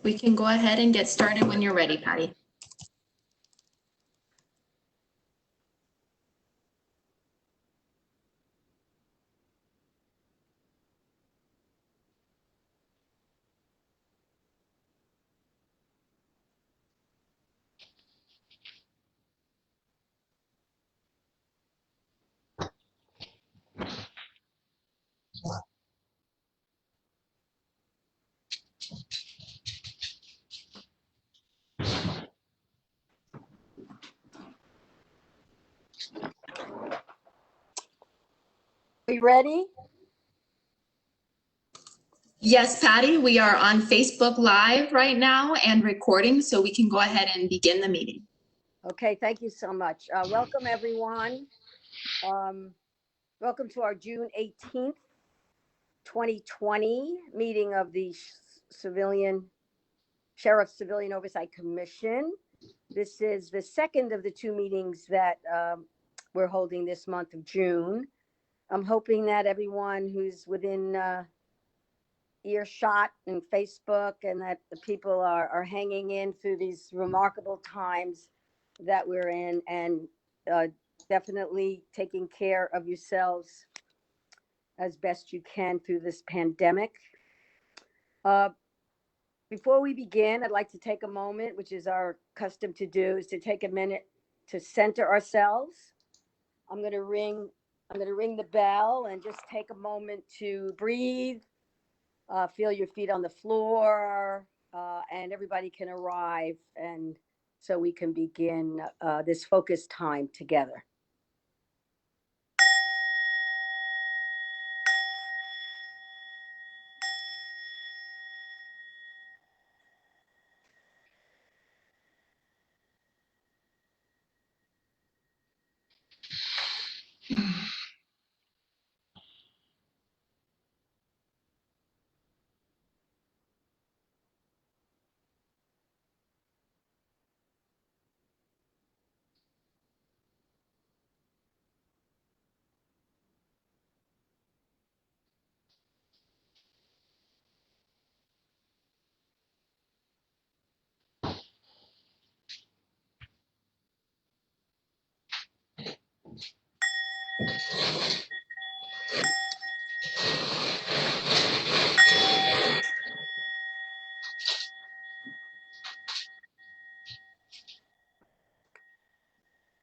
We can go ahead and get started when you're ready, Patty. Are you ready? Yes, Patty, we are on Facebook Live right now and recording, so we can go ahead and begin the meeting. Okay, thank you so much. Welcome, everyone. Welcome to our June 18th, 2020 meeting of the Sheriff's Civilian Oversight Commission. This is the second of the two meetings that we're holding this month of June. I'm hoping that everyone who's within earshot and Facebook and that the people are hanging in through these remarkable times that we're in, and definitely taking care of yourselves as best you can through this pandemic. Before we begin, I'd like to take a moment, which is our custom to do, is to take a minute to center ourselves. I'm going to ring the bell and just take a moment to breathe, feel your feet on the floor, and everybody can arrive, and so we can begin this focused time together.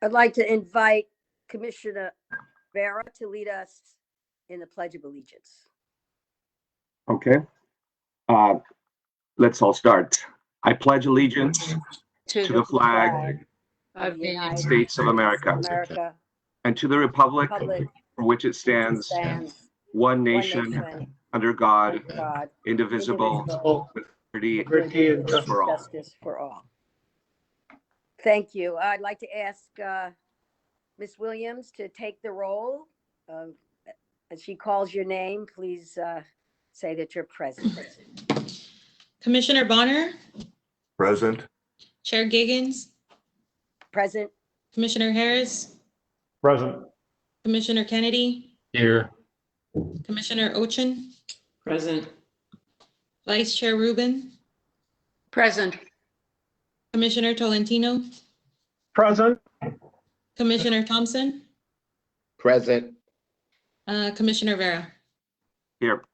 I'd like to invite Commissioner Vera to lead us in the Pledge of Allegiance. Okay. Let's all start. I pledge allegiance to the flag of the United States of America and to the republic for which it stands, one nation, under God, indivisible, with liberty and justice for all. Thank you. I'd like to ask Ms. Williams to take the roll. As she calls your name, please say that you're present. Commissioner Bonner? Present. Chair Giggins? Present. Commissioner Harris? Present. Commissioner Kennedy? Here. Commissioner Ochin? Present. Vice Chair Rubin? Present. Commissioner Tolentino? Present. Commissioner Thompson? Present. Commissioner Vera? Here.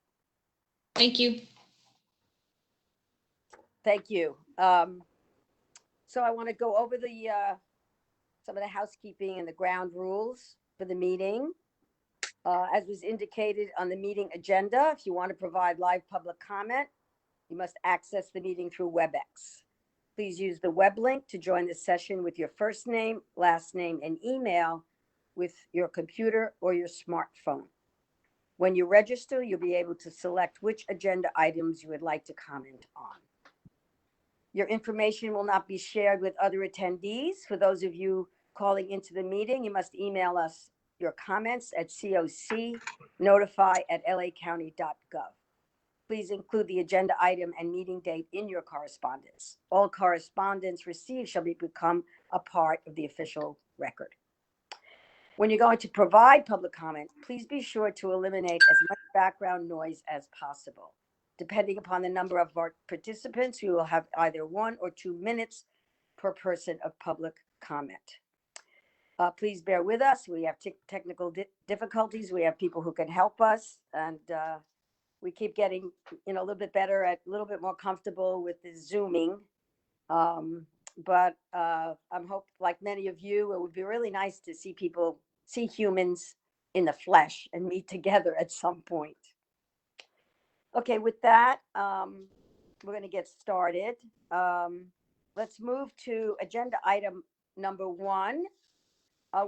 Thank you. Thank you. So I want to go over some of the housekeeping and the ground rules for the meeting. As was indicated on the meeting agenda, if you want to provide live public comment, you must access the meeting through WebEx. Please use the web link to join the session with your first name, last name, and email with your computer or your smartphone. When you register, you'll be able to select which agenda items you would like to comment on. Your information will not be shared with other attendees. For those of you calling into the meeting, you must email us your comments at cocnotify@lacounty.gov. Please include the agenda item and meeting date in your correspondence. All correspondence received shall become a part of the official record. When you're going to provide public comment, please be sure to eliminate as much background noise as possible. Depending upon the number of our participants, we will have either 1 or 2 minutes per person of public comment. Please bear with us. We have technical difficulties. We have people who can help us, and we keep getting, a little bit better a little bit more comfortable with the Zooming. But I'm like many of you, it would be really nice to see humans in the flesh and meet together at some point. Okay, with that, we're going to get started. Let's move to agenda item number 1.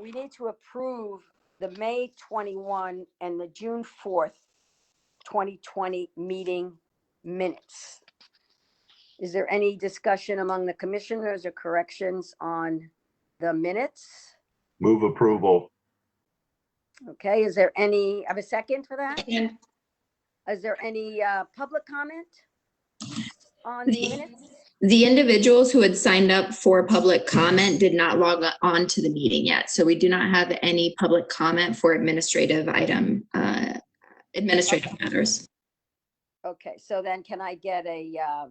We need to approve the May 21 and the June 4th, 2020 meeting minutes. Is there any discussion among the commissioners or corrections on the minutes? Move approval. Okay, is there any, have a second for that? Second. Is there any public comment on the minutes? The individuals who had signed up for public comment did not log on to the meeting yet. So we do not have any public comment for administrative matters. Okay, so then can I get a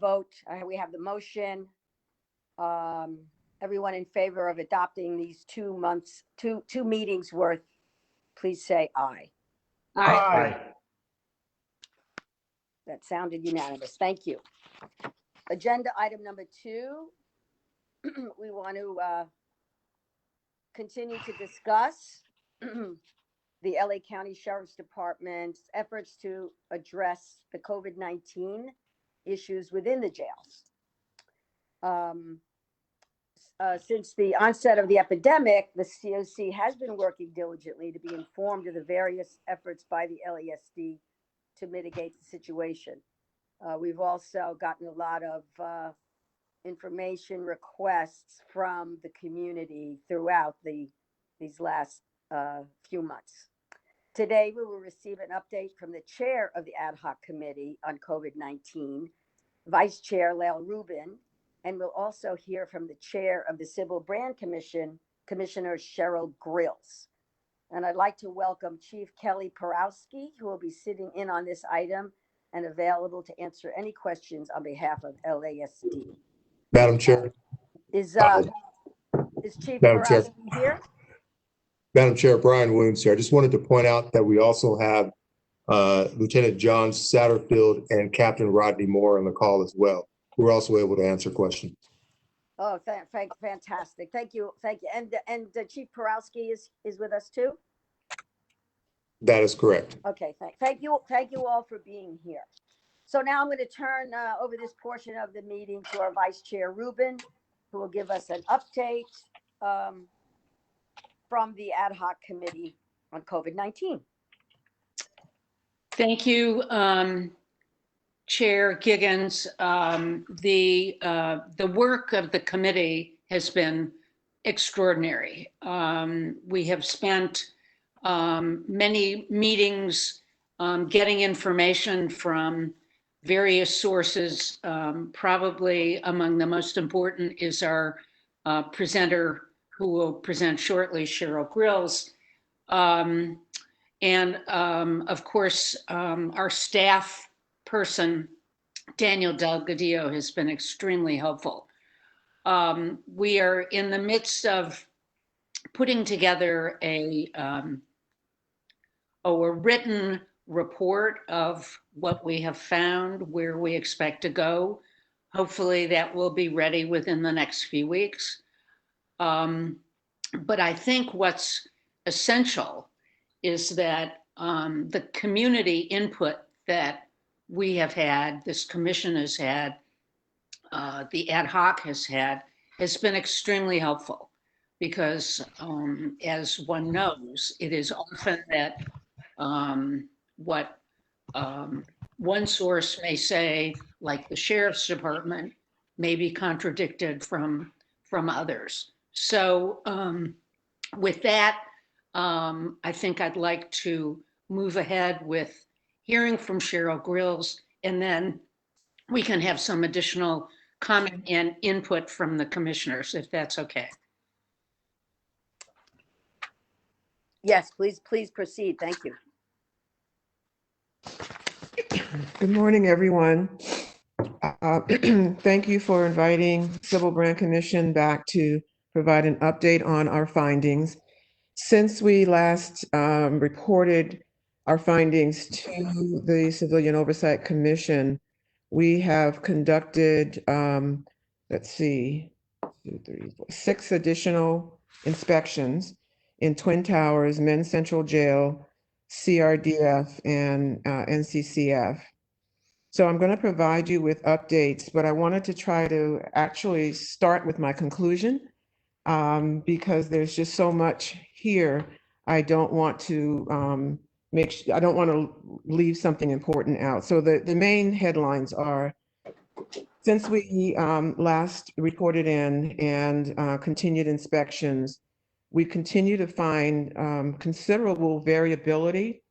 vote? We have the motion. Everyone in favor of adopting these 2 meetings worth, please say aye. Aye. That sounded unanimous. Thank you. Agenda item number 2, we want to continue to discuss the LA County Sheriff's Department's efforts to address the COVID-19 issues within the jails. Since the onset of the epidemic, the COC has been working diligently to be informed of the various efforts by the LASD to mitigate the situation. We've also gotten a lot of information requests from the community throughout these last few months. Today, we will receive an update from the chair of the Ad Hoc Committee on COVID-19, Vice Chair Lael Rubin, and we'll also hear from the chair of the Civil Brand Commission, Commissioner Cheryl Grills. And I'd like to welcome Chief Kelly Porowski, who will be sitting in on this item and available to answer any questions on behalf of LASD. Madam Chair. Is Chief Madam Chair. Porowski here? Madam Chair, Brian Williams here. I just wanted to point out that we also have Lieutenant John Satterfield and Captain Rodney Moore on the call as well. We're also able to answer questions. Oh, fantastic. Thank you. And Chief Porowski is with us too? That is correct. Okay, thank you all for being here. So now I'm going to turn over this portion of the meeting to our Vice Chair Rubin, who will give us an update from the Ad Hoc Committee on COVID-19. Thank you, Chair Giggins. The work of the committee has been extraordinary. We have spent many meetings getting information from various sources. Probably among the most important is our presenter who will present shortly, Cheryl Grills. And of course, our staff person, Daniel Delgadillo, has been extremely helpful. We are in the midst of putting together a written report of what we have found, where we expect to go. Hopefully that will be ready within the next few weeks. But I think what's essential is that the community input that we have had, this commission has had, the ad hoc has had, has been extremely helpful because as one knows, it is often that what one source may say, like the sheriff's department, may be contradicted from others. So with that, I think I'd like to move ahead with hearing from Cheryl Grills, and then we can have some additional comment and input from the commissioners, if that's okay. Yes, please proceed. Thank you. Good morning, everyone. Thank you for inviting Civil Brand Commission back to provide an update on our findings. Since we last reported our findings to the Civilian Oversight Commission, we have conducted, let's see, 2, 3, 4, 6 additional inspections in Twin Towers, Men's Central Jail, Crdf, and Nccf. So I'm going to provide you with updates, but I wanted to try to actually start with my conclusion because there's just so much here. I don't want to I don't want to leave something important out. So the main headlines are, since we last reported in and continued inspections, we continue to find considerable variability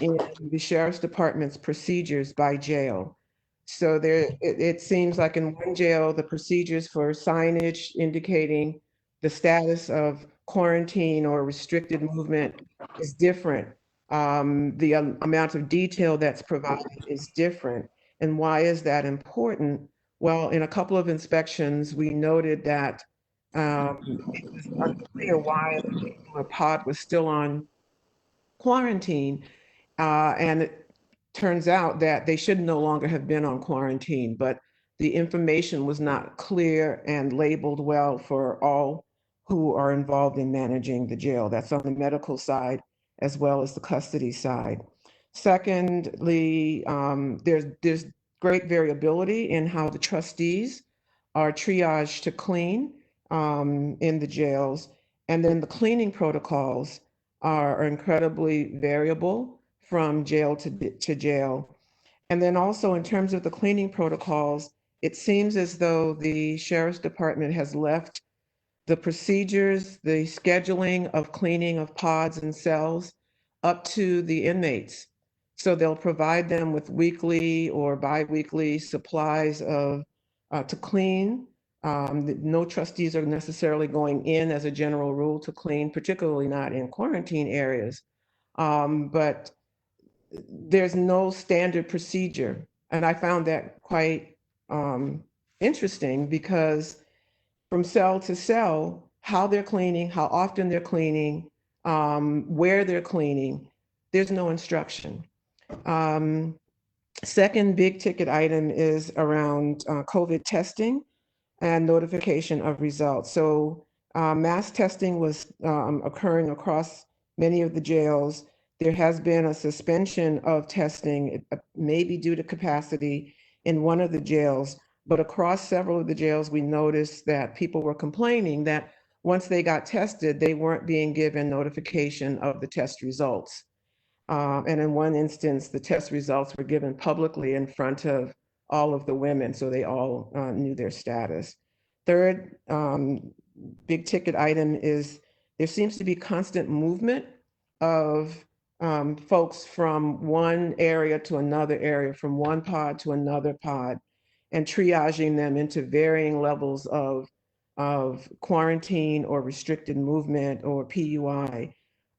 in the Sheriff's Department's procedures by jail. So it seems like in one jail, the procedures for signage indicating the status of quarantine or restricted movement is different. The amount of detail that's provided is different. And why is that important? Well, in a couple of inspections, we noted that it was unclear why the particular pod was still on quarantine. And it turns out that they should no longer have been on quarantine, but the information was not clear and labeled well for all who are involved in managing the jail. That's on the medical side as well as the custody side. Secondly, there's great variability in how the trustees are triaged to clean in the jails. And then the cleaning protocols are incredibly variable from jail to jail. And then also in terms of the cleaning protocols, it seems as though the Sheriff's Department has left the procedures, the scheduling of cleaning of pods and cells up to the inmates. So they'll provide them with weekly or bi-weekly supplies of to clean. No trustees are necessarily going in as a general rule to clean, particularly not in quarantine areas. But there's no standard procedure. And I found that quite interesting because from cell to cell, how they're cleaning, how often they're cleaning, where they're cleaning, there's no instruction. Second big ticket item is around COVID testing and notification of results. So mass testing was occurring across many of the jails. There has been a suspension of testing, maybe due to capacity in one of the jails, but across several of the jails, we noticed that people were complaining that once they got tested, they weren't being given notification of the test results. And in one instance, the test results were given publicly in front of all of the women, so they all knew their status. Third big ticket item is there seems to be constant movement of folks from one area to another area, from one pod to another pod, and triaging them into varying levels of quarantine or restricted movement or PUI.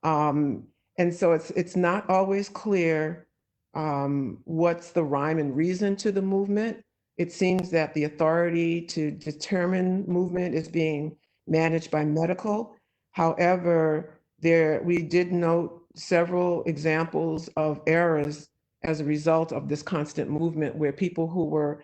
And so it's not always clear what's the rhyme and reason to the movement. It seems that the authority to determine movement is being managed by medical. However, we did note several examples of errors as a result of this constant movement where people who were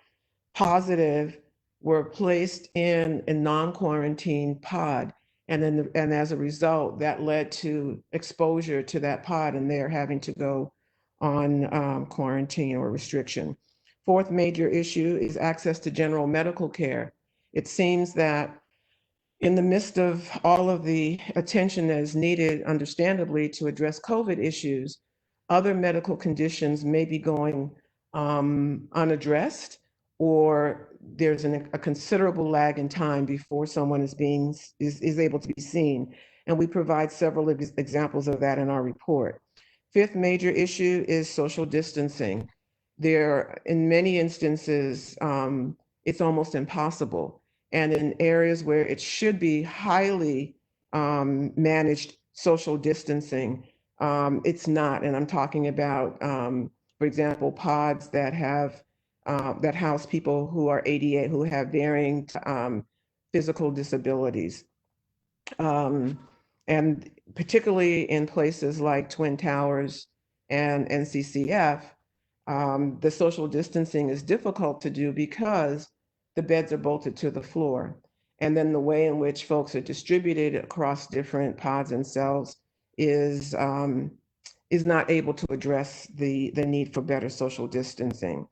positive were placed in a non-quarantine pod. And as a result, that led to exposure to that pod and they're having to go on quarantine or restriction. Fourth major issue is access to general medical care. It seems that in the midst of all of the attention that is needed, understandably, to address COVID issues, other medical conditions may be going unaddressed, or there's a considerable lag in time before someone is able to be seen. And we provide several examples of that in our report. Fifth major issue is social distancing. In many instances, it's almost impossible. And in areas where it should be highly managed social distancing, it's not. And I'm talking about For example, pods that have that house people who are ADA, who have varying physical disabilities. And particularly in places like Twin Towers and NCCF, the social distancing is difficult to do because the beds are bolted to the floor. And then the way in which folks are distributed across different pods and cells is not able to address the need for better social distancing.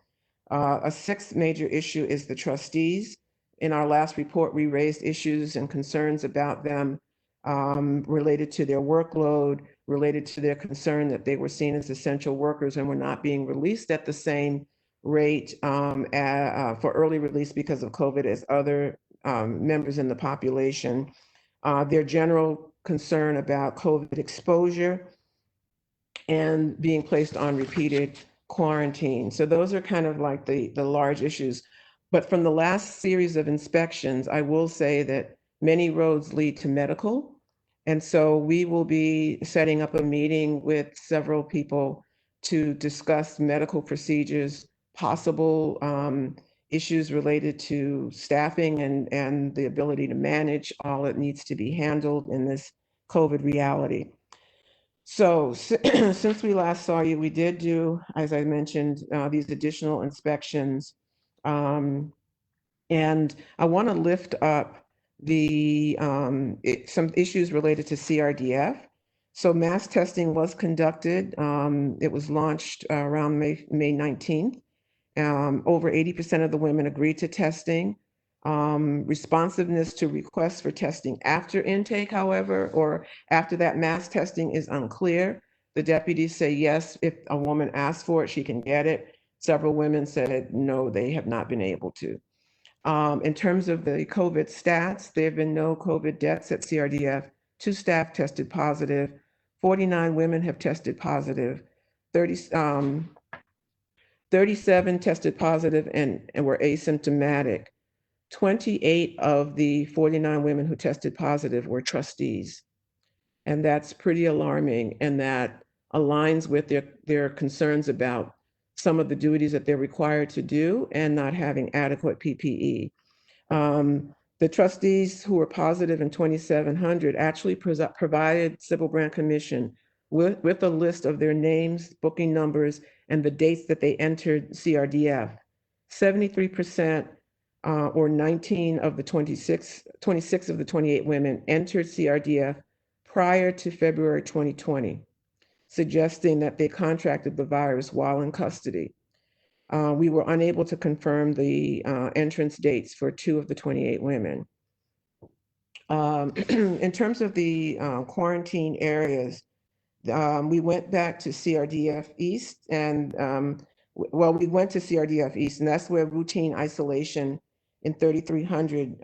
A sixth major issue is the trustees. In our last report, we raised issues and concerns about them related to their workload, related to their concern that they were seen as essential workers and were not being released at the same rate for early release because of COVID as other members in the population. Their general concern about COVID exposure and being placed on repeated quarantine. So those are kind of like the large issues. But from the last series of inspections, I will say that many roads lead to medical. And so we will be setting up a meeting with several people to discuss medical procedures, possible issues related to staffing and the ability to manage all that needs to be handled in this COVID reality. So since we last saw you, we did do, as I mentioned, these additional inspections. And I want to lift up some issues related to CRDF. So mass testing was conducted. It was launched around May 19th. Over 80% of the women agreed to testing. Responsiveness to requests for testing after intake, however, or after that mass testing is unclear. The deputies say yes, if a woman asks for it, she can get it. Several women said no, they have not been able to. In terms of the COVID stats, there have been no COVID deaths at CRDF. 2 staff tested positive. 49 women have tested positive. 37 tested positive and were asymptomatic. 28 of the 49 women who tested positive were trustees. And that's pretty alarming. And that aligns with their concerns about some of the duties that they're required to do and not having adequate PPE. The trustees who were positive in 2,700 actually provided Civil Branch Commission with a list of their names, booking numbers, and the dates that they entered CRDF. 73% or 19 of the 26 of the 28 women entered CRDF prior to February 2020, suggesting that they contracted the virus while in custody. We were unable to confirm the entrance dates for 2 of the 28 women. In terms of the quarantine areas, we went back to CRDF East and we went to CRDF East, and that's where routine isolation in 3,300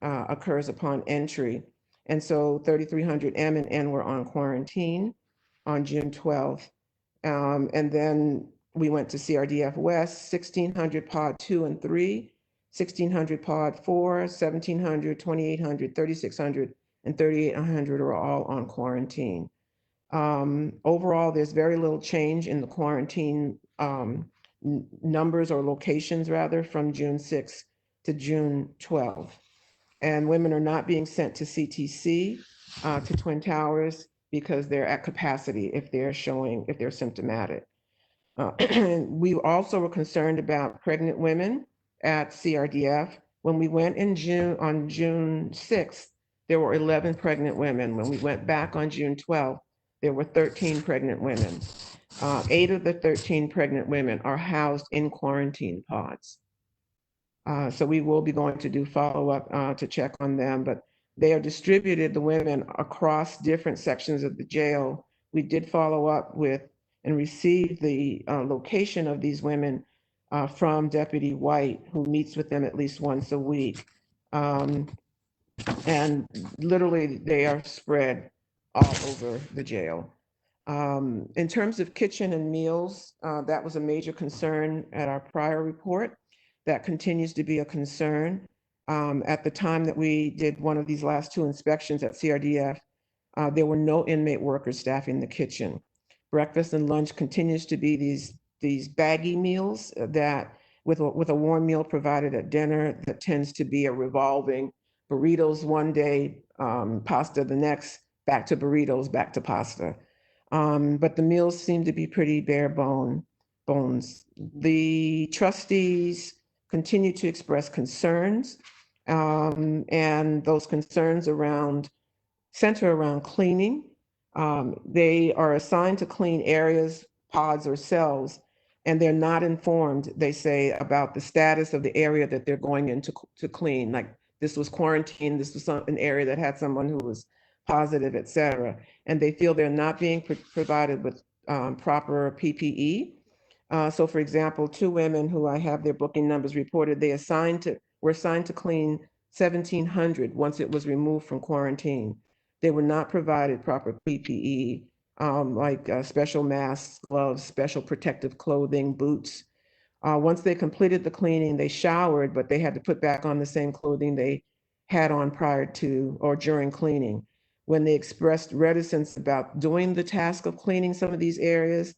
occurs upon entry. And so 3,300 M and N were on quarantine on June 12th. And then we went to CRDF West, 1,600 pod 2 and 3, 1,600 pod 4, 1,700, 2,800, 3,600, and 3,800 are all on quarantine. Overall, there's very little change in the quarantine numbers or locations rather from June 6th to June 12th. And women are not being sent to CTC, to Twin Towers, because they're at capacity if they're symptomatic. We also were concerned about pregnant women at CRDF. When we went on June 6th, there were 11 pregnant women. When we went back on June 12th, there were 13 pregnant women. 8 of the 13 pregnant women are housed in quarantine pods. So we will be going to do follow-up to check on them, but they are distributed, the women, across different sections of the jail. We did follow up with and receive the location of these women from Deputy White, who meets with them at least once a week. And literally they are spread all over the jail. In terms of kitchen and meals, that was a major concern at our prior report. That continues to be a concern. At the time that we did one of these last 2 inspections at CRDF, there were no inmate workers staffing the kitchen. Breakfast and lunch continues to be these these baggy meals that with a warm meal provided at dinner that tends to be a revolving burritos one day, pasta the next, back to burritos, back to pasta. But the meals seem to be pretty bare bones. The trustees continue to express concerns, and those concerns center around cleaning. They are assigned to clean areas, pods, or cells, and they're not informed, they say, about the status of the area that they're going in to clean. Like, this was quarantine, this was an area that had someone who was positive, et cetera. And they feel they're not being provided with proper PPE. So for example, 2 women who I have their booking numbers reported, were assigned to clean 1,700 once it was removed from quarantine. They were not provided proper PPE, like special masks, gloves, special protective clothing, boots. Once they completed the cleaning, they showered, but they had to put back on the same clothing they had on prior to or during cleaning. When they expressed reticence about doing the task of cleaning some of these areas,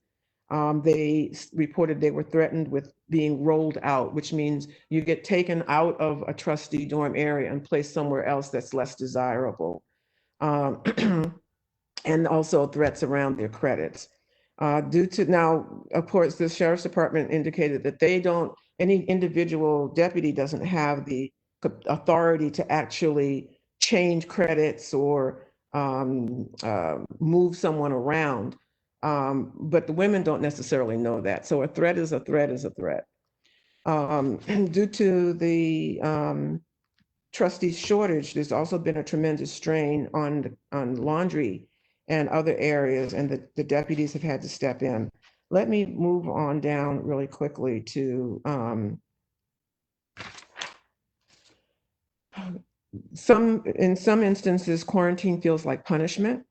they reported they were threatened with being rolled out, which means you get taken out of a trustee dorm area and placed somewhere else that's less desirable. And also threats around their credits. Due to now, of course, the sheriff's department indicated that any individual deputy doesn't have the authority to actually change credits or move someone around. But the women don't necessarily know that. So a threat is a threat is a threat. Due to the trustee shortage, there's also been a tremendous strain on laundry and other areas, and the deputies have had to step in. Let me move on down really quickly to in some instances, quarantine feels like punishment.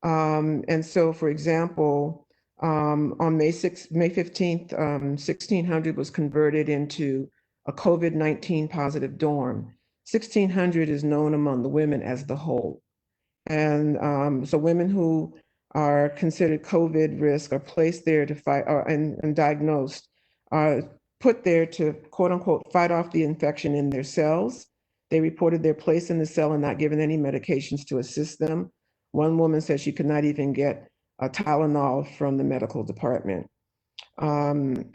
And so, for example, on May 15th, 1,600 was converted into a COVID-19 positive dorm. 1,600 is known among the women as the whole. And so women who are considered COVID risk are placed there to fight and diagnosed, are put there to quote unquote fight off the infection in their cells. They reported their place in the cell and not given any medications to assist them. One woman said she could not even get a Tylenol from the medical department. When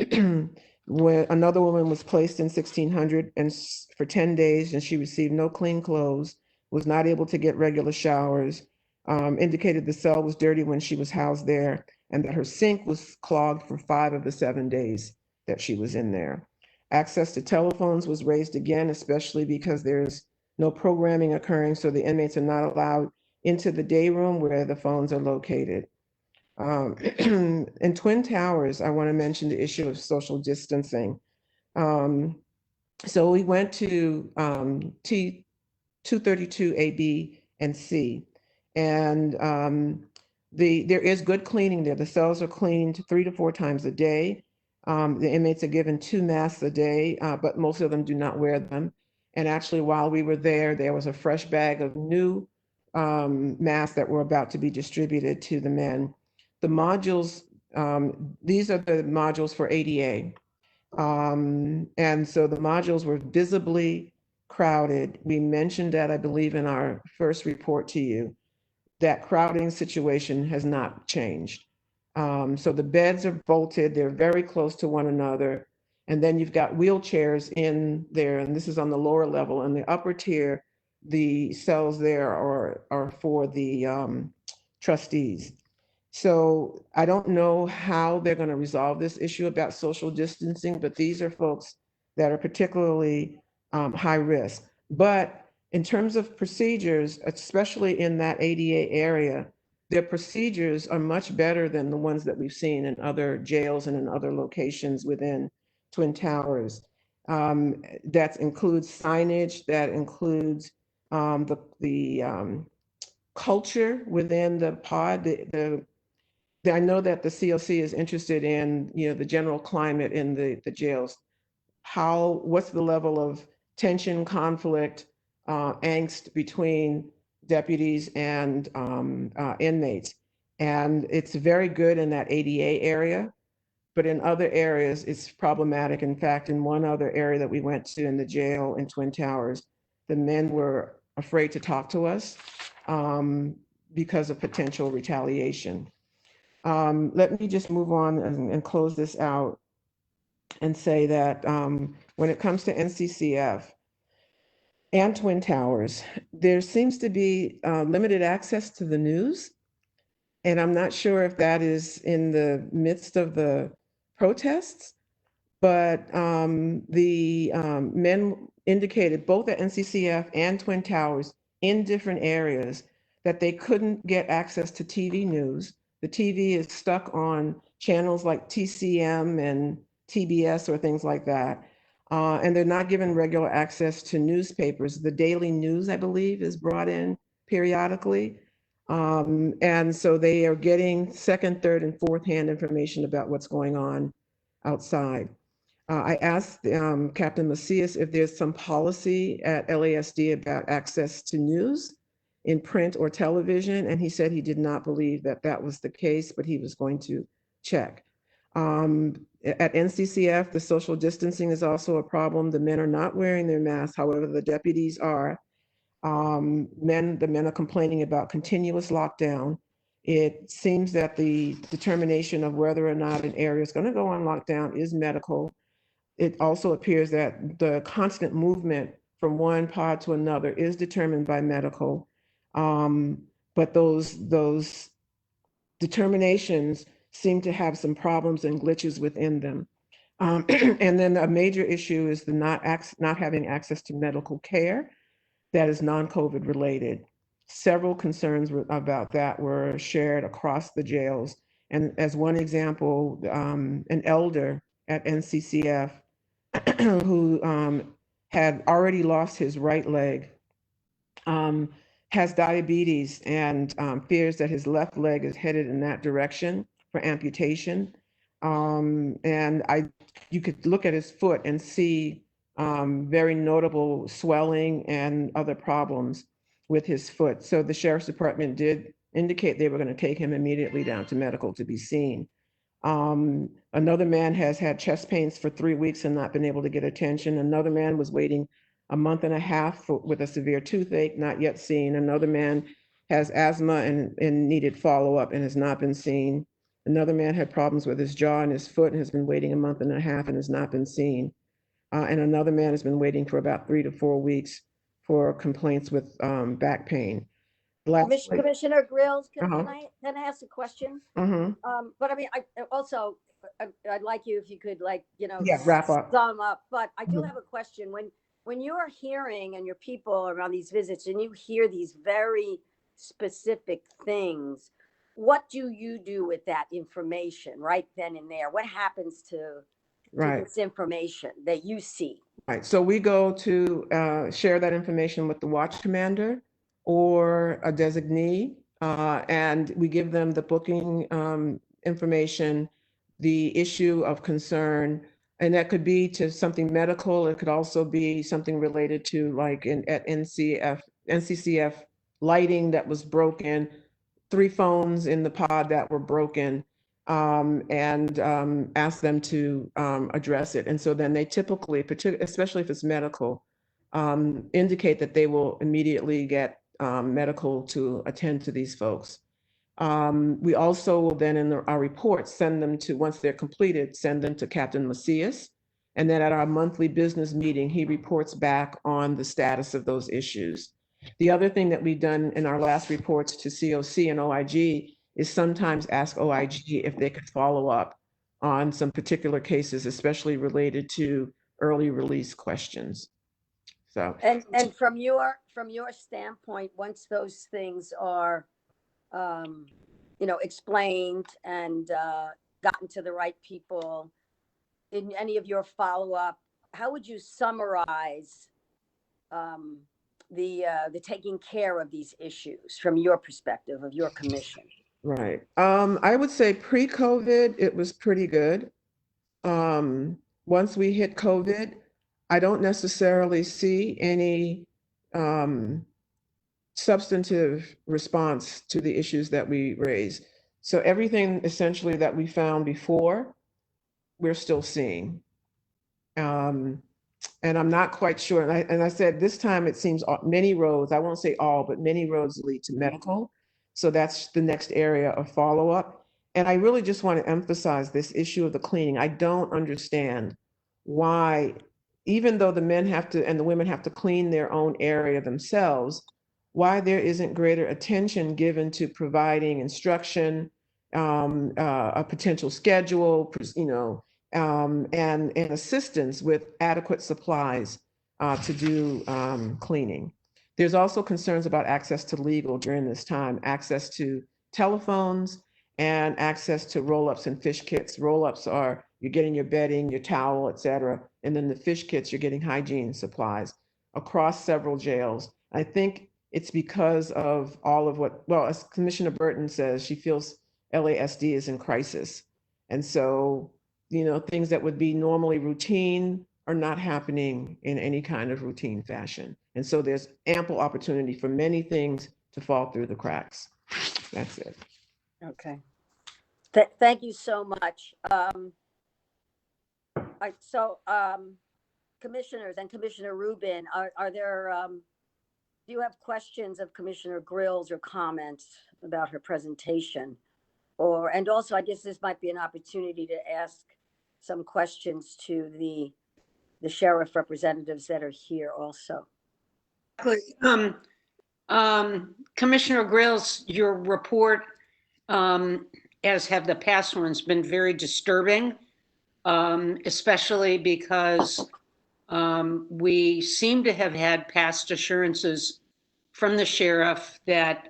another woman was placed in 1,600 and for 10 days, and she received no clean clothes, was not able to get regular showers, indicated the cell was dirty when she was housed there, and that her sink was clogged for 5 of the 7 days that she was in there. Access to telephones was raised again, especially because there's no programming occurring, so the inmates are not allowed into the day room where the phones are located. In Twin Towers, I want to mention the issue of social distancing. So we went to T232 A, B, and C, and there is good cleaning there. The cells are cleaned 3 to 4 times a day. The inmates are given 2 masks a day, but most of them do not wear them. And actually, while we were there was a fresh bag of new masks that were about to be distributed to the men. The modules, these are the modules for ADA. And so the modules were visibly crowded. We mentioned that, I believe, in our first report to you. That crowding situation has not changed. So the beds are bolted, they're very close to one another. And then you've got wheelchairs in there, and this is on the lower level. And the upper tier, the cells there are for the trustees. So I don't know how they're going to resolve this issue about social distancing, but these are folks that are particularly high risk. But in terms of procedures, especially in that ADA area, their procedures are much better than the ones that we've seen in other jails and in other locations within Twin Towers. That includes signage, that includes the culture within the pod. I know that the CLC is interested in, the general climate in the jails. What's the level of tension, conflict, angst between deputies and inmates? And it's very good in that ADA area, but in other areas, it's problematic. In fact, in one other area that we went to in the jail in Twin Towers, the men were afraid to talk to us because of potential retaliation. Let me just move on and close this out and say that when it comes to NCCF and Twin Towers, there seems to be limited access to the news. And I'm not sure if that is in the midst of the protests, but the men indicated both at NCCF and Twin Towers in different areas that they couldn't get access to TV news. The TV is stuck on channels like TCM and TBS or things like that. And they're not given regular access to newspapers. The daily news, I believe, is brought in periodically. And so they are getting second, third, and fourth hand information about what's going on outside. I asked Captain Macias if there's some policy at LASD about access to news in print or television, and he said he did not believe that that was the case, but he was going to check. At NCCF, the social distancing is also a problem. The men are not wearing their masks, however, the deputies are. The men are complaining about continuous lockdown. It seems that the determination of whether or not an area is going to go on lockdown is medical. It also appears that the constant movement from one pod to another is determined by medical. But those determinations seem to have some problems and glitches within them. And then a major issue is the not having access to medical care that is non-COVID related. Several concerns about that were shared across the jails. And as one example, an elder at NCCF who had already lost his right leg, has diabetes and fears that his left leg is headed in that direction for amputation. And you could look at his foot and see very notable swelling and other problems with his foot. So the sheriff's department did indicate they were going to take him immediately down to medical to be seen. Another man has had chest pains for 3 weeks and not been able to get attention. Another man was waiting a month and a half with a severe toothache, not yet seen. Another man has asthma and needed follow-up and has not been seen. Another man had problems with his jaw and his foot and has been waiting a month and a half and has not been seen. And another man has been waiting for about 3 to 4 weeks for complaints with back pain. Commissioner Grills, can I ask a question? But I mean, I'd like you if you could wrap up. Sum up. But I do have a question. When you're hearing and your people are on these visits and you hear these very specific things, what do you do with that information right then and there? What happens to this information that you see? Right. So we go to share that information with the watch commander or a designee, and we give them the booking information, the issue of concern, and that could be to something medical. It could also be something related to, like at NCCF, lighting that was broken, 3 phones in the pod that were broken, and ask them to address it. And so then they typically, especially if it's medical, indicate that they will immediately get medical to attend to these folks. We also will then in our reports send them to, once they're completed, send them to Captain Macias. And then at our monthly business meeting, he reports back on the status of those issues. The other thing that we've done in our last reports to COC and OIG is sometimes ask OIG if they could follow up on some particular cases, especially related to early release questions. So and from your standpoint, once those things are explained and gotten to the right people in any of your follow-up, how would you summarize the taking care of these issues from your perspective of your commission? Right. I would say pre-COVID, it was pretty good. Once we hit COVID, I don't necessarily see any substantive response to the issues that we raise. So everything essentially that we found before we're still seeing. And I'm not quite sure. And I said this time it seems many roads, I won't say all, but many roads lead to medical. So that's the next area of follow-up. And I really just want to emphasize this issue of the cleaning. I don't understand why, even though the men have to and the women have to clean their own area themselves, why there isn't greater attention given to providing instruction, a potential schedule, and assistance with adequate supplies to do cleaning. There's also concerns about access to legal during this time, access to telephones and access to roll-ups and fish kits. Roll-ups are you're getting your bedding, your towel, et cetera. And then the fish kits, you're getting hygiene supplies across several jails. I think it's because of all of well, as Commissioner Burton says, she feels LASD is in crisis. And so, things that would be normally routine are not happening in any kind of routine fashion. And so there's ample opportunity for many things to fall through the cracks. That's it. Okay. Thank you so much. Commissioners and Commissioner Rubin, are there, do you have questions of Commissioner Grills or comments about her presentation? And also, I guess this might be an opportunity to ask some questions to the sheriff representatives that are here also. Commissioner Grills, your report, as have the past ones, been very disturbing, especially because we seem to have had past assurances from the sheriff that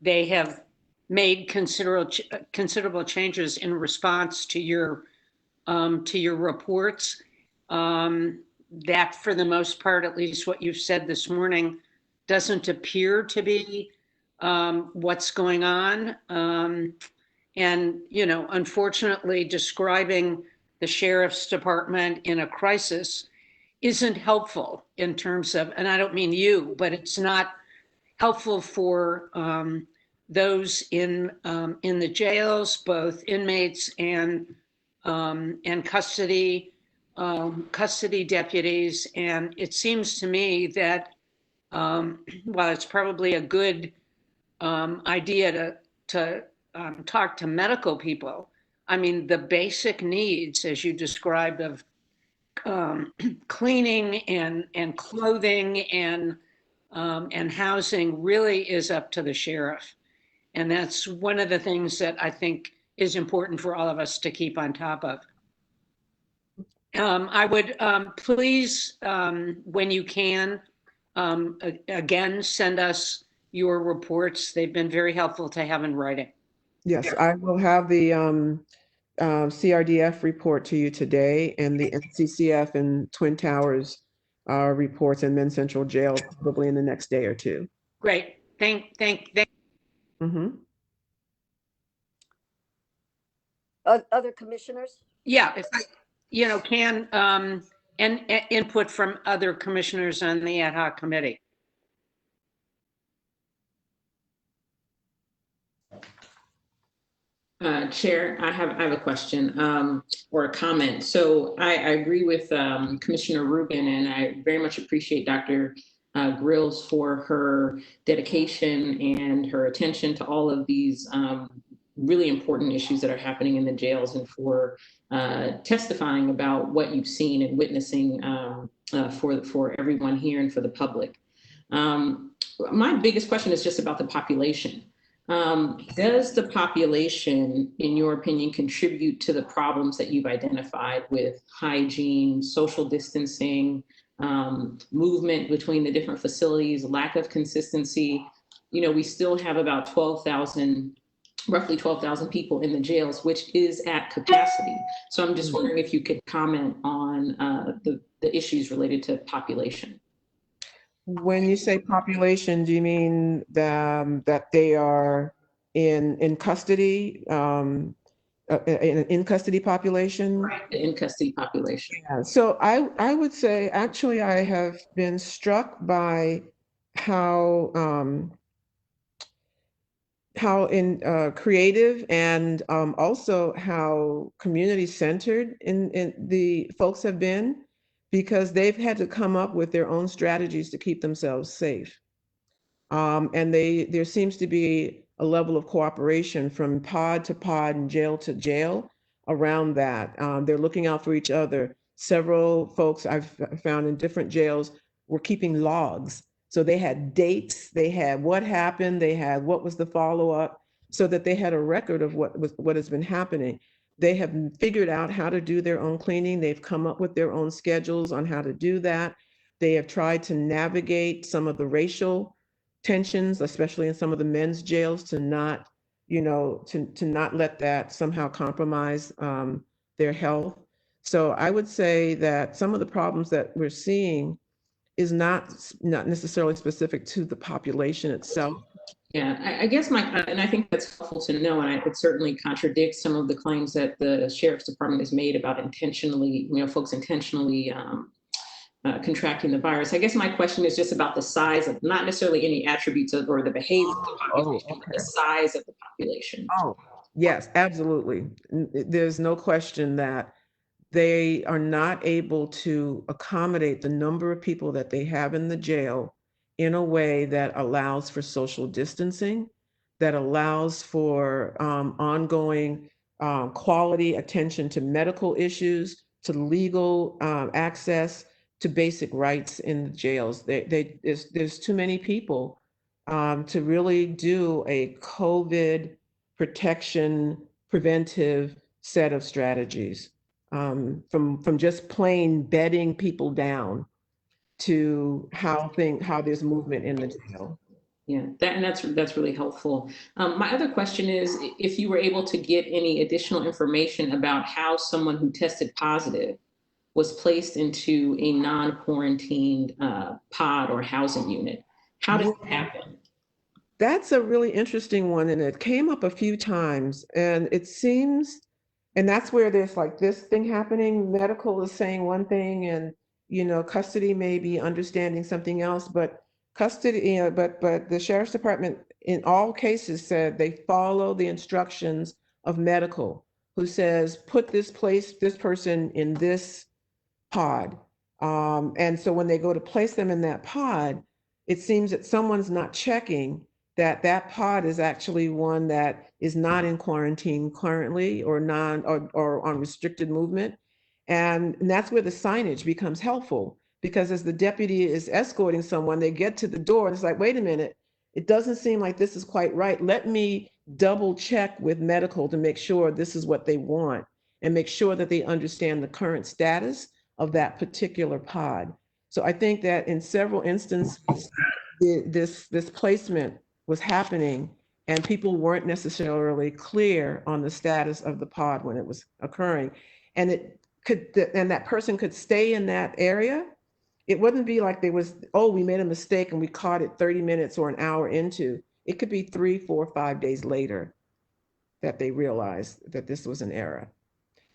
they have made considerable changes in response to your reports. That, for the most part, at least what you've said this morning, doesn't appear to be what's going on. And, unfortunately, describing the sheriff's department in a crisis isn't helpful in terms of, and I don't mean you, but it's not helpful for those in the jails, both inmates and custody deputies. And it seems to me that while it's probably a good idea to talk to medical people, I mean, the basic needs, as you described, of cleaning and clothing and housing really is up to the sheriff. And that's one of the things that I think is important for all of us to keep on top of. I would please, when you can, again, send us your reports. They've been very helpful to have in writing. Yes, I will have the CRDF report to you today, and the Nccf and Twin Towers reports, and Men's Central Jail probably in the next day or two. Great. Thank. Mm-hmm. Other commissioners? Yeah, if I, can, and input from other commissioners on the Ad Hoc Committee. Chair, I have a question or a comment. So I agree with Commissioner Rubin, and I very much appreciate Dr. Grills for her dedication and her attention to all of these really important issues that are happening in the jails, and for testifying about what you've seen and witnessing for everyone here and for the public. My biggest question is just about the population. Does the population, in your opinion, contribute to the problems that you've identified with hygiene, social distancing, movement between the different facilities, lack of consistency? We still have about roughly 12,000 people in the jails, which is at capacity. So I'm just wondering if you could comment on the issues related to population. When you say population, do you mean that they are in custody, in custody population? Right, the in custody population. Yeah. So I would say, actually, I have been struck by how creative and also how community centered in the folks have been, because they've had to come up with their own strategies to keep themselves safe. And there seems to be a level of cooperation from pod to pod and jail to jail around that. They're looking out for each other. Several folks I've found in different jails were keeping logs. So they had dates, they had what happened, they had what was the follow-up, so that they had a record of what has been happening. They have figured out how to do their own cleaning. They've come up with their own schedules on how to do that. They have tried to navigate some of the racial tensions, especially in some of the men's jails, to not, to not let that somehow compromise their health. So I would say that some of the problems that we're seeing is not necessarily specific to the population itself. Yeah, I guess and I think that's helpful to know, and it certainly contradicts some of the claims that the Sheriff's Department has made about intentionally, folks intentionally contracting the virus. I guess my question is just about the size of, not necessarily any attributes of, or the behavior of the population, but the size of the population. Oh, yes, absolutely. There's no question that they are not able to accommodate the number of people that they have in the jail in a way that allows for social distancing, that allows for ongoing quality attention to medical issues, to legal access, to basic rights in the jails. There's too many people to really do a COVID protection preventive set of strategies, from just plain bedding people down to how there's movement in the jail. Yeah, that's really helpful. My other question is if you were able to get any additional information about how someone who tested positive was placed into a non-quarantined pod or housing unit. How did that happen? That's a really interesting one, and it came up a few times, and it seems, and that's where there's like this thing happening. Medical is saying one thing, and custody may be understanding something else, but custody, but the Sheriff's Department in all cases said they follow the instructions of medical, who says put this person in this pod. And so when they go to place them in that pod, it seems that someone's not checking that pod is actually one that is not in quarantine currently, or on restricted movement. And that's where the signage becomes helpful, because as the deputy is escorting someone, they get to the door and it's like, wait a minute, it doesn't seem like this is quite right. Let me double check with medical to make sure this is what they want, and make sure that they understand the current status of that particular pod. So I think that in several instances, this placement was happening and people weren't necessarily clear on the status of the pod when it was occurring. And that person could stay in that area. It wouldn't be like we made a mistake and we caught it 30 minutes or an hour into. It could be 3, 4, 5 days later that they realized that this was an error.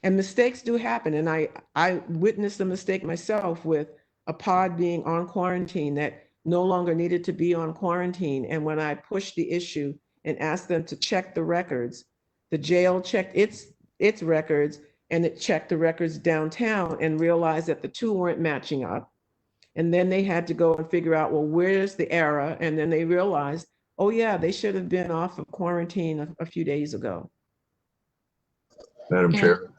And mistakes do happen. And I witnessed a mistake myself with a pod being on quarantine that no longer needed to be on quarantine. And when I pushed the issue and asked them to check the records, the jail checked its records, and it checked the records downtown and realized that the two weren't matching up. And then they had to go and figure out, well, where's the error? And then they realized, oh yeah, they should have been off of quarantine a few days ago. Madam Chair.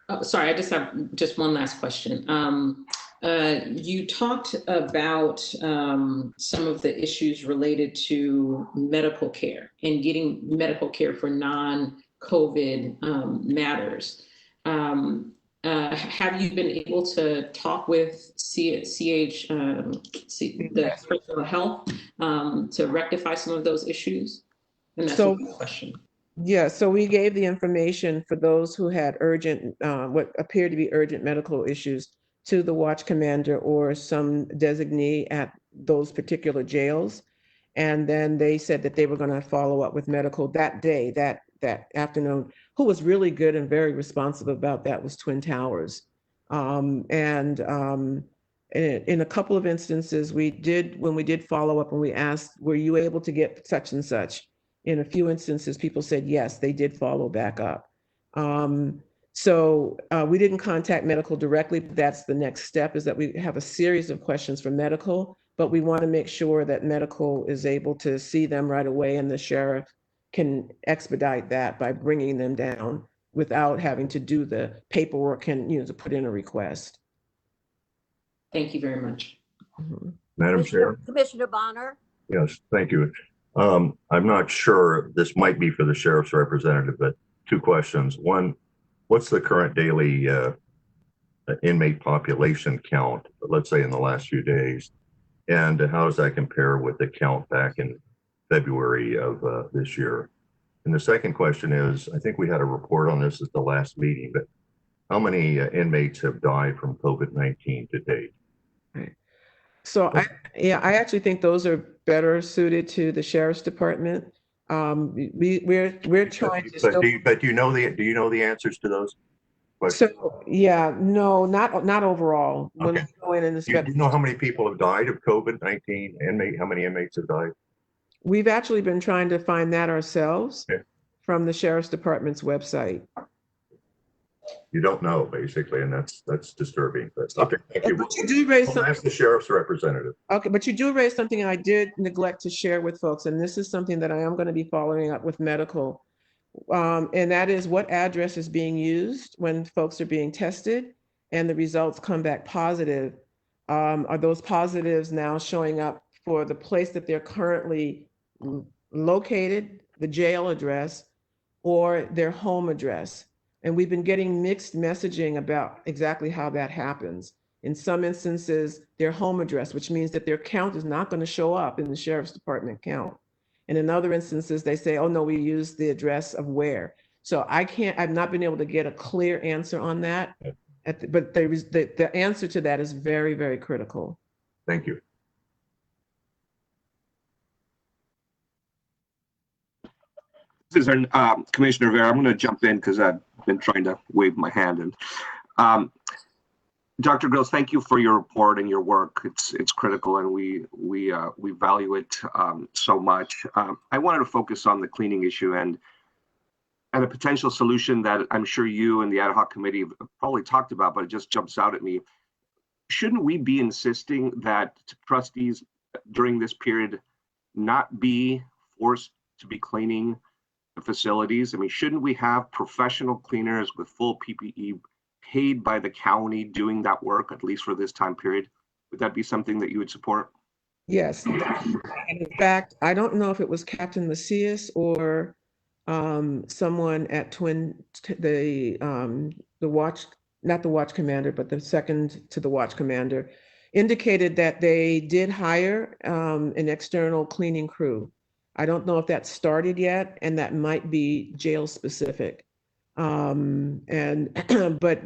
Oh, sorry, I just have one last question. You talked about some of the issues related to medical care and getting medical care for non-COVID matters. Have you been able to talk with the Department of Health to rectify some of those issues? And that's a good question. Yeah, so we gave the information for those who had urgent, what appeared to be urgent medical issues, to the watch commander or some designee at those particular jails. And then they said that they were going to follow up with medical that day, that afternoon. Who was really good and very responsive about that was Twin Towers. In a couple of instances, when we did follow up and we asked, were you able to get such and such? in a few instances, people said, yes, they did follow back up. So we didn't contact medical directly. That's the next step, is that we have a series of questions for medical, but we want to make sure that medical is able to see them right away, and the sheriff can expedite that by bringing them down without having to do the paperwork and, to put in a request. Thank you very much. Madam Chair. Commissioner Bonner. Yes, thank you. I'm not sure, this might be for the sheriff's representative, but two questions. One, what's the current daily inmate population count, let's say in the last few days? And how does that compare with the count back in February of this year? And the second question is, I think we had a report on this at the last meeting, but how many inmates have died from COVID-19 to date? Right. So I actually think those are better suited to the sheriff's department. We're trying to. But do you know the answers to those questions? So yeah, no, not overall. When Okay. we go in and Do you know how many people have died of COVID-19? How many inmates have died? We've actually been trying to find that ourselves from the sheriff's department's website. You don't know, basically, and that's disturbing. But okay, thank you. But you do raise We'll something. ask the sheriff's representative. Okay, but you do raise something I did neglect to share with folks, and this is something that I am going to be following up with medical. And that is what address is being used when folks are being tested and the results come back positive. Are those positives now showing up for the place that they're currently located, the jail address, or their home address? And we've been getting mixed messaging about exactly how that happens. In some instances, their home address, which means that their count is not going to show up in the sheriff's department count. And in other instances, they say, oh no, we use the address of where. So I've not been able to get a clear answer on that. But the answer to that is very, very critical. Thank you. This is our Commissioner Vera. I'm going to jump in because I've been trying to wave my hand. And Dr. Grills, thank you for your report and your work. It's critical, and we value it so much. I wanted to focus on the cleaning issue and a potential solution that I'm sure you and the Ad Hoc Committee have probably talked about, but it just jumps out at me. Shouldn't we be insisting that trustees during this period not be forced to be cleaning the facilities? I mean, shouldn't we have professional cleaners with full PPE paid by the county doing that work, at least for this time period? Would that be something that you would support? Yes. And in fact, I don't know if it was Captain Macias or someone at the watch, not the watch commander, but the second to the watch commander, indicated that they did hire an external cleaning crew. I don't know if that started yet, and that might be jail specific. But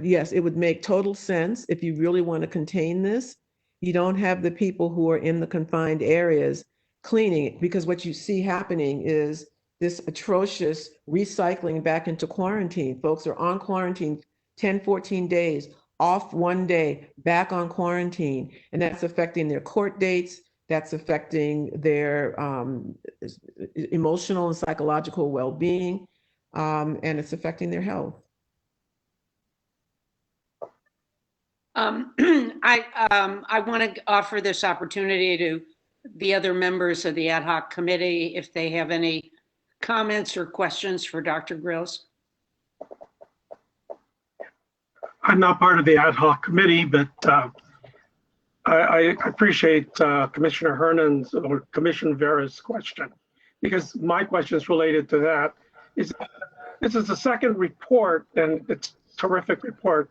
yes, it would make total sense if you really want to contain this. You don't have the people who are in the confined areas cleaning it, because what you see happening is this atrocious recycling back into quarantine. Folks are on quarantine 10, 14 days, off one day, back on quarantine, and that's affecting their court dates. That's affecting their emotional and psychological well-being, and it's affecting their health. I want to offer this opportunity to the other members of the Ad Hoc Committee if they have any comments or questions for Dr. Grills. I'm not part of the Ad Hoc Committee, but I appreciate Commissioner Hernan's or Commissioner Vera's question, because my question is related to that. This is the second report, and it's a terrific report,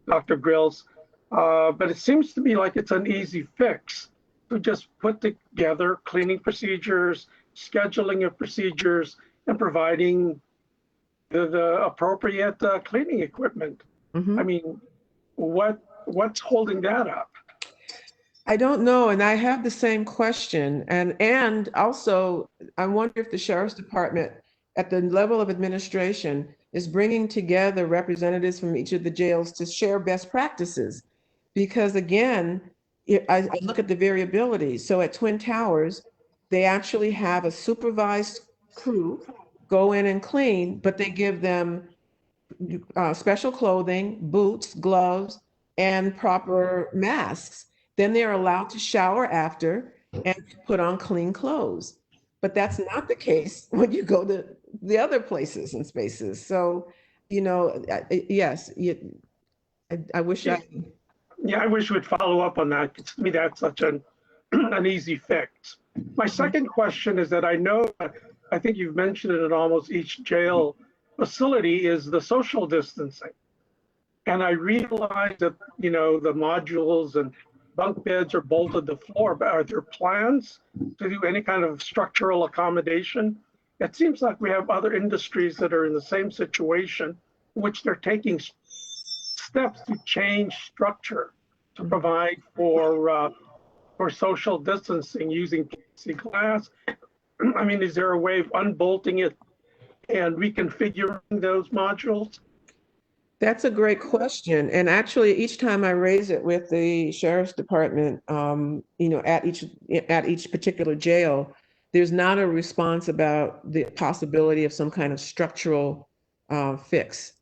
Dr. Grills, but it seems to me like it's an easy fix to just put together cleaning procedures, scheduling of procedures, and providing the appropriate cleaning equipment. I mean, what's holding that up? I don't know, and I have the same question. And also, I wonder if the Sheriff's Department, at the level of administration, is bringing together representatives from each of the jails to share best practices. Because again, I look at the variability. So at Twin Towers, they actually have a supervised crew go in and clean, but they give them special clothing, boots, gloves, and proper masks. Then they're allowed to shower after and put on clean clothes. But that's not the case when you go to the other places and spaces. So, yes, I wish I. Yeah, I wish we'd follow up on that. To me, that's such an easy fix. My second question is that I think you've mentioned it in almost each jail facility, is the social distancing. And I realize that, the modules and bunk beds are bolted to the floor, but are there plans to do any kind of structural accommodation? It seems like we have other industries that are in the same situation, in which they're taking steps to change structure to provide for social distancing using plexiglass. I mean, is there a way of unbolting it and reconfiguring those modules? That's a great question. And actually, each time I raise it with the sheriff's department, at each particular jail, there's not a response about the possibility of some kind of structural fix.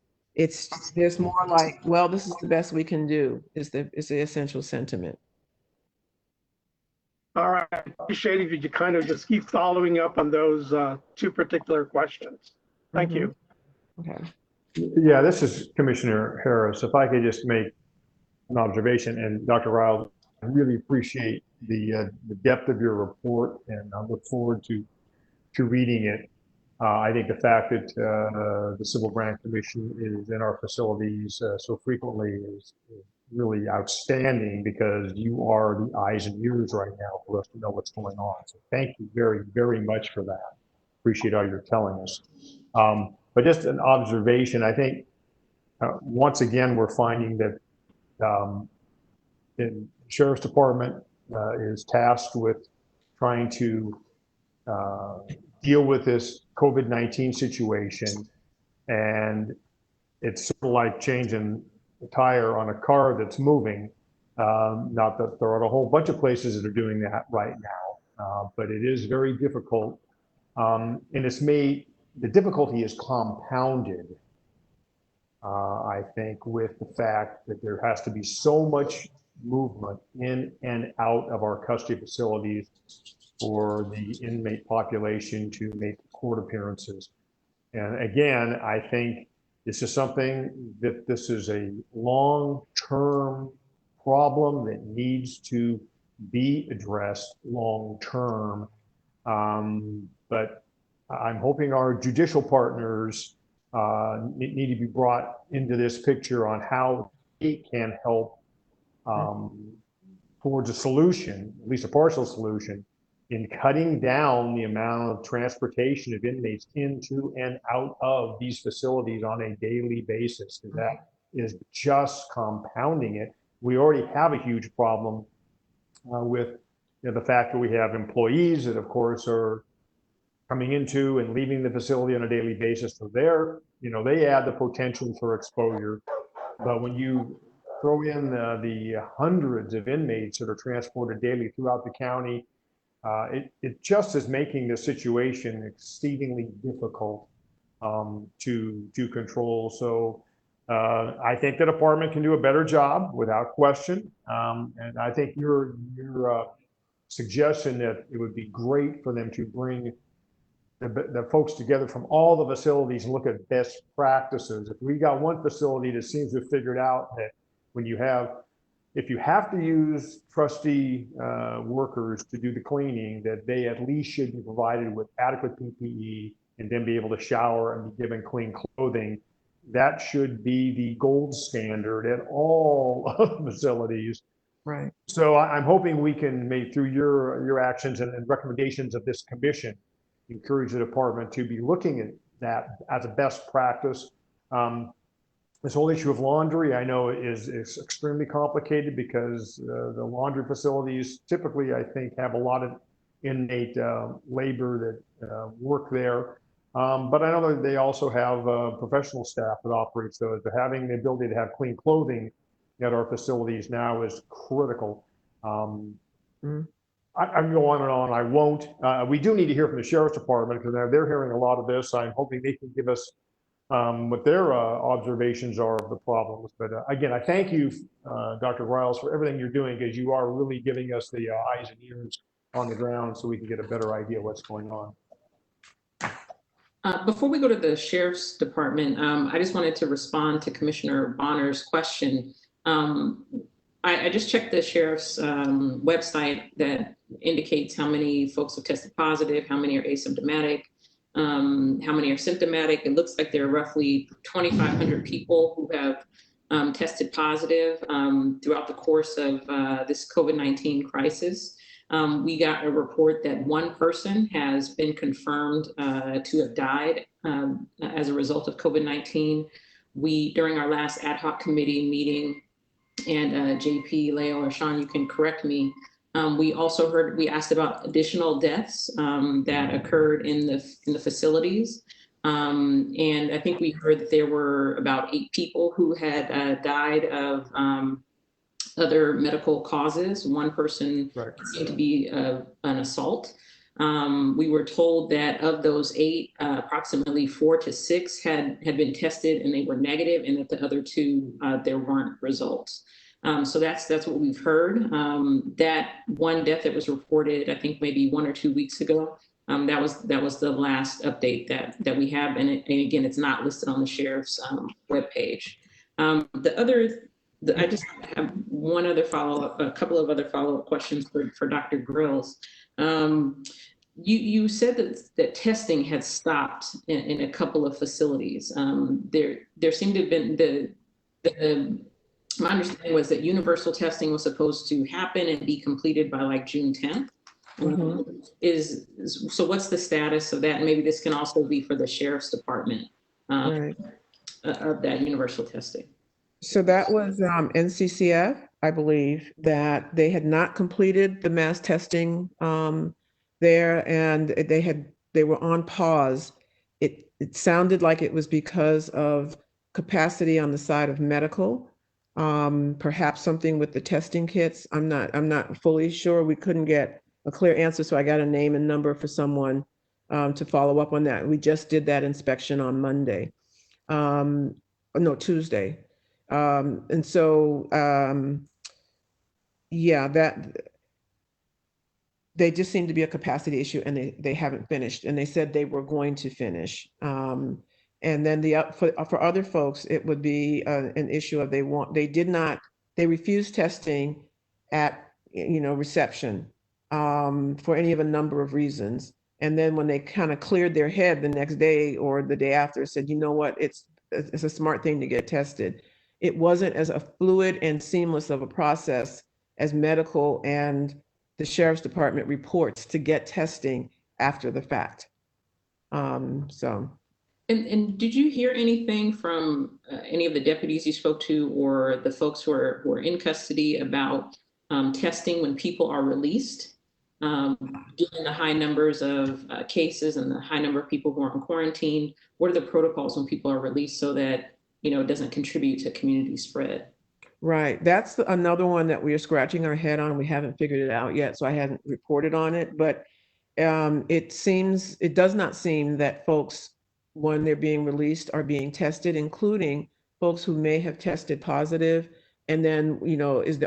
There's more like, well, this is the best we can do, is the essential sentiment. All right, I appreciate if you kind of just keep following up on those two particular questions. Thank you. Okay. Yeah, this is Commissioner Harris. If I could just make an observation, and Dr. Ryle, I really appreciate the depth of your report, and I look forward to reading it. I think the fact that the Civil Branch Commission is in our facilities so frequently is really outstanding, because you are the eyes and ears right now for us to know what's going on. So thank you very, very much for that. Appreciate all you're telling us. But just an observation, I think once again, we're finding that the Sheriff's Department is tasked with trying to deal with this COVID-19 situation. And it's sort of like changing the tire on a car that's moving. Not that there are a whole bunch of places that are doing that right now, but it is very difficult. And the difficulty is compounded, I think, with the fact that there has to be so much movement in and out of our custody facilities for the inmate population to make court appearances. And again, I think this is something that this is a long-term problem that needs to be addressed long-term. But I'm hoping our judicial partners need to be brought into this picture on how it can help towards a solution, at least a partial solution, in cutting down the amount of transportation of inmates into and out of these facilities on a daily basis, because that is just compounding it. We already have a huge problem with the fact that we have employees that, of course, are coming into and leaving the facility on a daily basis. So they add the potential for exposure. But when you throw in the hundreds of inmates that are transported daily throughout the county, it just is making the situation exceedingly difficult to control. So I think the department can do a better job, without question. And I think your suggestion that it would be great for them to bring the folks together from all the facilities and look at best practices. If we got one facility that seems to have figured out that if you have to use trustee workers to do the cleaning, that they at least should be provided with adequate PPE and then be able to shower and be given clean clothing. That should be the gold standard at all facilities. Right. So I'm hoping we can, through your actions and recommendations of this commission, encourage the department to be looking at that as a best practice. This whole issue of laundry, I know, is extremely complicated, because the laundry facilities typically, I think, have a lot of inmate labor that work there. But I know that they also have professional staff that operates those. But having the ability to have clean clothing at our facilities now is critical. I'm going on and on. I won't. We do need to hear from the Sheriff's Department because they're hearing a lot of this. I'm hoping they can give us what their observations are of the problems. But again, I thank you, Dr. Riles, for everything you're doing, because you are really giving us the eyes and ears on the ground so we can get a better idea of what's going on. Before we go to the Sheriff's Department, I just wanted to respond to Commissioner Bonner's question. I just checked the Sheriff's website that indicates how many folks have tested positive, how many are asymptomatic, how many are symptomatic. It looks like there are roughly 2,500 people who have tested positive throughout the course of this COVID-19 crisis. We got a report that one person has been confirmed to have died as a result of COVID-19. During our last Ad Hoc Committee meeting, and JP, Leo, or Sean, you can correct me. We also we asked about additional deaths that occurred in the facilities. And I think we heard that there were about 8 people who had died of other medical causes. One person seemed to be an assault. We were told that of those 8, approximately 4 to 6 had been tested and they were negative, and that the other 2, there weren't results. So that's what we've heard. That one death that was reported, I think maybe 1 or 2 weeks ago, that was the last update that we have. And again, it's not listed on the Sheriff's webpage. I just have one other follow-up, a couple of other follow-up questions for Dr. Grills. You said that testing had stopped in a couple of facilities. There seemed to have been my understanding was that universal testing was supposed to happen and be completed by like June 10th. Mm-hmm. So what's the status of that? And maybe this can also be for the Sheriff's Department of that universal testing. So that was Nccf, I believe, that they had not completed the mass testing there, and they were on pause. It sounded like it was because of capacity on the side of medical. Perhaps something with the testing kits. I'm not fully sure. We couldn't get a clear answer, so I got a name and number for someone to follow up on that. We just did that inspection on Monday. No, Tuesday. And so, yeah, that they just seem to be a capacity issue, and they haven't finished, and they said they were going to finish. And then for other folks, it would be an issue of they refused testing at reception for any of a number of reasons. And then when they kind of cleared their head the next day or the day after, said, you know what, it's a smart thing to get tested. It wasn't as a fluid and seamless of a process as medical and the Sheriff's Department reports to get testing after the fact. And did you hear anything from any of the deputies you spoke to or the folks who are in custody about testing when people are released? Given the high numbers of cases and the high number of people who are in quarantine, what are the protocols when people are released so that it doesn't contribute to community spread? Right. That's another one that we are scratching our head on. We haven't figured it out yet, so I haven't reported on it. But it does not seem that folks, when they're being released, are being tested, including folks who may have tested positive. And then,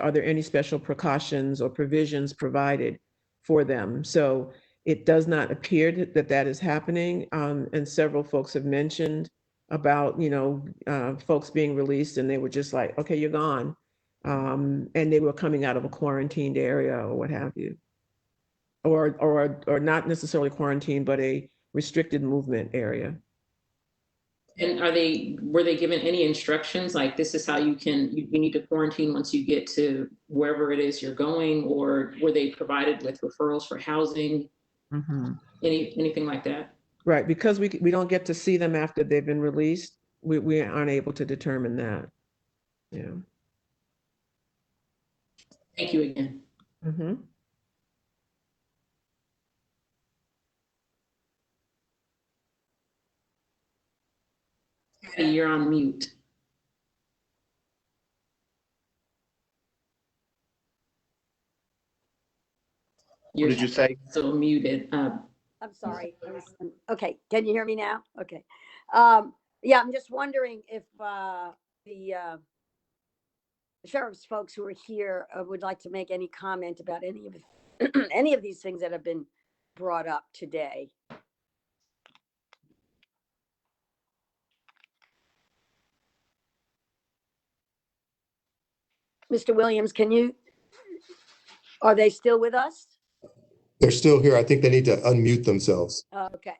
are there any special precautions or provisions provided for them? So it does not appear that is happening. And several folks have mentioned about, folks being released and they were just like, okay, you're gone. And they were coming out of a quarantined area or what have you. Or not necessarily quarantined, but a restricted movement area. And were they given any instructions like this is how you need to quarantine once you get to wherever it is you're going, or were they provided with referrals for housing? Mm-hmm. Anything like that? Right, because we don't get to see them after they've been released, we aren't able to determine that. Yeah. Thank you again. Mm-hmm. You're on mute. What did you say? So muted. I'm sorry. Okay. Can you hear me now? Okay. Yeah, I'm just wondering if the sheriff's folks who are here would like to make any comment about any of any of these things that have been brought up today. Mr. Williams, are they still with us? They're still here. I think they need to unmute themselves. Okay.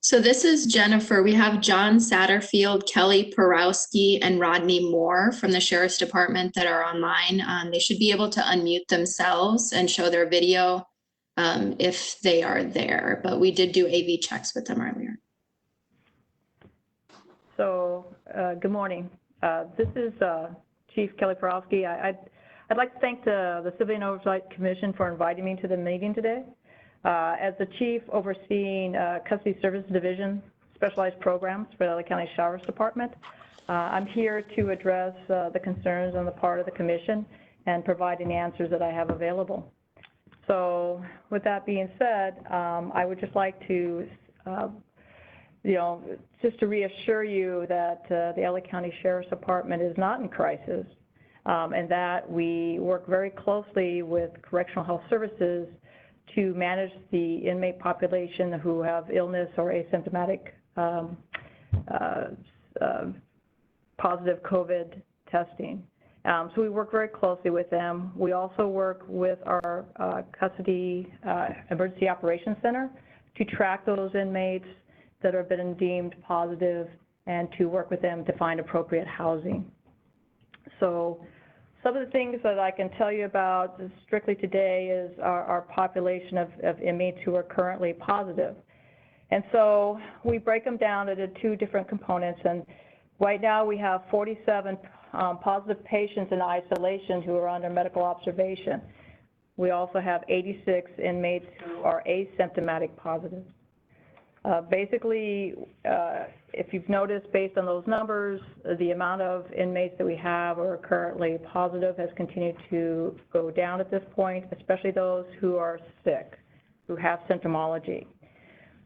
So this is Jennifer. We have John Satterfield, Kelly Porowski, and Rodney Moore from the Sheriff's Department that are online. They should be able to unmute themselves and show their video if they are there, but we did do AV checks with them earlier. So good morning. This is Chief Kelly Porowski. I'd like to thank the Civilian Oversight Commission for inviting me to the meeting today. As the chief overseeing Custody Services Division specialized programs for the LA County Sheriff's Department, I'm here to address the concerns on the part of the commission and provide any answers that I have available. So with that being said, I would just like to, just to reassure you that the LA County Sheriff's Department is not in crisis, and that we work very closely with Correctional Health Services to manage the inmate population who have illness or asymptomatic positive COVID testing. So we work very closely with them. We also work with our Custody Emergency Operations Center to track those inmates that have been deemed positive and to work with them to find appropriate housing. So some of the things that I can tell you about strictly today is our population of inmates who are currently positive. And so we break them down into two different components. And right now we have 47 positive patients in isolation who are under medical observation. We also have 86 inmates who are asymptomatic positive. Basically, if you've noticed, based on those numbers, the amount of inmates that we have who are currently positive has continued to go down at this point, especially those who are sick, who have symptomology.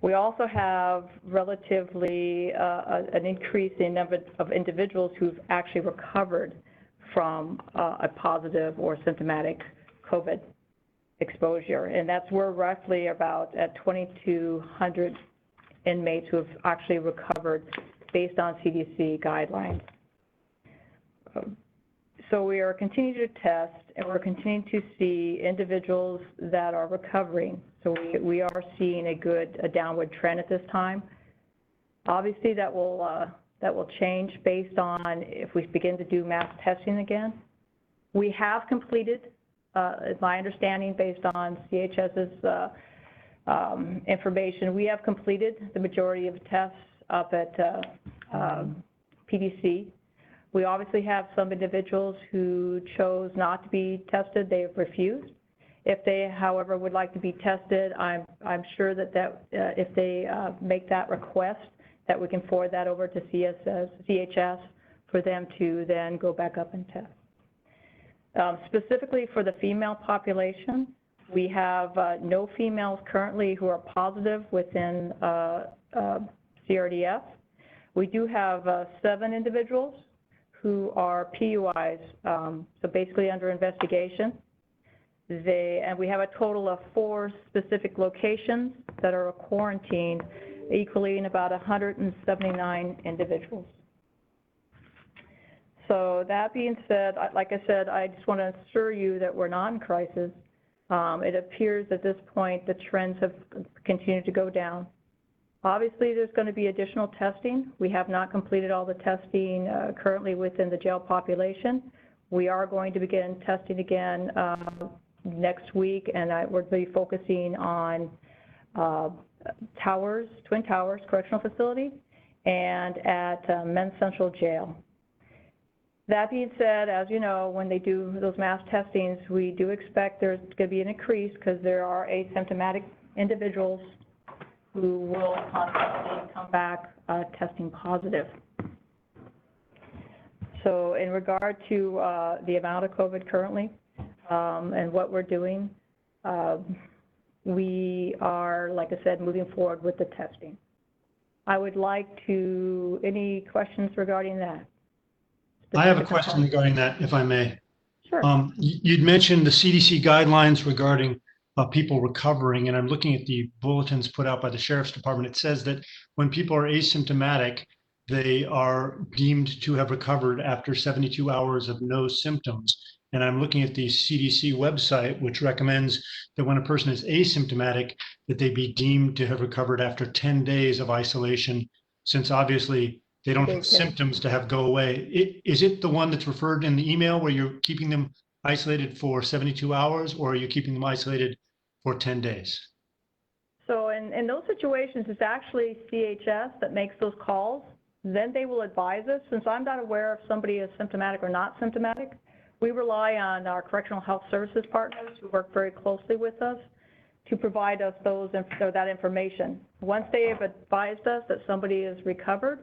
We also have relatively an increase in number of individuals who've actually recovered from a positive or symptomatic COVID exposure, and we're roughly about at 2,200 inmates who have actually recovered based on CDC guidelines. So we are continuing to test, and we're continuing to see individuals that are recovering. So we are seeing a downward trend at this time. Obviously, that will change based on if we begin to do mass testing again. We have completed, my understanding based on CHS's information, we have completed the majority of tests up at PDC. We obviously have some individuals who chose not to be tested. They have refused. If they, however, would like to be tested, I'm sure that if they make that request, that we can forward that over to CHS for them to then go back up and test. Specifically for the female population, we have no females currently who are positive within CRDF. We do have 7 individuals who are PUIs, so basically under investigation. And we have a total of 4 specific locations that are quarantined, equaling about 179 individuals. So that being said, like I said, I just want to assure you that we're not in crisis. It appears at this point the trends have continued to go down. Obviously, there's going to be additional testing. We have not completed all the testing currently within the jail population. We are going to begin testing again next week, and we're going to be focusing on Twin Towers Correctional Facility and at Men's Central Jail. That being said, as you know, when they do those mass testings, we do expect there's going to be an increase because there are asymptomatic individuals who will constantly come back testing positive. So in regard to the amount of COVID currently and what we're doing, we are, like I said, moving forward with the testing. I would like to, any questions regarding that? I have a question regarding that, if I may. Sure. You'd mentioned the CDC guidelines regarding people recovering, and I'm looking at the bulletins put out by the Sheriff's Department. It says that when people are asymptomatic, they are deemed to have recovered after 72 hours of no symptoms. And I'm looking at the CDC website, which recommends that when a person is asymptomatic, that they be deemed to have recovered after 10 days of isolation, since obviously they don't have symptoms to have go away. Is it the one that's referred in the email where you're keeping them isolated for 72 hours, or are you keeping them isolated for 10 days? So in those situations, it's actually CHS that makes those calls. Then they will advise us. Since I'm not aware if somebody is symptomatic or not symptomatic, we rely on our correctional health services partners who work very closely with us to provide us that information. Once they have advised us that somebody is recovered,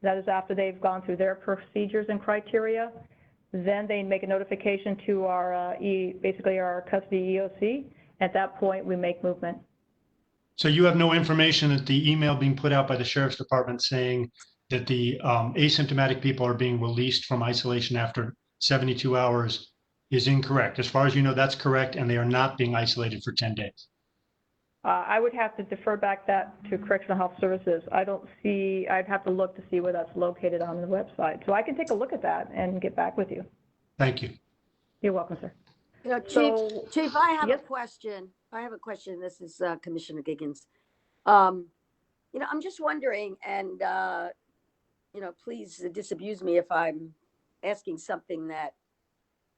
that is after they've gone through their procedures and criteria, then they make a notification to our basically our custody EOC. At that point, we make movement. So you have no information that the email being put out by the Sheriff's Department saying that the asymptomatic people are being released from isolation after 72 hours is incorrect. As far as you know, that's correct, and they are not being isolated for 10 days. I would have to defer back that to Correctional Health Services. I don't see, I'd have to look to see where that's located on the website. So I can take a look at that and get back with you. Thank you. You're welcome, sir. You know, Chief, I have a question. I have a question. This is Commissioner Giggins. You know, I'm just wondering, and, you know, please disabuse me if I'm asking something that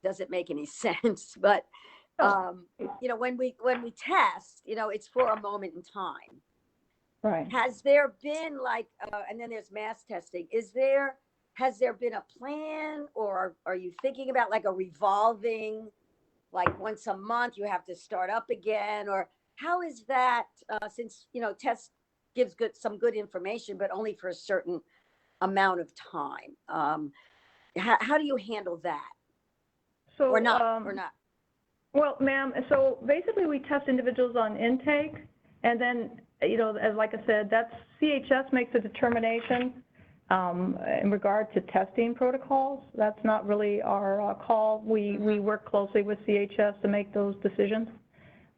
doesn't make any sense, but you know, when we test, you know, it's for a moment in time. Right. Has there been like, and then there's mass testing. Has there been a plan, or are you thinking about like a revolving, like once a month you have to start up again, or how is that? Since, you know, test gives some good information, but only for a certain amount of time. How do you handle that? So, or not? Well, ma'am, so basically we test individuals on intake, and then, you know, as like I said, that's CHS makes a determination in regard to testing protocols. That's not really our call. We work closely with CHS to make those decisions,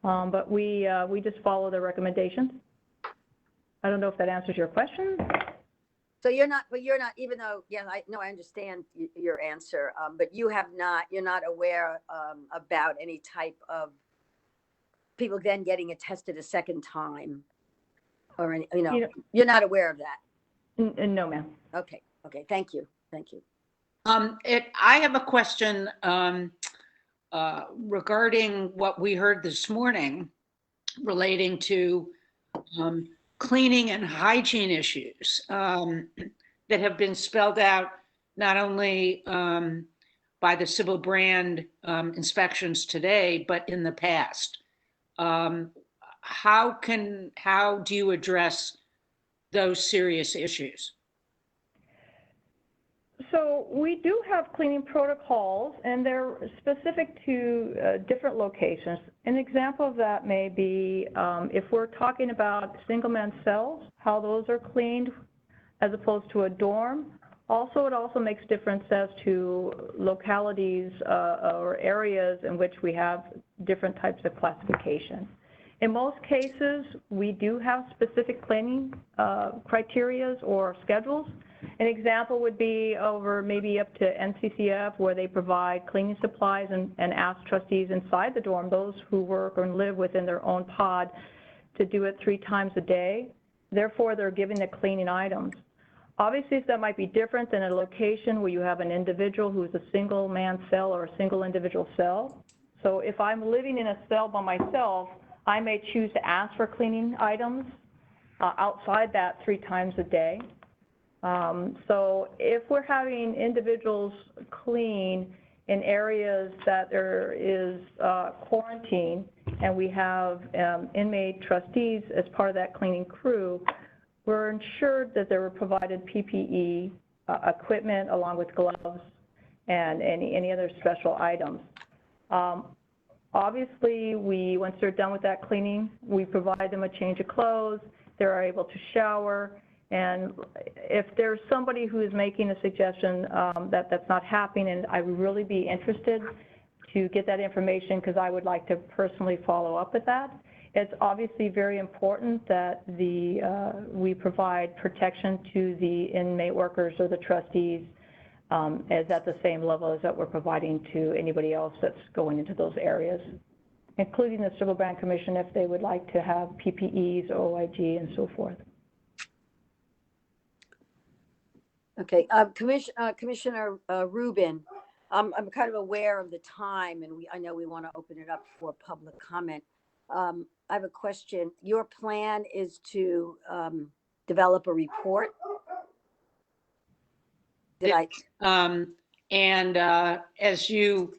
but we just follow their recommendations. I don't know if that answers your question. So you're not, even though, yeah, I understand your answer, but you're not aware about any type of people then getting tested a second time, or any, you know, you're not aware of that? No, ma'am. Okay, thank you. I have a question regarding what we heard this morning relating to cleaning and hygiene issues that have been spelled out not only by the civil brand inspections today, but in the past. How do you address those serious issues? So we do have cleaning protocols, and they're specific to different locations. An example of that may be if we're talking about single-man cells, how those are cleaned as opposed to a dorm. Also, it also makes difference as to localities or areas in which we have different types of classification. In most cases, we do have specific cleaning criterias or schedules. An example would be over maybe up to Nccf, where they provide cleaning supplies and ask trustees inside the dorm, those who work or live within their own pod, to do it 3 times a day. Therefore, they're giving the cleaning items. Obviously, that might be different than a location where you have an individual who's a single man cell or a single individual cell. So if I'm living in a cell by myself, I may choose to ask for cleaning items outside that 3 times a day. So if we're having individuals clean in areas that there is quarantine, and we have inmate trustees as part of that cleaning crew, we're ensured that they were provided PPE equipment along with gloves, and any other special items. Obviously, once they're done with that cleaning, we provide them a change of clothes. They're able to shower. And if there's somebody who is making a suggestion that that's not happening, and I would really be interested to get that information because I would like to personally follow up with that. It's obviously very important that we provide protection to the inmate workers or the trustees as at the same level as that we're providing to anybody else that's going into those areas, including the Civil Brand Commission if they would like to have PPEs, OIG, and so forth. Okay, Commissioner Rubin, I'm kind of aware of the time, and I know we want to open it up for public comment. I have a question. Your plan is to develop a report? As you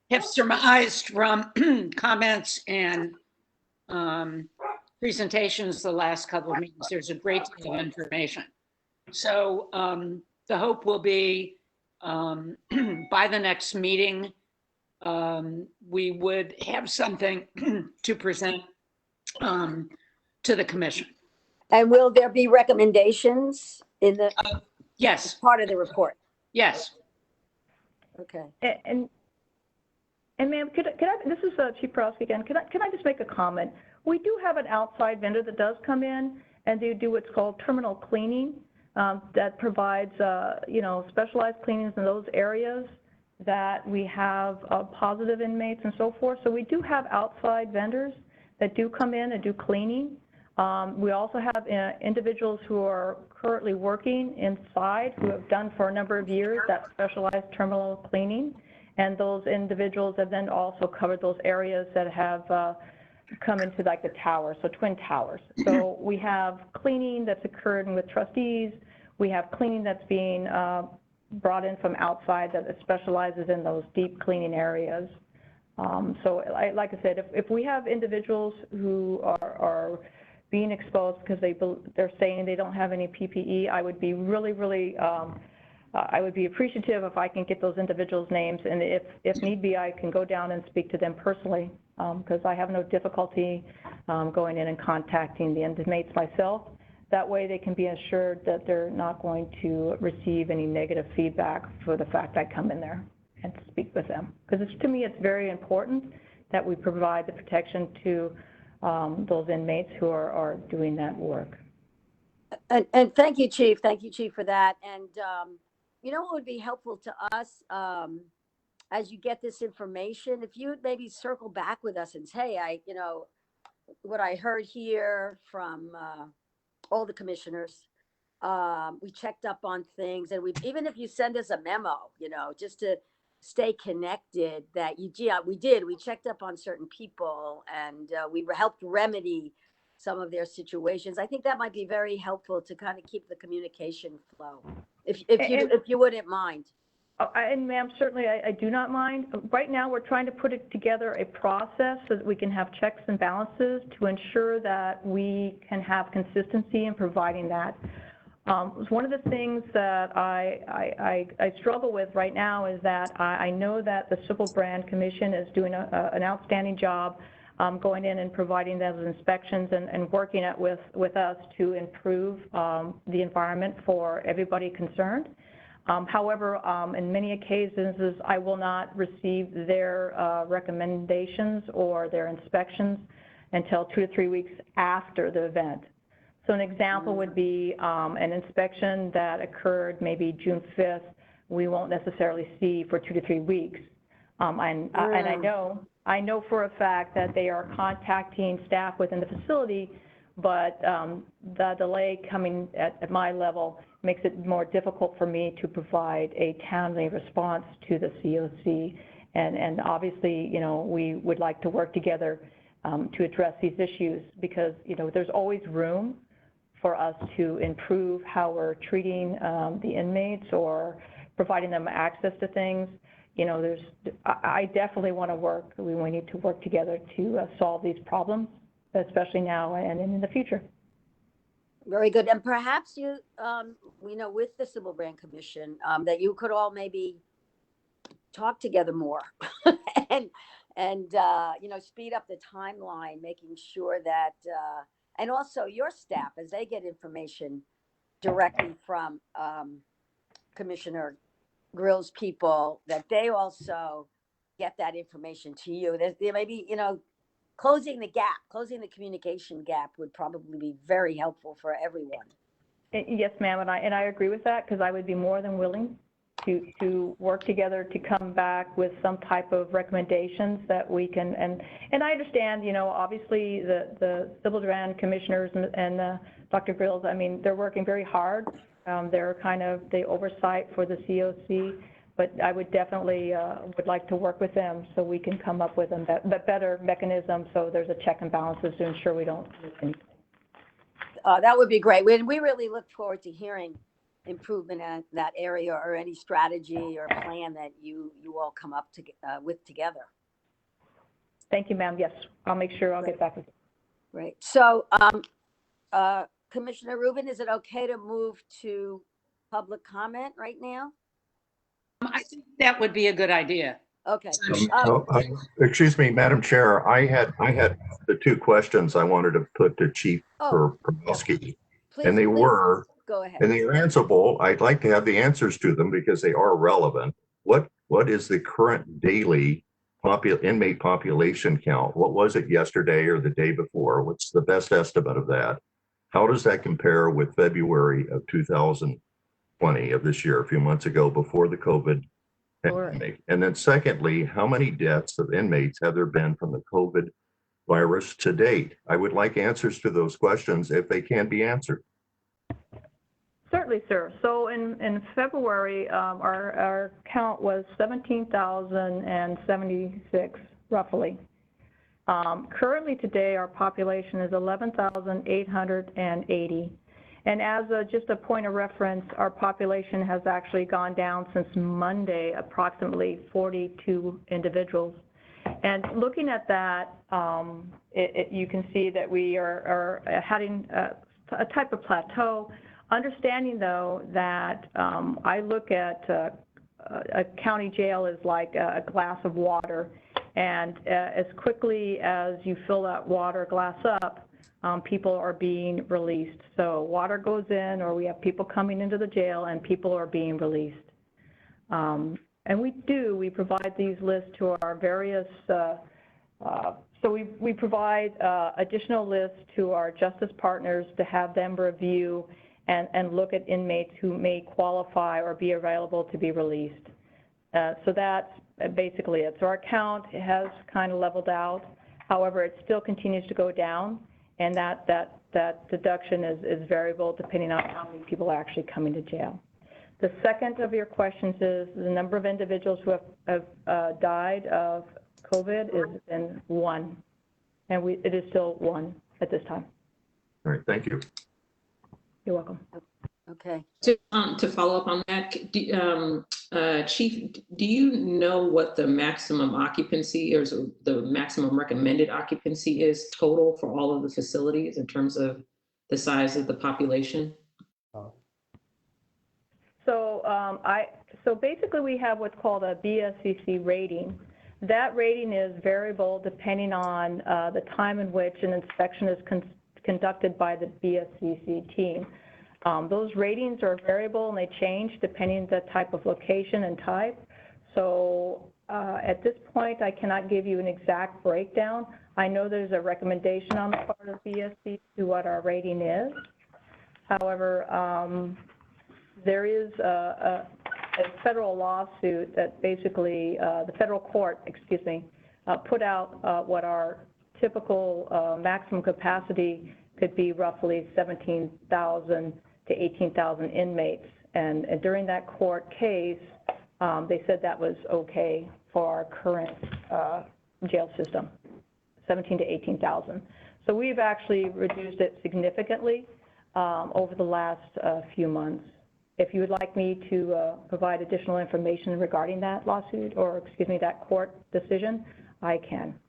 have surmised from comments and presentations the last couple of meetings, there's a great deal of information. So the hope will be by the next meeting, we would have something to present to the commission. And will there be recommendations in the yes, part of the report? Yes. Okay. And ma'am, could I, this is Chief Porowski again, can I just make a comment? We do have an outside vendor that does come in and they do what's called terminal cleaning that provides, you know, specialized cleanings in those areas that we have positive inmates and so forth. So we do have outside vendors that do come in and do cleaning. We also have individuals who are currently working inside who have done for a number of years that specialized terminal cleaning. And those individuals have then also covered those areas that have come into like the towers, so twin towers. So we have cleaning that's occurring with trustees. We have cleaning that's being brought in from outside that specializes in those deep cleaning areas. So like I said, if we have individuals who are being exposed because they're saying they don't have any PPE, I would be really, I would be appreciative if I can get those individuals' names, and if need be, I can go down and speak to them personally because I have no difficulty going in and contacting the inmates myself. That way they can be assured that they're not going to receive any negative feedback for the fact I come in there and speak with them. Because to me, it's very important that we provide the protection to those inmates who are doing that work. And thank you, Chief. Thank you, Chief, for that. And you know what would be helpful to us as you get this information, if you would maybe circle back with us and say, you know, what I heard here from all the commissioners, we checked up on things, and even if you send us a memo, you know, just to stay connected that we checked up on certain people and we helped remedy some of their situations. I think that might be very helpful to kind of keep the communication flow, if you wouldn't mind. And ma'am, certainly I do not mind. Right now we're trying to put together a process so that we can have checks and balances to ensure that we can have consistency in providing that. One of the things that I struggle with right now is that I know that the Civil Brand Commission is doing an outstanding job going in and providing those inspections and working with us to improve the environment for everybody concerned. However, in many occasions, I will not receive their recommendations or their inspections until 2 to 3 weeks after the event. So an example would be an inspection that occurred maybe June 5th, we won't necessarily see for 2 to 3 weeks. And I know for a fact that they are contacting staff within the facility, but the delay coming at my level makes it more difficult for me to provide a timely response to the COC. And obviously, you know, we would like to work together to address these issues because, you know, there's always room for us to improve how we're treating the inmates or providing them access to things. You know, I definitely want to work. We need to work together to solve these problems, especially now and in the future. Very good. And perhaps you know, with the Civil Brand Commission, that you could all maybe talk together more and you know, speed up the timeline, making sure that and also your staff, as they get information directly from Commissioner Grill's people, that they also get that information to you. There may be, you know, closing the communication gap would probably be very helpful for everyone. Yes, ma'am, and I agree with that, because I would be more than willing to work together to come back with some type of recommendations that we can, and I understand, you know, obviously the civil demand commissioners and Dr. Grills, I mean, they're working very hard. They're kind of the oversight for the COC, but I would definitely would like to work with them so we can come up with a better mechanism, so there's a check and balances to ensure we don't lose anything. That would be great. We really look forward to hearing improvement in that area, or any strategy or plan that you all come up with together. Thank you, ma'am. Yes, I'll make sure I'll get back with you. Great. So, Commissioner Rubin, is it okay to move to public comment right now? I think that would be a good idea. Okay. Excuse me, Madam Chair. I had the two questions I wanted to put to Chief Perowski, and they were, go ahead. And they are answerable. I'd like to have the answers to them because they are relevant. What is the current daily inmate population count? What was it yesterday or the day before? What's the best estimate of that? How does that compare with February of 2020 of this year, a few months ago, before the COVID pandemic? And then secondly, how many deaths of inmates have there been from the COVID virus to date? I would like answers to those questions if they can be answered. Certainly, sir. So in February, our count was 17,076, roughly. Currently today, our population is 11,880. And as just a point of reference, our population has actually gone down since Monday, approximately 42 individuals. And looking at that, you can see that we are having a type of plateau. Understanding, though, that I look at a county jail as like a glass of water, and as quickly as you fill that water glass up, people are being released. So water goes in, or we have people coming into the jail, and people are being released. And we provide these lists to our various, so we provide additional lists to our justice partners to have them review and look at inmates who may qualify or be available to be released. So that's basically it. So our count has kind of leveled out. However, it still continues to go down, and that deduction is variable depending on how many people are actually coming to jail. The second of your questions is the number of individuals who have died of COVID is in 1, and it is still 1 at this time. All right, thank you. You're welcome. Okay. To follow up on that, Chief, do you know what the maximum occupancy or the maximum recommended occupancy is total for all of the facilities in terms of the size of the population? So basically we have what's called a BSCC rating. That rating is variable depending on the time in which an inspection is conducted by the BSCC team. Those ratings are variable and they change depending on the type of location and type. So at this point, I cannot give you an exact breakdown. I know there's a recommendation on the part of BSC to what our rating is. However, there is a federal lawsuit that basically, the federal court, put out what our typical maximum capacity could be, roughly 17,000 to 18,000 inmates. And during that court case, they said that was okay for our current jail system, 17 to 18,000. So we've actually reduced it significantly over the last few months. If you would like me to provide additional information regarding that lawsuit, or that court decision, I can.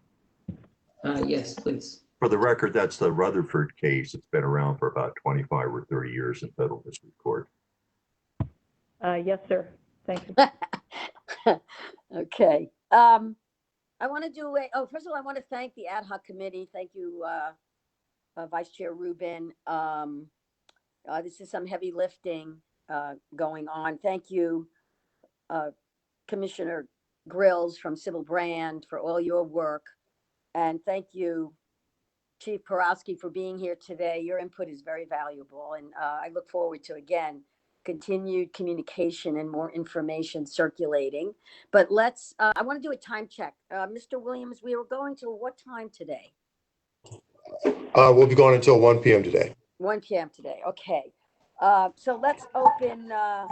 Yes, please. For the record, that's the Rutherford case. It's been around for about 25 or 30 years in federal district court. Yes, sir. Thank you. Okay. I want to do first of all, I want to thank the Ad Hoc Committee. Thank you, Vice Chair Rubin. This is some heavy lifting going on. Thank you, Commissioner Grills from Civil Brand, for all your work. And thank you, Chief Porowski, for being here today. Your input is very valuable. And I look forward to, again, continued communication and more information circulating. But I want to do a time check. Mr. Williams, we were going till what time today? We'll be going until 1 p.m. today. 1 p.m. today. Okay. So let's open the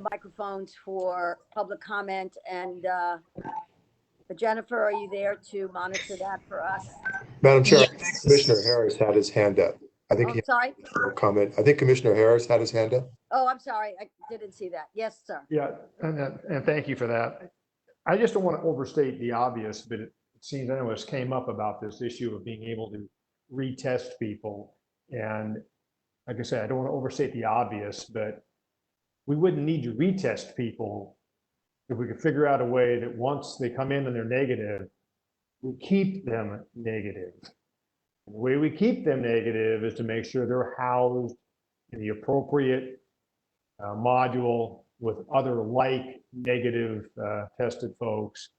microphones for public comment. And Jennifer, are you there to monitor that for us? Madam Chair, I think Commissioner Harris had his hand up. I think he sorry. had a comment. I think Commissioner Harris had his hand up. Oh, I'm sorry. I didn't see that. Yes, sir. Yeah, and thank you for that. I just don't want to overstate the obvious, but it seems I know this came up about this issue of being able to retest people. And like I said, I don't want to overstate the obvious, but we wouldn't need to retest people if we could figure out a way that once they come in and they're negative, we keep them negative. And the way we keep them negative is to make sure they're housed in the appropriate module with other like negative tested folks.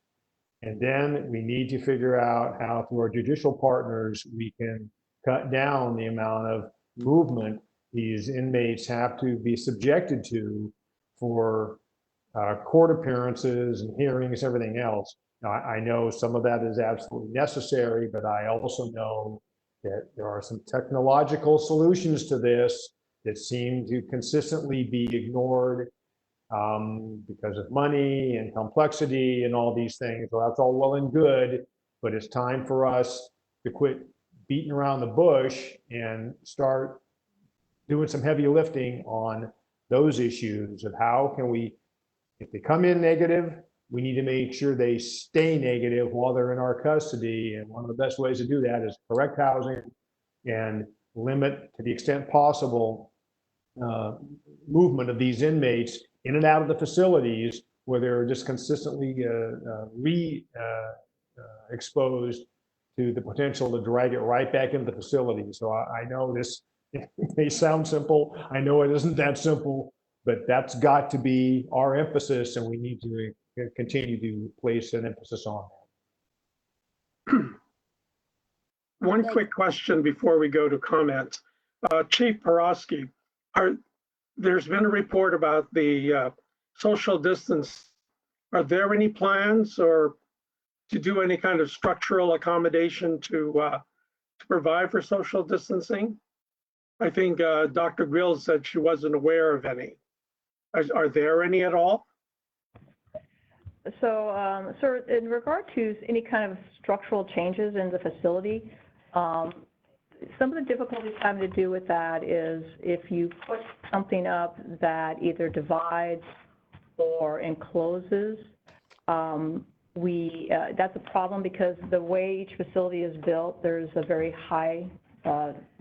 And then we need to figure out how, through our judicial partners, we can cut down the amount of movement these inmates have to be subjected to for court appearances and hearings, everything else. Now, I know some of that is absolutely necessary, but I also know that there are some technological solutions to this that seem to consistently be ignored because of money and complexity and all these things. So that's all well and good, but it's time for us to quit beating around the bush and start doing some heavy lifting on those issues of how can we, if they come in negative, we need to make sure they stay negative while they're in our custody. And one of the best ways to do that is correct housing and limit, to the extent possible, movement of these inmates in and out of the facilities where they're just consistently exposed to the potential to drag it right back into the facility. So I know this may sound simple. I know it isn't that simple, but that's got to be our emphasis, and we need to continue to place an emphasis on that. One quick question before we go to comment. Chief Porowski, there's been a report about the social distance. Are there any plans or to do any kind of structural accommodation to provide for social distancing? I think Dr. Grills said she wasn't aware of any. Are there any at all? So, sir, in regard to any kind of structural changes in the facility, some of the difficulties having to do with that is if you put something up that either divides or encloses, that's a problem because the way each facility is built, there's a very high,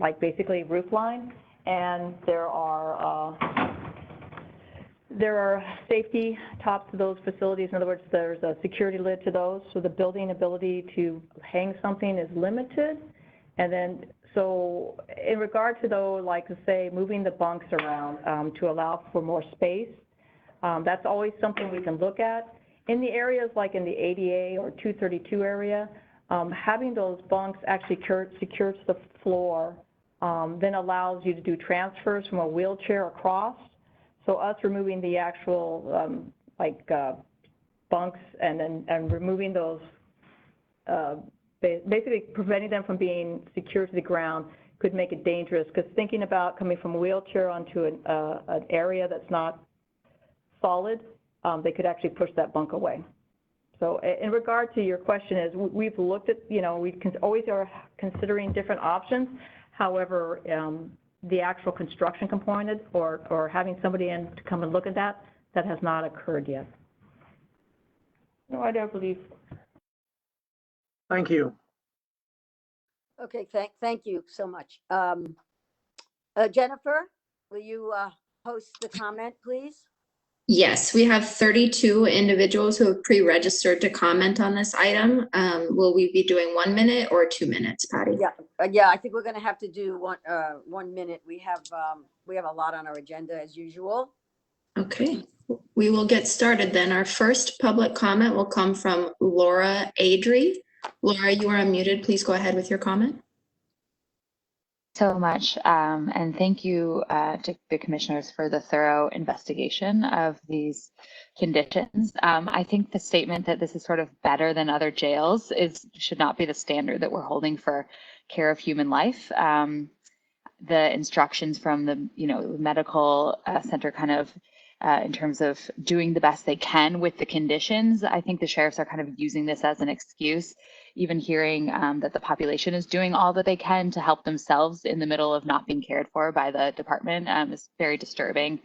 like basically roof line, and there are safety tops to those facilities. In other words, there's a security lid to those, so the building ability to hang something is limited. And then, so in regard to though, like say, moving the bunks around to allow for more space, that's always something we can look at. In the areas like in the ADA or 232 area, having those bunks actually secure to the floor then allows you to do transfers from a wheelchair across. So us removing the actual bunks and removing those, basically preventing them from being secured to the ground could make it dangerous, because thinking about coming from a wheelchair onto an area that's not solid, they could actually push that bunk away. So in regard to your question is, we've looked at, we always are considering different options. However, the actual construction component or having somebody in to come and look at that has not occurred yet. No, I don't believe. Thank you. Okay, thank you so much. Jennifer, will you host the comment, please? Yes, we have 32 individuals who have pre-registered to comment on this item. Will we be doing 1 minute or 2 minutes, Patty? Yeah, I think we're gonna have to do 1 minute. We have a lot on our agenda as usual. Okay, we will get started then. Our first public comment will come from Laura Adry. Laura, you are unmuted. Please go ahead with your comment. So much, and thank you to the commissioners for the thorough investigation of these conditions. I think the statement that this is sort of better than other jails should not be the standard that we're holding for care of human life. The instructions from the medical center kind of in terms of doing the best they can with the conditions. I think the sheriffs are kind of using this as an excuse. Even hearing that the population is doing all that they can to help themselves in the middle of not being cared for by the department is very disturbing.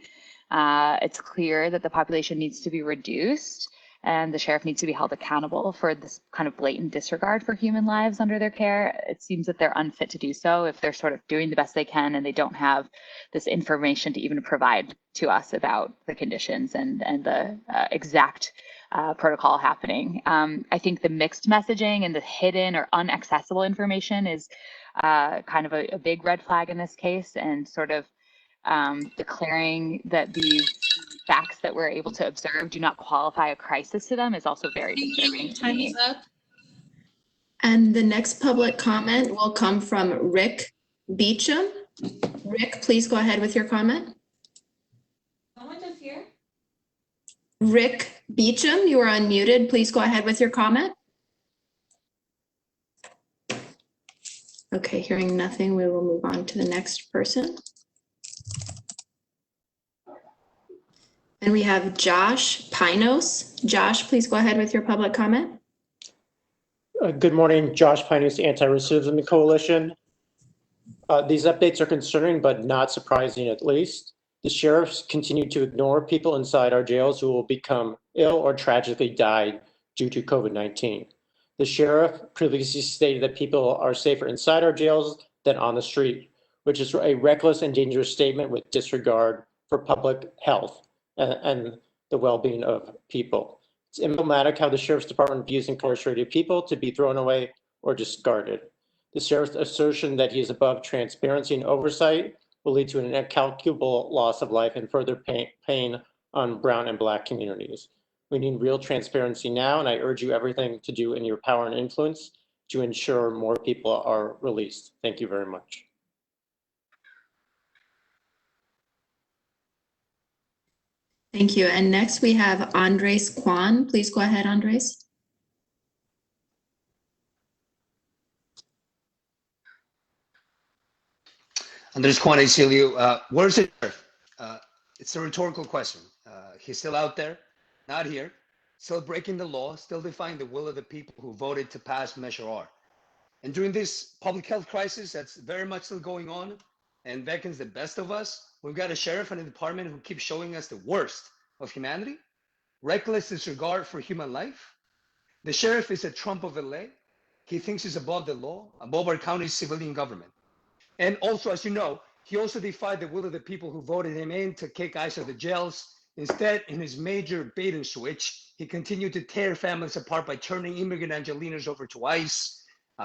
It's clear that the population needs to be reduced and the sheriff needs to be held accountable for this kind of blatant disregard for human lives under their care. It seems that they're unfit to do so if they're sort of doing the best they can and they don't have this information to even provide to us about the conditions and the exact protocol happening. I think the mixed messaging and the hidden or unaccessible information is kind of a big red flag in this case, and sort of declaring that these facts that we're able to observe do not qualify a crisis to them is also very disturbing to me. And the next public comment will come from Rick Beecham. Rick, please go ahead with your comment. Someone just here? Rick Beecham, you are unmuted. Please go ahead with your comment. Okay, hearing nothing, we will move on to the next person. And we have Josh Pinos. Josh, please go ahead with your public comment. Good morning, Josh Pinos, Anti-Recidivism Coalition. These updates are concerning, but not surprising at least. The sheriffs continue to ignore people inside our jails who will become ill or tragically die due to COVID-19. The sheriff previously stated that people are safer inside our jails than on the street, which is a reckless and dangerous statement with disregard for public health and the well-being of people. It's emblematic how the sheriff's department views incarcerated people to be thrown away or discarded. The sheriff's assertion that he is above transparency and oversight will lead to an incalculable loss of life and further pain on brown and black communities. We need real transparency now, and I urge you everything to do in your power and influence to ensure more people are released. Thank you very much. Thank you. And next we have Andres Kwan. Please go ahead, Andres. Andres Kwan, ACLU. Where's it? It's a rhetorical question. He's still out there, not here, still breaking the law, still defying the will of the people who voted to pass Measure R. And during this public health crisis that's very much still going on and beckons the best of us, we've got a sheriff and a department who keep showing us the worst of humanity, reckless disregard for human life. The sheriff is a Trump of LA. He thinks he's above the law, above our county's civilian government. And also, as you know, he also defied the will of the people who voted him in to kick ICE out of the jails. Instead, in his major bait and switch, he continued to tear families apart by turning immigrant Angelinos over to ICE.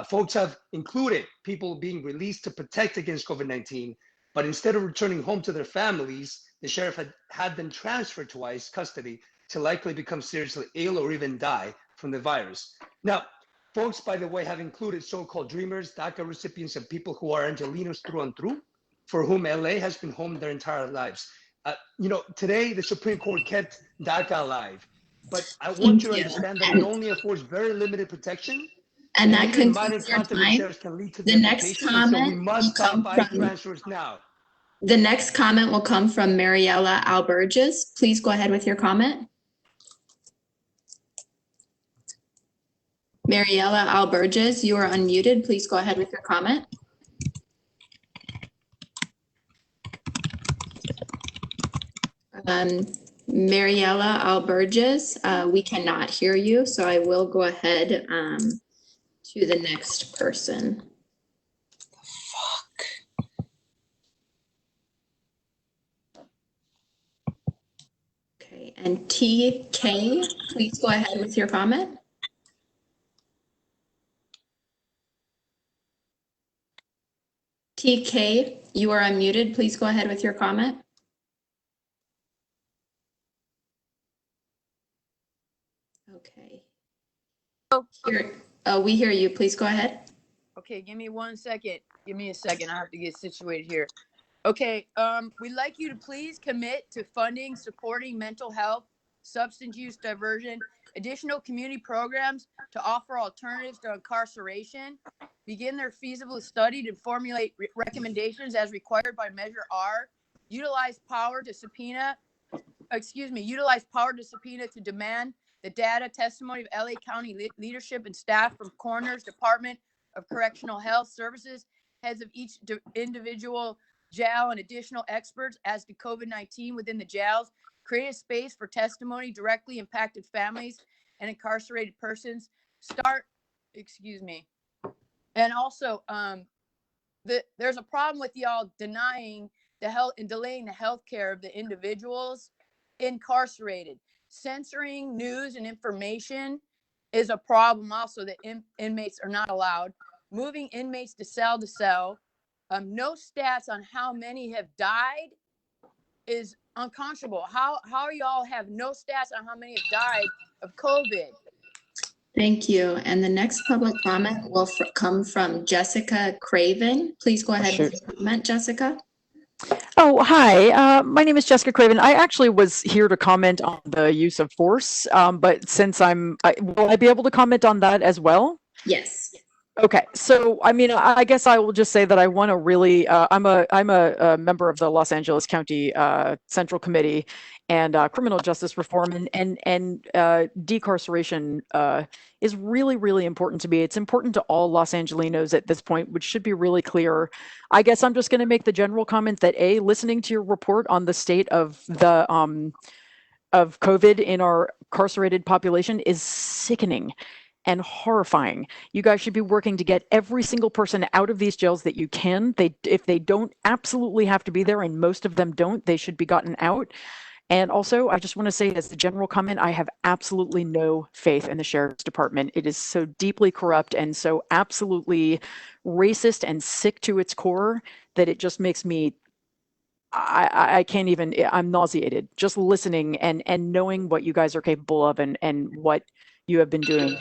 Folks have included people being released to protect against COVID-19, but instead of returning home to their families, the sheriff had them transferred to ICE custody to likely become seriously ill or even die from the virus. Now, folks, by the way, have included so-called dreamers, DACA recipients, and people who are Angelinos through and through, for whom LA has been home their entire lives. Today, the Supreme Court kept DACA alive, but I want you to understand that it only affords very limited protection. And that concludes your time. The next comment will come from now. The next comment will come from Mariela Alberges. Please go ahead with your comment. Mariela Alberges, you are unmuted. Please go ahead with your comment. Mariela Alberges, we cannot hear you, so I will go ahead to the next person. Okay, and TK, please go ahead with your comment. TK, you are unmuted. Please go ahead with your comment. Okay. We hear you. Please go ahead. Okay, give me 1 second. Give me a second. I have to get situated here. Okay, we'd like you to please commit to funding, supporting mental health, substance use diversion, additional community programs to offer alternatives to incarceration, begin their feasible study to formulate recommendations as required by Measure R, utilize power to subpoena to demand the data testimony of LA County leadership and staff from coroners, Department of Correctional Health Services, heads of each individual jail, and additional experts as to COVID-19 within the jails. Create a space for testimony directly impacted families and incarcerated persons. And also, there's a problem with y'all denying the health and delaying the health care of the individuals incarcerated. Censoring news and information is a problem also that inmates are not allowed. Moving inmates to cell. No stats on how many have died is unconscionable. How y'all have no stats on how many have died of COVID? Thank you. And the next public comment will come from Jessica Craven. Please go ahead with your comment, Jessica. Oh, hi. My name is Jessica Craven. I actually was here to comment on the use of force, but since will I be able to comment on that as well? Yes. Okay, so I mean, I guess I will just say that I want to really. I'm a member of the Los Angeles County Central Committee and criminal justice reform, and decarceration is really, really important to me. It's important to all Los Angelinos at this point, which should be really clear. I guess I'm just going to make the general comment that listening to your report on the state of the of COVID in our incarcerated population is sickening and horrifying. You guys should be working to get every single person out of these jails that you can. If they don't absolutely have to be there, and most of them don't, they should be gotten out. And also, I just want to say as the general comment, I have absolutely no faith in the sheriff's department. It is so deeply corrupt and so absolutely racist and sick to its core that it just makes me, I can't even, I'm nauseated just listening and knowing what you guys are capable of and what you have been doing.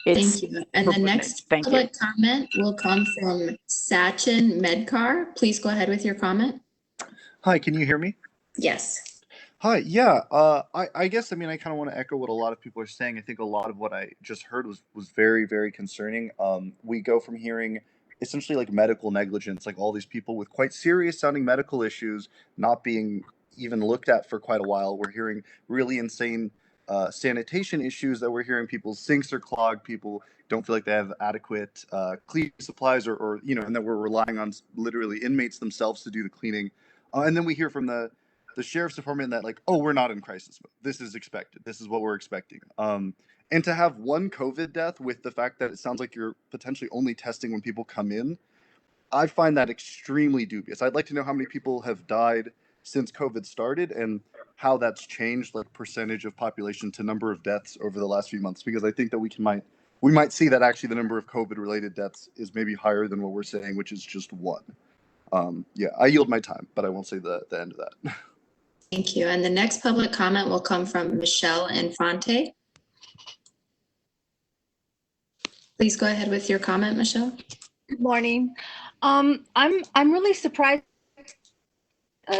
Thank you. And the next public comment will come from Sachin Medkar. Please go ahead with your comment. Hi, can you hear me? Yes. Hi, yeah. I guess, I mean, I kind of want to echo what a lot of people are saying. I think a lot of what I just heard was very, very concerning. We go from hearing essentially like medical negligence, like all these people with quite serious sounding medical issues not being even looked at for quite a while. We're hearing really insane sanitation issues that we're hearing. People's sinks are clogged. People don't feel like they have adequate cleaning supplies or and that we're relying on literally inmates themselves to do the cleaning. And then we hear from the sheriff's department that like, oh, we're not in crisis mode. This is expected. This is what we're expecting. And to have one COVID death with the fact that it sounds like you're potentially only testing when people come in, I find that extremely dubious. I'd like to know how many people have died since COVID started and how that's changed like percentage of population to number of deaths over the last few months, because I think that we might see that actually the number of COVID related deaths is maybe higher than what we're saying, which is just one. Yeah, I yield my time, but I won't say the end of that. Thank you. And the next public comment will come from Michelle Infante. Please go ahead with your comment, Michelle. Good morning. I'm really surprised,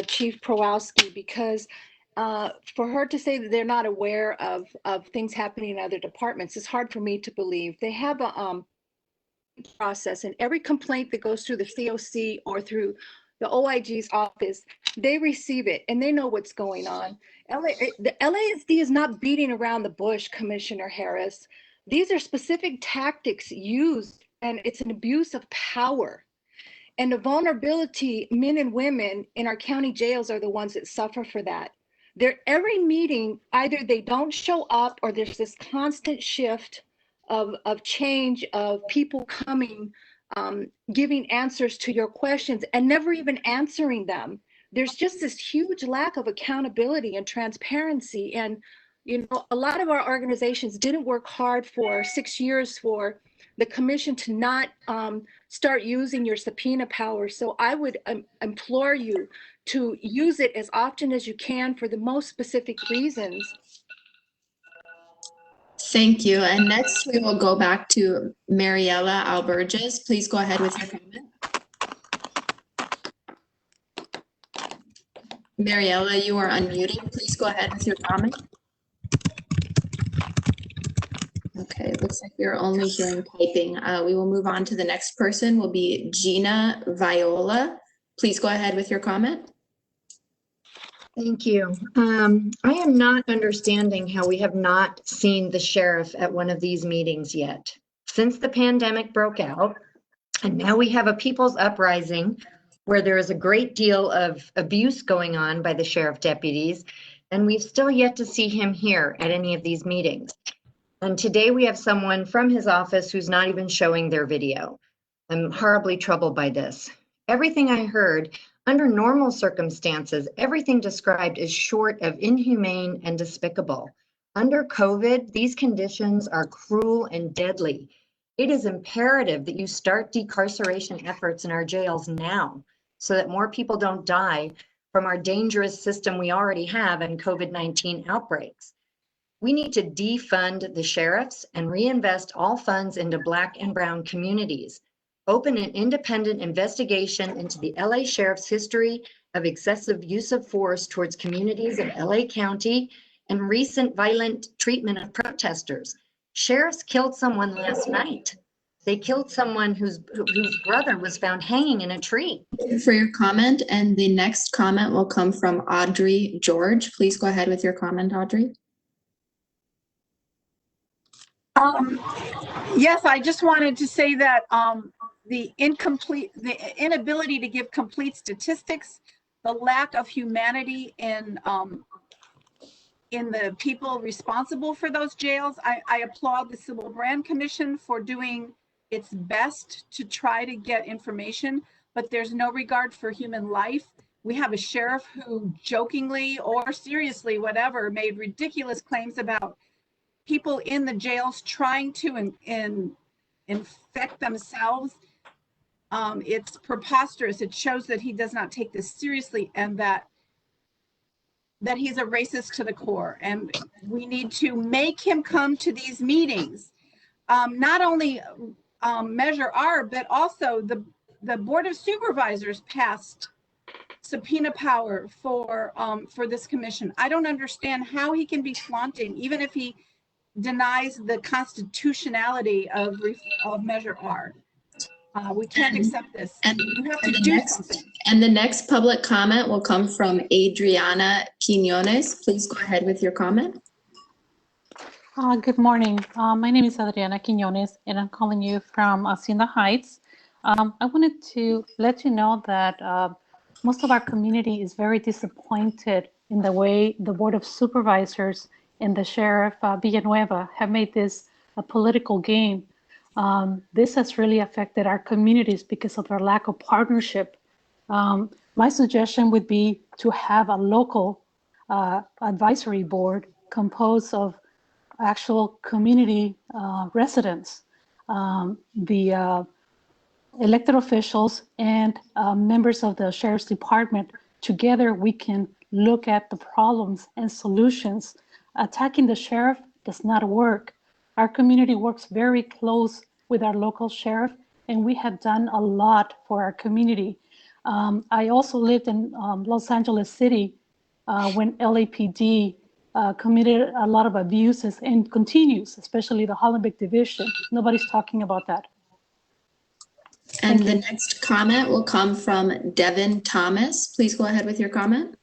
Chief Prowowski, because for her to say that they're not aware of things happening in other departments is hard for me to believe. They have a process, and every complaint that goes through the COC or through the OIG's office, they receive it and they know what's going on. The LASD is not beating around the bush, Commissioner Harris. These are specific tactics used, and it's an abuse of power. And the vulnerability, men and women in our county jails are the ones that suffer for that. Every meeting, either they don't show up or there's this constant shift of change, of people coming, giving answers to your questions and never even answering them. there's just this huge lack of accountability and transparency. And, you know, a lot of our organizations didn't work hard for 6 years for the commission to not start using your subpoena power. So I would implore you to use it as often as you can for the most specific reasons. Thank you. And next we will go back to Mariela Alberges. Please go ahead with your comment. Mariela, you are unmuted. Please go ahead with your comment. Okay, it looks like we're only hearing typing. We will move on to the next person, will be Gina Viola. Please go ahead with your comment. Thank you. I am not understanding how we have not seen the sheriff at one of these meetings yet. Since the pandemic broke out, and now we have a people's uprising where there is a great deal of abuse going on by the sheriff deputies, and we've still yet to see him here at any of these meetings. And today we have someone from his office who's not even showing their video. I'm horribly troubled by this. Everything I heard, under normal circumstances, everything described is short of inhumane and despicable. Under COVID, these conditions are cruel and deadly. It is imperative that you start decarceration efforts in our jails now so that more people don't die from our dangerous system we already have in COVID-19 outbreaks. We need to defund the sheriffs and reinvest all funds into Black and Brown communities. Open an independent investigation into the LA Sheriff's history of excessive use of force towards communities in LA County and recent violent treatment of protesters. Sheriffs killed someone last night. They killed someone whose brother was found hanging in a tree. Thank you for your comment. And the next comment will come from Audrey George. Please go ahead with your comment, Audrey. Yes, I just wanted to say that the inability to give complete statistics, the lack of humanity in the people responsible for those jails. I applaud the Sybil Brand Commission for doing its best to try to get information, but there's no regard for human life. We have a sheriff who jokingly or seriously, whatever, made ridiculous claims about people in the jails trying to infect themselves. It's preposterous. It shows that he does not take this seriously and that he's a racist to the core. And we need to make him come to these meetings. Not only Measure R, but also the Board of Supervisors passed subpoena power for this commission. I don't understand how he can be flaunting, even if he denies the constitutionality of Measure R. We can't accept this. And you have to do something. And the next public comment will come from Adriana Quinones. Please go ahead with your comment. Good morning. My name is Adriana Quinones, and I'm calling you from Hacienda Heights. I wanted to let you know that most of our community is very disappointed in the way the Board of Supervisors and the Sheriff Villanueva have made this a political game. This has really affected our communities because of our lack of partnership. My suggestion would be to have a local advisory board composed of actual community residents, the elected officials and members of the Sheriff's Department. Together we can look at the problems and solutions. Attacking the sheriff does not work. Our community works very close with our local sheriff, and we have done a lot for our community. I also lived in Los Angeles City when LAPD committed a lot of abuses and continues, especially the Hollenbeck Division. Nobody's talking about that. And the next comment will come from Devin Thomas. Please go ahead with your comment.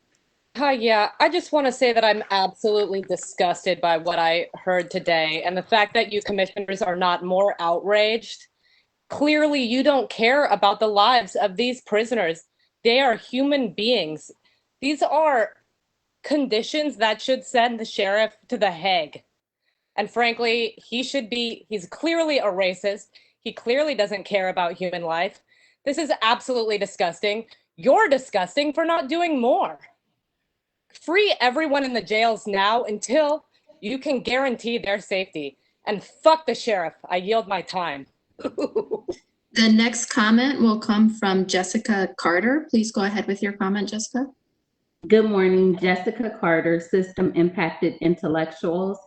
Hi, yeah, I just want to say that I'm absolutely disgusted by what I heard today and the fact that you commissioners are not more outraged. Clearly, you don't care about the lives of these prisoners. They are human beings. These are conditions that should send the sheriff to the Hague. And frankly, he's clearly a racist. He clearly doesn't care about human life. This is absolutely disgusting. You're disgusting for not doing more. Free everyone in the jails now until you can guarantee their safety. And fuck the sheriff. I yield my time. The next comment will come from Jessica Carter. Please go ahead with your comment, Jessica. Good morning, Jessica Carter, System Impacted Intellectuals.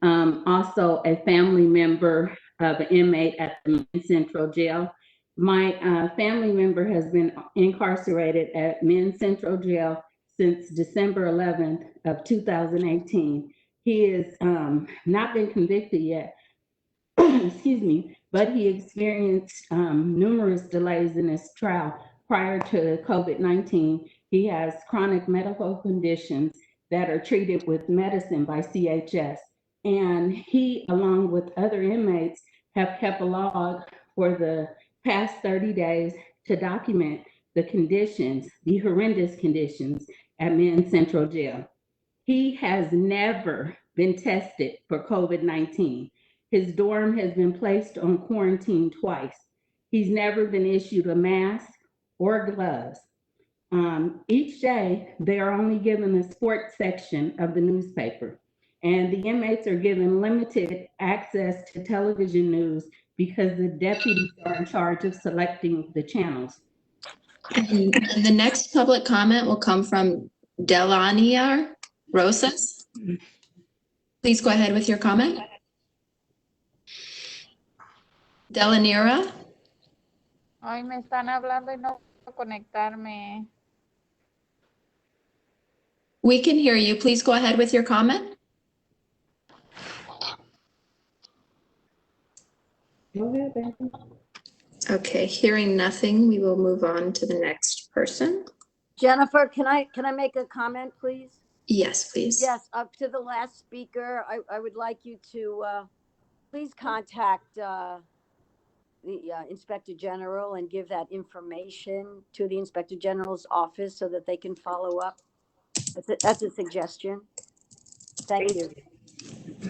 Also a family member of an inmate at the Men's Central Jail. My family member has been incarcerated at Men's Central Jail since December 11th of 2018. He has not been convicted yet, excuse me, but he experienced numerous delays in his trial prior to COVID-19. He has chronic medical conditions that are treated with medicine by CHS. And he, along with other inmates, have kept a log for the past 30 days to document the conditions, the horrendous conditions at Men's Central Jail. He has never been tested for COVID-19. His dorm has been placed on quarantine twice. He's never been issued a mask or gloves. Each day, they are only given the sports section of the newspaper, and the inmates are given limited access to television news because the deputies are in charge of selecting the channels. And the next public comment will come from Delania Rosas. Please go ahead with your comment. Delanira. Ay, me están hablando y no puedo conectarme. We can hear you. Please go ahead with your comment. Go ahead, Becky. Okay, hearing nothing, we will move on to the next person. Jennifer, can I make a comment, please? Yes, please. Yes, up to the last speaker, I would like you to please contact the Inspector General and give that information to the Inspector General's office so that they can follow up. That's a suggestion. Thank you.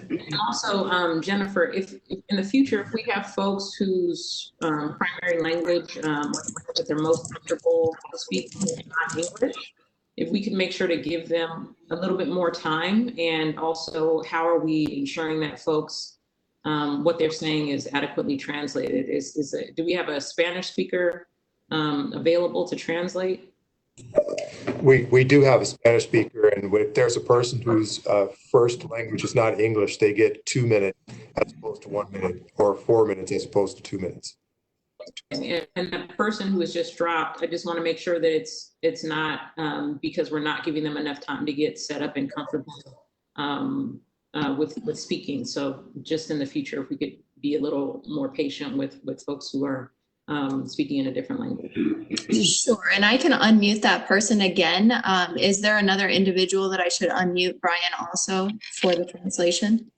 And also, Jennifer, if in the future, if we have folks whose primary language that they're most comfortable speaking is not English, if we could make sure to give them a little bit more time, and also how are we ensuring that folks, what they're saying is adequately translated? Do we have a Spanish speaker available to translate? We do have a Spanish speaker, and if there's a person whose first language is not English, they get 2 minutes as opposed to 1 minute, or 4 minutes as opposed to 2 minutes. And that person who is just dropped, I just want to make sure that it's not because we're not giving them enough time to get set up and comfortable with speaking. So just in the future, if we could be a little more patient with folks who are speaking in a different language. Sure, and I can unmute that person again. Is there another individual that I should unmute, Brian, also for the translation?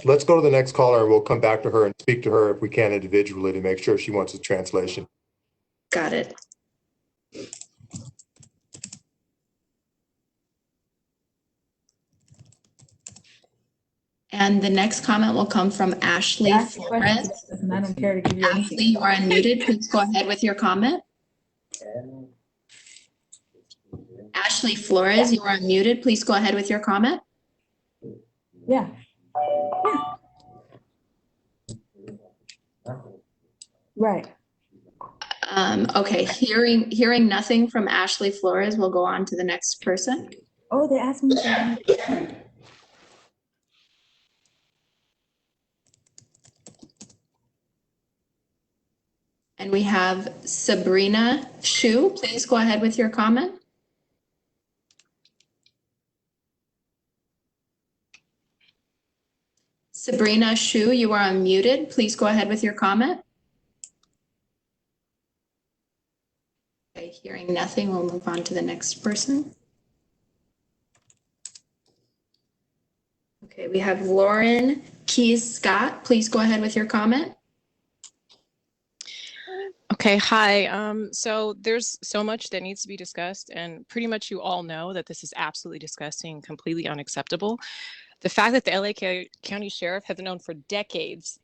Let's go to the next caller, and we'll come back to her and speak to her if we can individually to make sure she wants a translation. Got it. And the next comment will come from Ashley Flores. Madam Chair, to give you Ashley, you are unmuted. Please go ahead with your comment. Ashley Flores, you are unmuted. Please go ahead with your comment. Yeah. Right. Okay, hearing nothing from Ashley Flores, we'll go on to the next person. Oh, they asked me. And we have Sabrina Shu. Please go ahead with your comment. Sabrina Shu, you are unmuted. Please go ahead with your comment. Okay, hearing nothing, we'll move on to the next person. Okay, we have Lauren Keys Scott. Please go ahead with your comment. Okay, hi. So there's so much that needs to be discussed, and pretty much you all know that this is absolutely disgusting, completely unacceptable. The fact that the LA County Sheriff has known for decades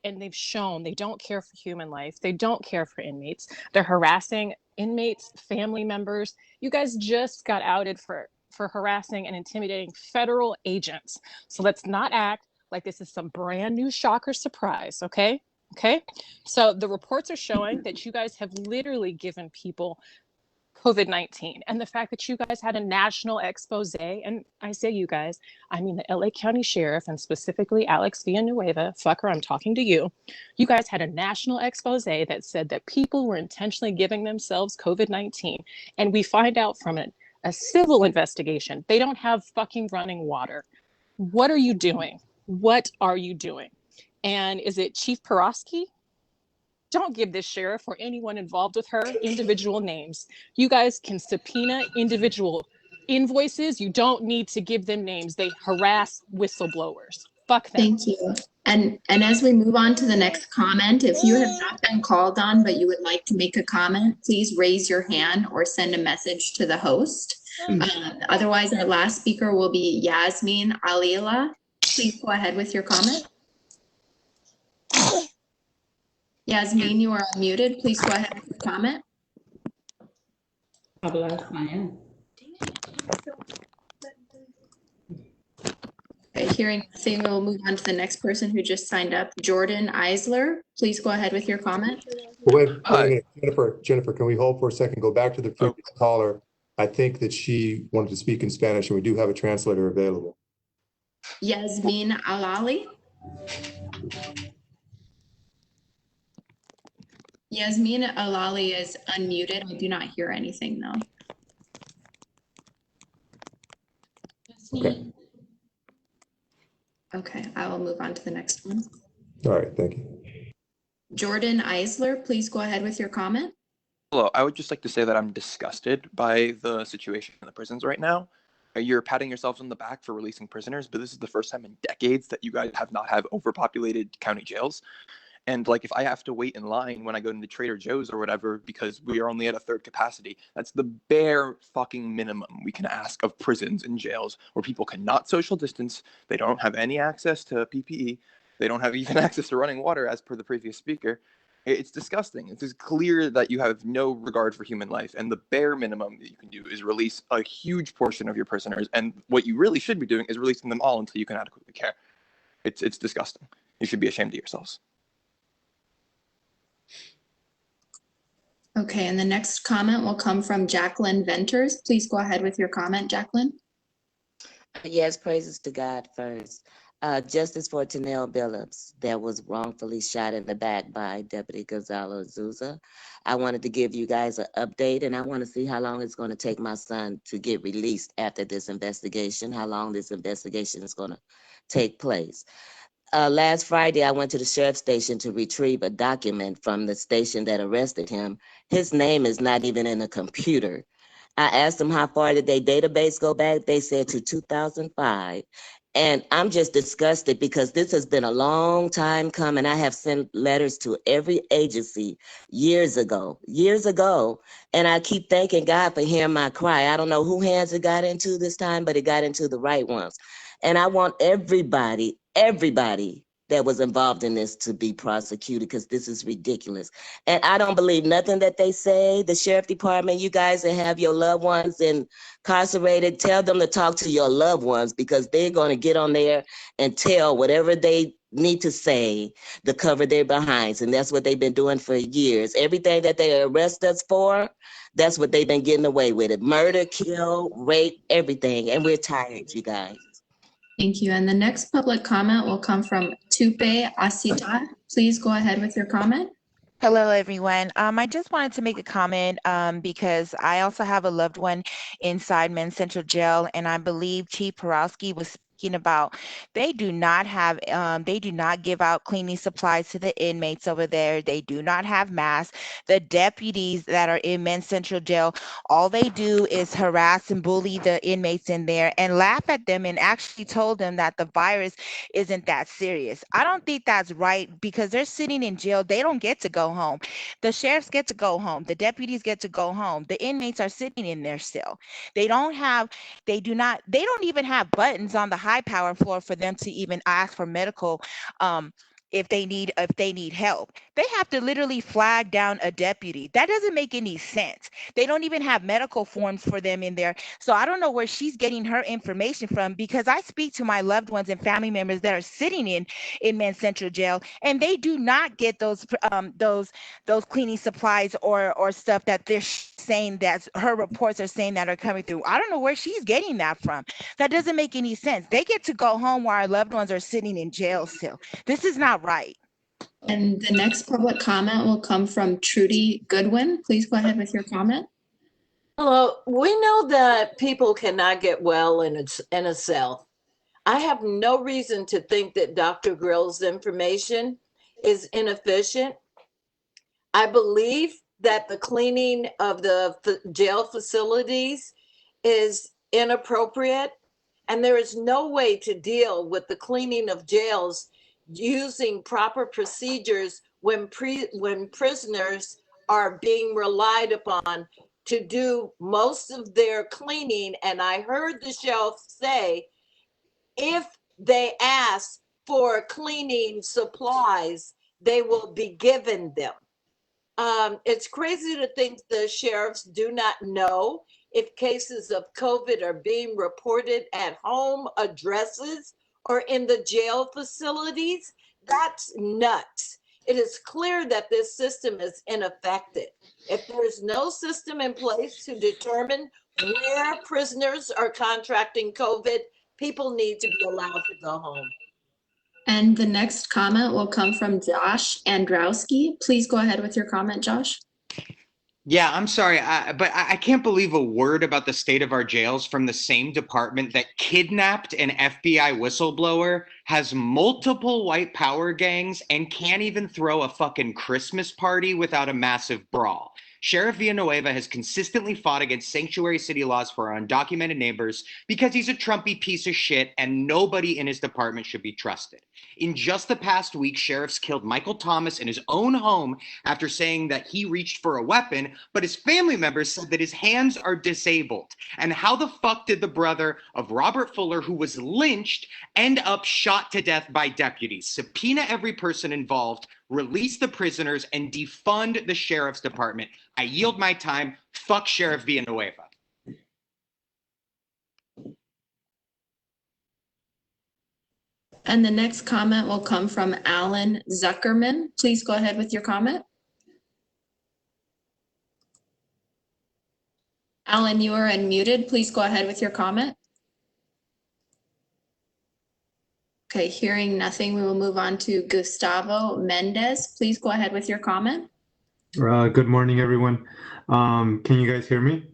and they've shown they don't care for human life. They don't care for inmates. They're harassing inmates, family members. You guys just got outed for harassing and intimidating federal agents. So let's not act like this is some brand new shock or surprise, okay? Okay? So the reports are showing that you guys have literally given people COVID-19, and the fact that you guys had a national expose, and I say you guys, I mean the LA County Sheriff, and specifically Alex Villanueva, fucker, I'm talking to you. You guys had a national expose that said that people were intentionally giving themselves COVID-19, and we find out from it, a civil investigation, they don't have fucking running water. What are you doing? What are you doing? And is it Chief Porowski? Don't give this sheriff or anyone involved with her individual names. You guys can subpoena individual invoices. You don't need to give them names. They harass whistleblowers. Fuck them. Thank you. And as we move on to the next comment, if you have not been called on, but you would like to make a comment, please raise your hand or send a message to the host. Otherwise, our last speaker will be Yasmin Alila. Please go ahead with your comment. Yasmin, you are unmuted. Please go ahead with your comment. Okay, hearing nothing, we'll move on to the next person who just signed up, Jordan Eisler. Please go ahead with your comment. Wait a minute. Jennifer, can we hold for a second? Go back to the previous caller. I think that she wanted to speak in Spanish, and we do have a translator available. Yasmin Alali. Yasmin Alali is unmuted. I do not hear anything though. Okay. Okay, I will move on to the next one. All right, thank you. Jordan Eisler, please go ahead with your comment. Hello, I would just like to say that I'm disgusted by the situation in the prisons right now. You're patting yourselves on the back for releasing prisoners, but this is the first time in decades that you guys have not had overpopulated county jails. And like, if I have to wait in line when I go into Trader Joe's or whatever, because we are only at a third capacity, that's the bare fucking minimum we can ask of prisons and jails, where people cannot social distance. They don't have any access to PPE. They don't have even access to running water, as per the previous speaker. It's disgusting. It's clear that you have no regard for human life, and the bare minimum that you can do is release a huge portion of your prisoners. And what you really should be doing is releasing them all until you can adequately care. It's disgusting. You should be ashamed of yourselves. Okay, and the next comment will come from Jacqueline Venters. Please go ahead with your comment, Jacqueline. Yes, praises to God first. Justice for Tanel Billups, that was wrongfully shot in the back by Deputy Gonzalo Azusa. I wanted to give you guys an update, and I want to see how long it's going to take my son to get released after this investigation, how long this investigation is going to take place. Last Friday, I went to the sheriff's station to retrieve a document from the station that arrested him. His name is not even in a computer. I asked them how far did their database go back. They said to 2005. And I'm just disgusted because this has been a long time coming. I have sent letters to every agency years ago. And I keep thanking God for hearing my cry. I don't know who hands it got into this time, but it got into the right ones. And I want everybody that was involved in this to be prosecuted, because this is ridiculous. And I don't believe nothing that they say. The sheriff department, you guys that have your loved ones incarcerated, tell them to talk to your loved ones, because they're going to get on there and tell whatever they need to say to cover their behinds. And that's what they've been doing for years. Everything that they arrest us for, that's what they've been getting away with it. Murder, kill, rape, everything. And we're tired, you guys. Thank you. And the next public comment will come from Tupe Asita. Please go ahead with your comment. Hello, everyone. I just wanted to make a comment because I also have a loved one inside Men's Central Jail, and I believe Chief Porowski was speaking about they do not give out cleaning supplies to the inmates over there. They do not have masks. The deputies that are in Men's Central Jail, all they do is harass and bully the inmates in there and laugh at them, and actually told them that the virus isn't that serious. I don't think that's right, because they're sitting in jail. They don't get to go home. The sheriffs get to go home. The deputies get to go home. The inmates are sitting in their cell. They don't even have buttons on the high power floor for them to even ask for medical if they need help. They have to literally flag down a deputy. That doesn't make any sense. They don't even have medical forms for them in there. So I don't know where she's getting her information from, because I speak to my loved ones and family members that are sitting in Men's Central Jail, and they do not get those cleaning supplies or stuff that they're saying, that her reports are saying that are coming through. I don't know where she's getting that from. That doesn't make any sense. They get to go home while our loved ones are sitting in jail still. This is not right. And the next public comment will come from Trudy Goodwin. Please go ahead with your comment. Hello. We know that people cannot get well in a cell. I have no reason to think that Dr. Grill's information is inefficient. I believe that the cleaning of the jail facilities is inappropriate, and there is no way to deal with the cleaning of jails using proper procedures when prisoners are being relied upon to do most of their cleaning. And I heard the sheriff say, if they ask for cleaning supplies, they will be given them. It's crazy to think the sheriffs do not know if cases of COVID are being reported at home addresses or in the jail facilities. That's nuts. It is clear that this system is ineffective. If there's no system in place to determine where prisoners are contracting COVID, people need to be allowed to go home. And the next comment will come from Josh Androwski. Please go ahead with your comment, Josh. Yeah, I'm sorry, but I can't believe a word about the state of our jails from the same department that kidnapped an FBI whistleblower, has multiple white power gangs, and can't even throw a fucking Christmas party without a massive brawl. Sheriff Villanueva has consistently fought against sanctuary city laws for our undocumented neighbors because he's a Trumpy piece of shit and nobody in his department should be trusted. In just the past week, sheriffs killed Michael Thomas in his own home after saying that he reached for a weapon, but his family members said that his hands are disabled. And how the fuck did the brother of Robert Fuller, who was lynched, end up shot to death by deputies? Subpoena every person involved, release the prisoners, and defund the sheriff's department. I yield my time. Fuck Sheriff Villanueva. And the next comment will come from Alan Zuckerman. Please go ahead with your comment. Alan, you are unmuted. Please go ahead with your comment. Okay, hearing nothing, we will move on to Gustavo Mendes. Please go ahead with your comment. Good morning, everyone. Can you guys hear me?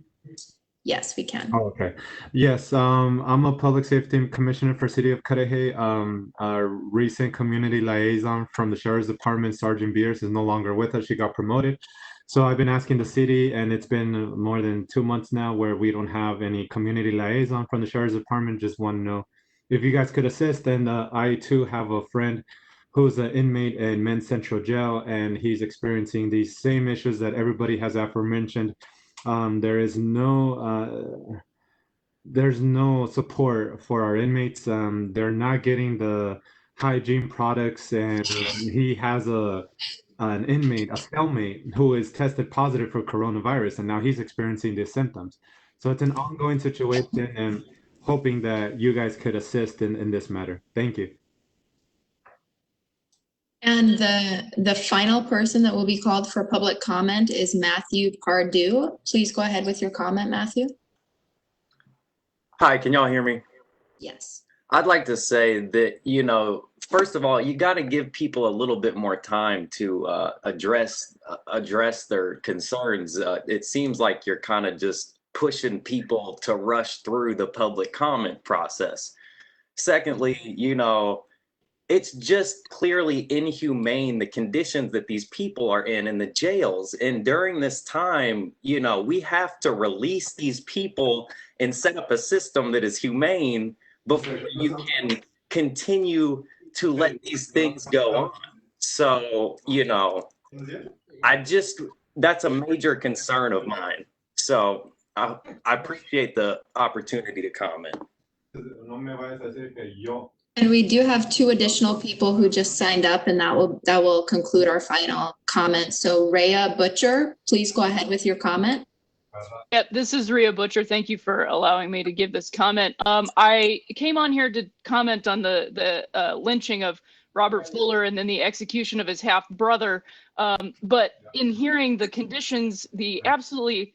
Yes, we can. Oh, okay. Yes, I'm a public safety commissioner for City of Crdf. A recent community liaison from the Sheriff's Department, Sergeant Beers, is no longer with us. She got promoted. So I've been asking the city, and it's been more than 2 months now where we don't have any community liaison from the Sheriff's Department. Just want to know if you guys could assist. And I too have a friend who's an inmate in Men's Central Jail, and he's experiencing these same issues that everybody has aforementioned. There's no support for our inmates. They're not getting the hygiene products, and he has an inmate, a cellmate, who is tested positive for coronavirus, and now he's experiencing these symptoms. So it's an ongoing situation, and hoping that you guys could assist in this matter. Thank you. And the final person that will be called for public comment is Matthew Pardue. Please go ahead with your comment, Matthew. Hi, can y'all hear me? Yes. I'd like to say that, you know, first of all, you got to give people a little bit more time to address their concerns. It seems like you're kind of just pushing people to rush through the public comment process. Secondly, you know, it's just clearly inhumane, the conditions that these people are in the jails. And during this time, you know, we have to release these people and set up a system that is humane before you can continue to let these things go on. So, you know, that's a major concern of mine. So I appreciate the opportunity to comment. And we do have 2 additional people who just signed up, and that will conclude our final comments. So Rhea Butcher, please go ahead with your comment. Yep, this is Rhea Butcher. Thank you for allowing me to give this comment. I came on here to comment on the lynching of Robert Fuller and then the execution of his half brother. But in hearing the conditions, the absolutely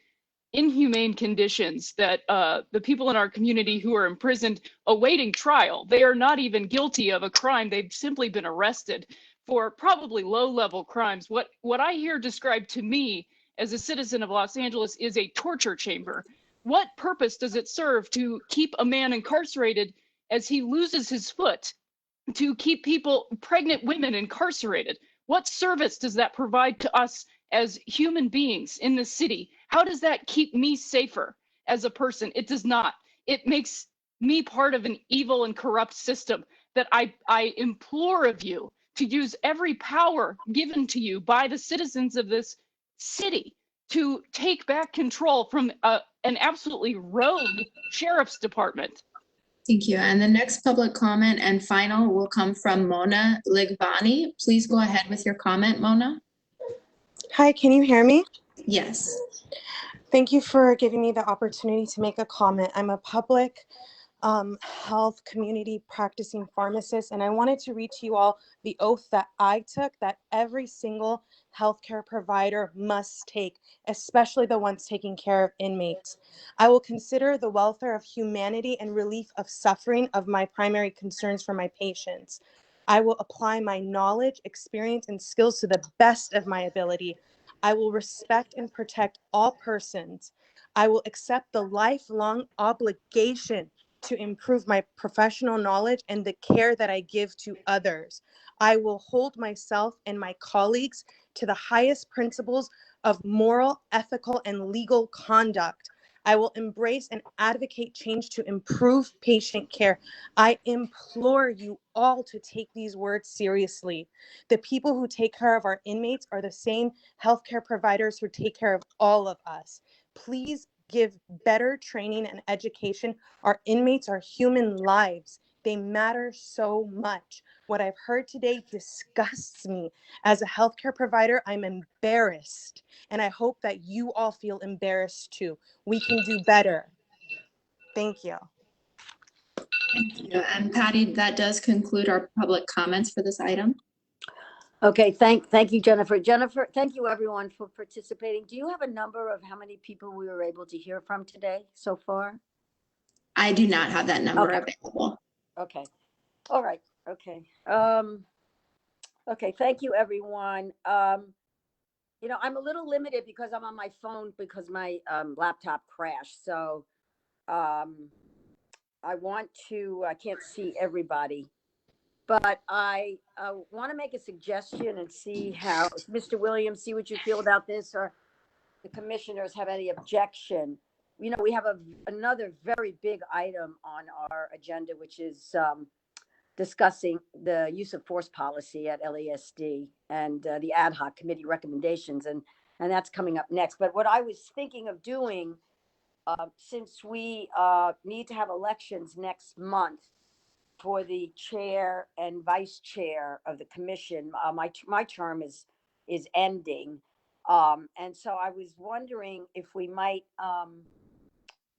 inhumane conditions that the people in our community who are imprisoned awaiting trial, they are not even guilty of a crime. They've simply been arrested for probably low-level crimes. What I hear described to me as a citizen of Los Angeles is a torture chamber. What purpose does it serve to keep a man incarcerated as he loses his foot, to keep pregnant women incarcerated? What service does that provide to us as human beings in the city? How does that keep me safer as a person? It does not. It makes me part of an evil and corrupt system that I implore of you to use every power given to you by the citizens of this city to take back control from an absolutely rogue sheriff's department. Thank you. And the next public comment and final will come from Mona Ligbani. Please go ahead with your comment, Mona. Hi, can you hear me? Yes. Thank you for giving me the opportunity to make a comment. I'm a public health community practicing pharmacist, and I wanted to read to you all the oath that I took that every single healthcare provider must take, especially the ones taking care of inmates. I will consider the welfare of humanity and relief of suffering of my primary concerns for my patients. I will apply my knowledge, experience, and skills to the best of my ability. I will respect and protect all persons. I will accept the lifelong obligation to improve my professional knowledge and the care that I give to others. I will hold myself and my colleagues to the highest principles of moral, ethical, and legal conduct. I will embrace and advocate change to improve patient care. I implore you all to take these words seriously. The people who take care of our inmates are the same healthcare providers who take care of all of us. Please give better training and education. Our inmates are human lives. They matter so much. What I've heard today disgusts me. As a healthcare provider, I'm embarrassed, and I hope that you all feel embarrassed too. We can do better. Thank you. Thank you. And Patty, that does conclude our public comments for this item. Okay, thank you, Jennifer. Jennifer, thank you everyone for participating. Do you have a number of how many people we were able to hear from today so far? I do not have that number available. Okay. All right. Okay. Okay. Thank you, everyone. You know, I'm a little limited because I'm on my phone because my laptop crashed. So I can't see everybody. But I want to make a suggestion and see how, Mr. Williams, see what you feel about this, or the commissioners have any objection. You know, we have another very big item on our agenda, which is discussing the use of force policy at LASD and the Ad Hoc Committee recommendations, and that's coming up next. But what I was thinking of doing, since we need to have elections next month, for the chair and vice chair of the commission, my term is ending, and so I was wondering if we might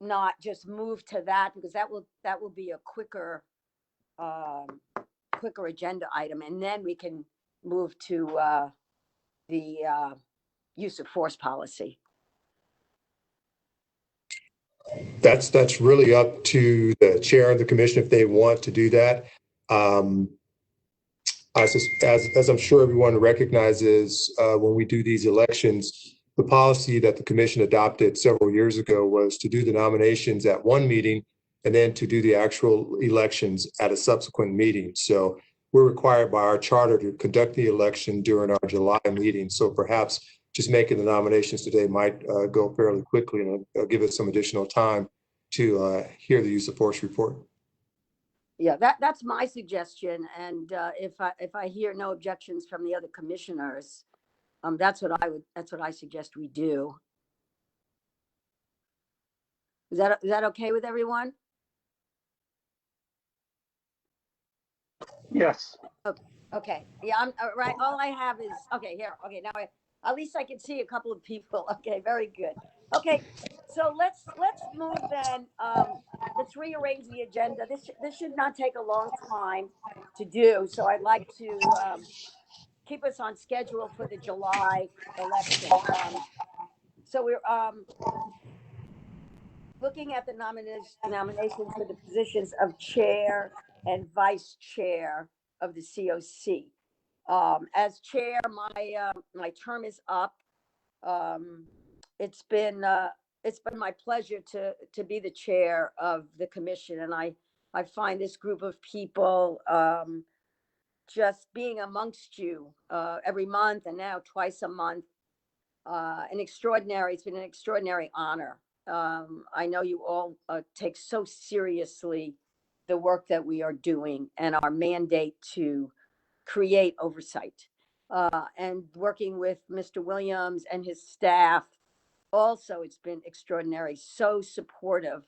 not just move to that, because that will be a quicker agenda item, and then we can move to the use of force policy. That's really up to the chair of the commission if they want to do that. As I'm sure everyone recognizes, when we do these elections, the policy that the commission adopted several years ago was to do the nominations at one meeting and then to do the actual elections at a subsequent meeting. So we're required by our charter to conduct the election during our July meeting. So perhaps just making the nominations today might go fairly quickly, and give us some additional time to hear the use of force report. Yeah, that's my suggestion. And if I hear no objections from the other commissioners, that's what I suggest we do. Is that okay with everyone? Yes. Okay, yeah, I'm right. All I have is, okay, here, okay, now at least I can see a couple of people. Okay, very good. Okay, so let's move then. Let's rearrange the agenda. This should not take a long time to do. So I'd like to keep us on schedule for the July election. So we're looking at the nominations for the positions of chair and vice chair of the COC. As chair, my term is up. It's been my pleasure to be the chair of the commission, and I find this group of people, just being amongst you every month and now twice a month, it's been an extraordinary honor. I know you all take so seriously the work that we are doing and our mandate to create oversight. And working with Mr. Williams and his staff, also, it's been extraordinary, so supportive.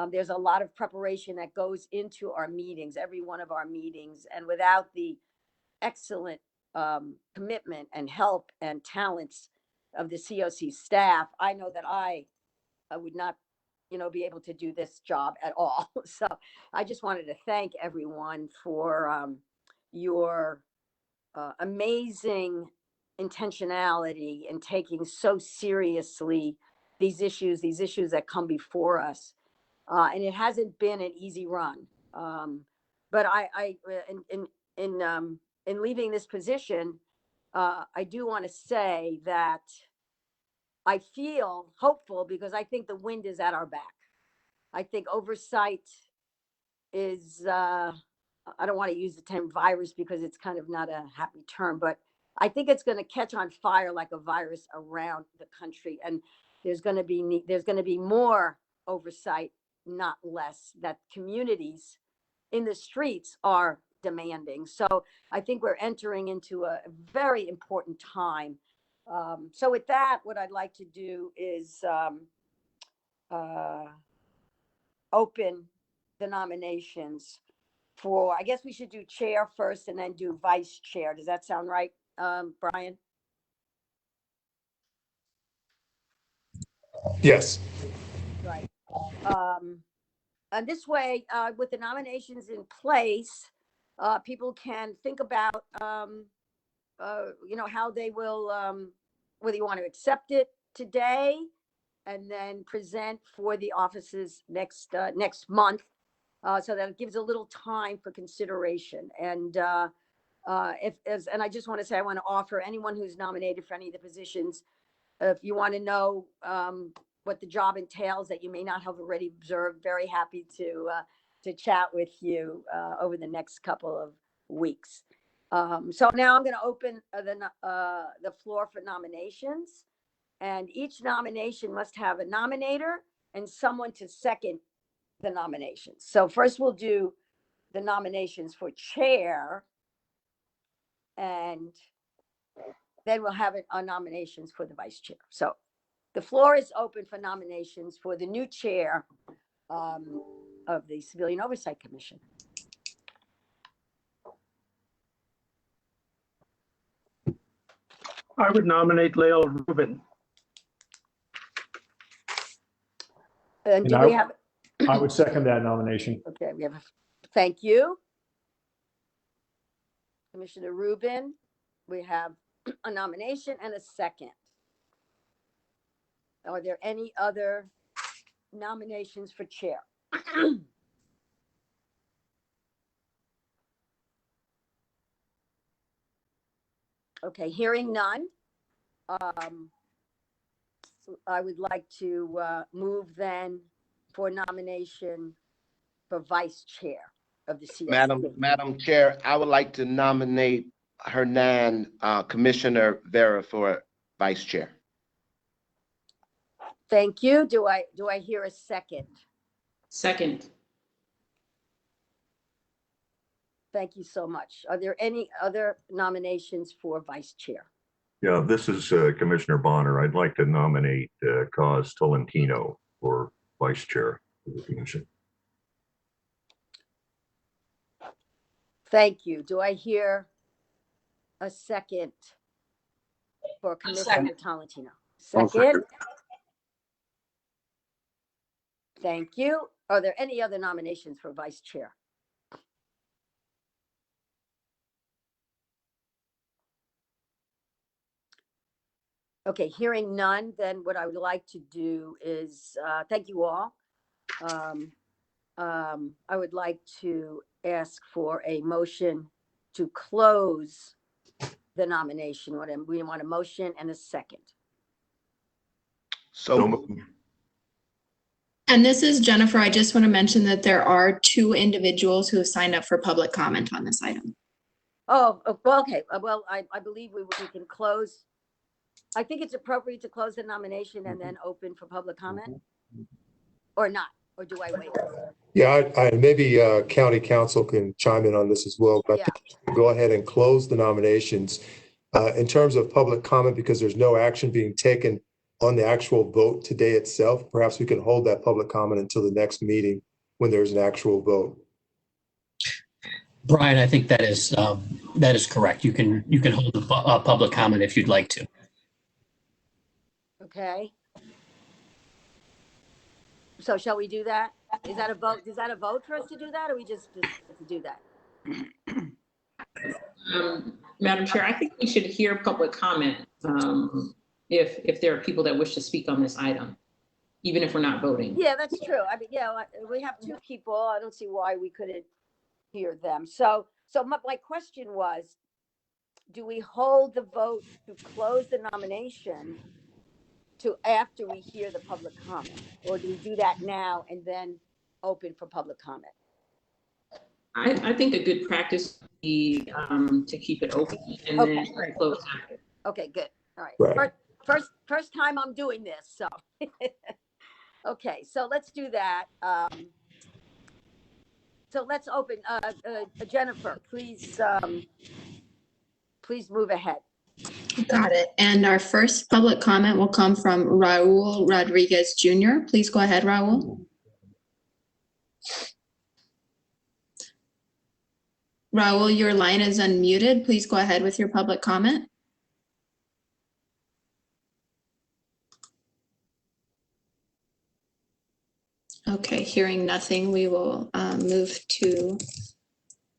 There's a lot of preparation that goes into our meetings, every one of our meetings, and without the excellent commitment and help and talents of the COC staff, I know that I would not, be able to do this job at all. So I just wanted to thank everyone for your amazing intentionality and taking so seriously these issues that come before us. And it hasn't been an easy run. But in leaving this position, I do want to say that I feel hopeful because I think the wind is at our back. I think oversight is, I don't want to use the term virus because it's kind of not a happy term, but I think it's going to catch on fire like a virus around the country. And there's going to be more oversight, not less, that communities in the streets are demanding. So I think we're entering into a very important time. So with that, what I'd like to do is open the nominations for, I guess we should do chair first and then do vice chair. Does that sound right, Brian? Yes. Right. And this way, with the nominations in place, people can think about, how they will, whether you want to accept it today and then present for the offices next month, so that it gives a little time for consideration. And and I just want to say, I want to offer anyone who's nominated for any of the positions, if you want to know what the job entails that you may not have already observed, very happy to chat with you over the next couple of weeks. So now I'm going to open the floor for nominations, and each nomination must have a nominator and someone to second the nominations. So first we'll do the nominations for chair, and then we'll have it on nominations for the vice chair. So the floor is open for nominations for the new chair of the Civilian Oversight Commission. I would nominate Lael Rubin. And do we have? I would second that nomination. Okay, we have. Thank you, Commissioner Rubin. We have a nomination and a second. Are there any other nominations for chair? Okay, hearing none. I would like to move then for nomination for vice chair of the CSC. Madam Chair, I would like to nominate Hernan, Commissioner Vera, for vice chair. Thank you. Do I hear a second? Second. Thank you so much. Are there any other nominations for vice chair? Yeah, this is Commissioner Bonner. I'd like to nominate Cos Tolentino for vice chair of the commission. Thank you. Do I hear a second for Commissioner Tolentino? Second. Thank you. Are there any other nominations for vice chair? Okay, hearing none, then what I would like to do is, thank you all. I would like to ask for a motion to close the nomination. We want a motion and a second. So And this is Jennifer. I just want to mention that there are 2 individuals who have signed up for public comment on this item. Oh, well, okay. Well, I believe we can close. I think it's appropriate to close the nomination and then open for public comment, or not, or do I wait? Yeah, I maybe county council can chime in on this as well, but Yeah. go ahead and close the nominations. In terms of public comment, because there's no action being taken on the actual vote today itself, perhaps we can hold that public comment until the next meeting when there's an actual vote. Brian, I think that is correct. You can hold the public comment if you'd like to. Okay. So shall we do that? Is that a vote? Is that a vote for us to do that, or we just to do that? Madam Chair, I think we should hear public comment if there are people that wish to speak on this item, even if we're not voting. Yeah, that's true. I mean, yeah, we have 2 people. I don't see why we couldn't hear them. So my question was, do we hold the vote to close the nomination to after we hear the public comment, or do we do that now and then open for public comment? I think a good practice would be to keep it open and then close after. Okay, good. All right. First time I'm doing this, so. Okay, so let's do that. So let's open. Jennifer, please move ahead. Got it. And our first public comment will come from Raul Rodriguez Jr. Please go ahead, Raul. Raul, your line is unmuted. Please go ahead with your public comment. Okay, hearing nothing, we will move to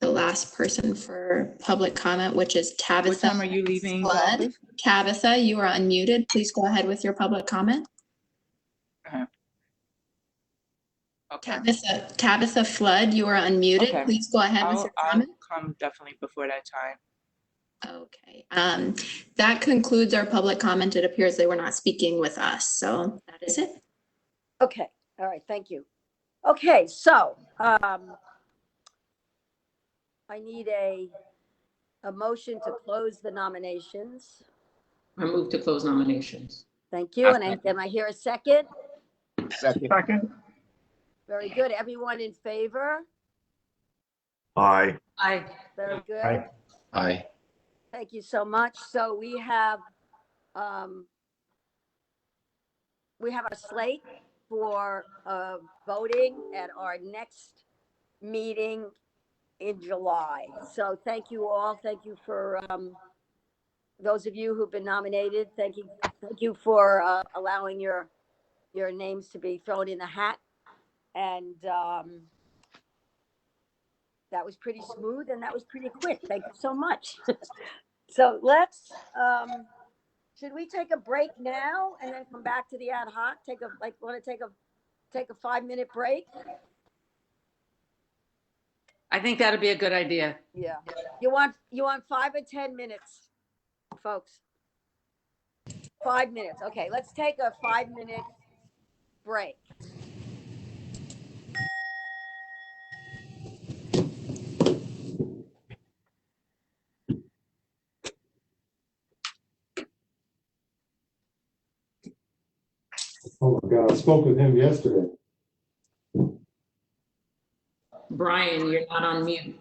the last person for public comment, which is Tabitha. What time are you leaving? Flood. Tabitha, you are unmuted. Please go ahead with your public comment. Okay. Tabitha Flood, you are unmuted. Okay. Please go ahead with your comment. I'll come definitely before that time. Okay. That concludes our public comment. It appears they were not speaking with us, so that is it. Okay. All right. Thank you. Okay. So I need a motion to close the nominations. I move to close nominations. Thank you. And I hear a second. Second. Very good. Everyone in favor? Aye. Aye. Very good. Aye. Thank you so much. So we have a slate for voting at our next meeting in July. So thank you all. Thank you for those of you who've been nominated. Thank you for allowing your names to be thrown in the hat. And that was pretty smooth and that was pretty quick. Thank you so much. So let's, should we take a break now and then come back to the ad hoc? Want to take a 5-minute break? I think that'd be a good idea. Yeah. You want 5 or 10 minutes, folks? 5 minutes. Okay, let's take a 5-minute break. Oh my God, I spoke with him yesterday. Brian, you're not on mute.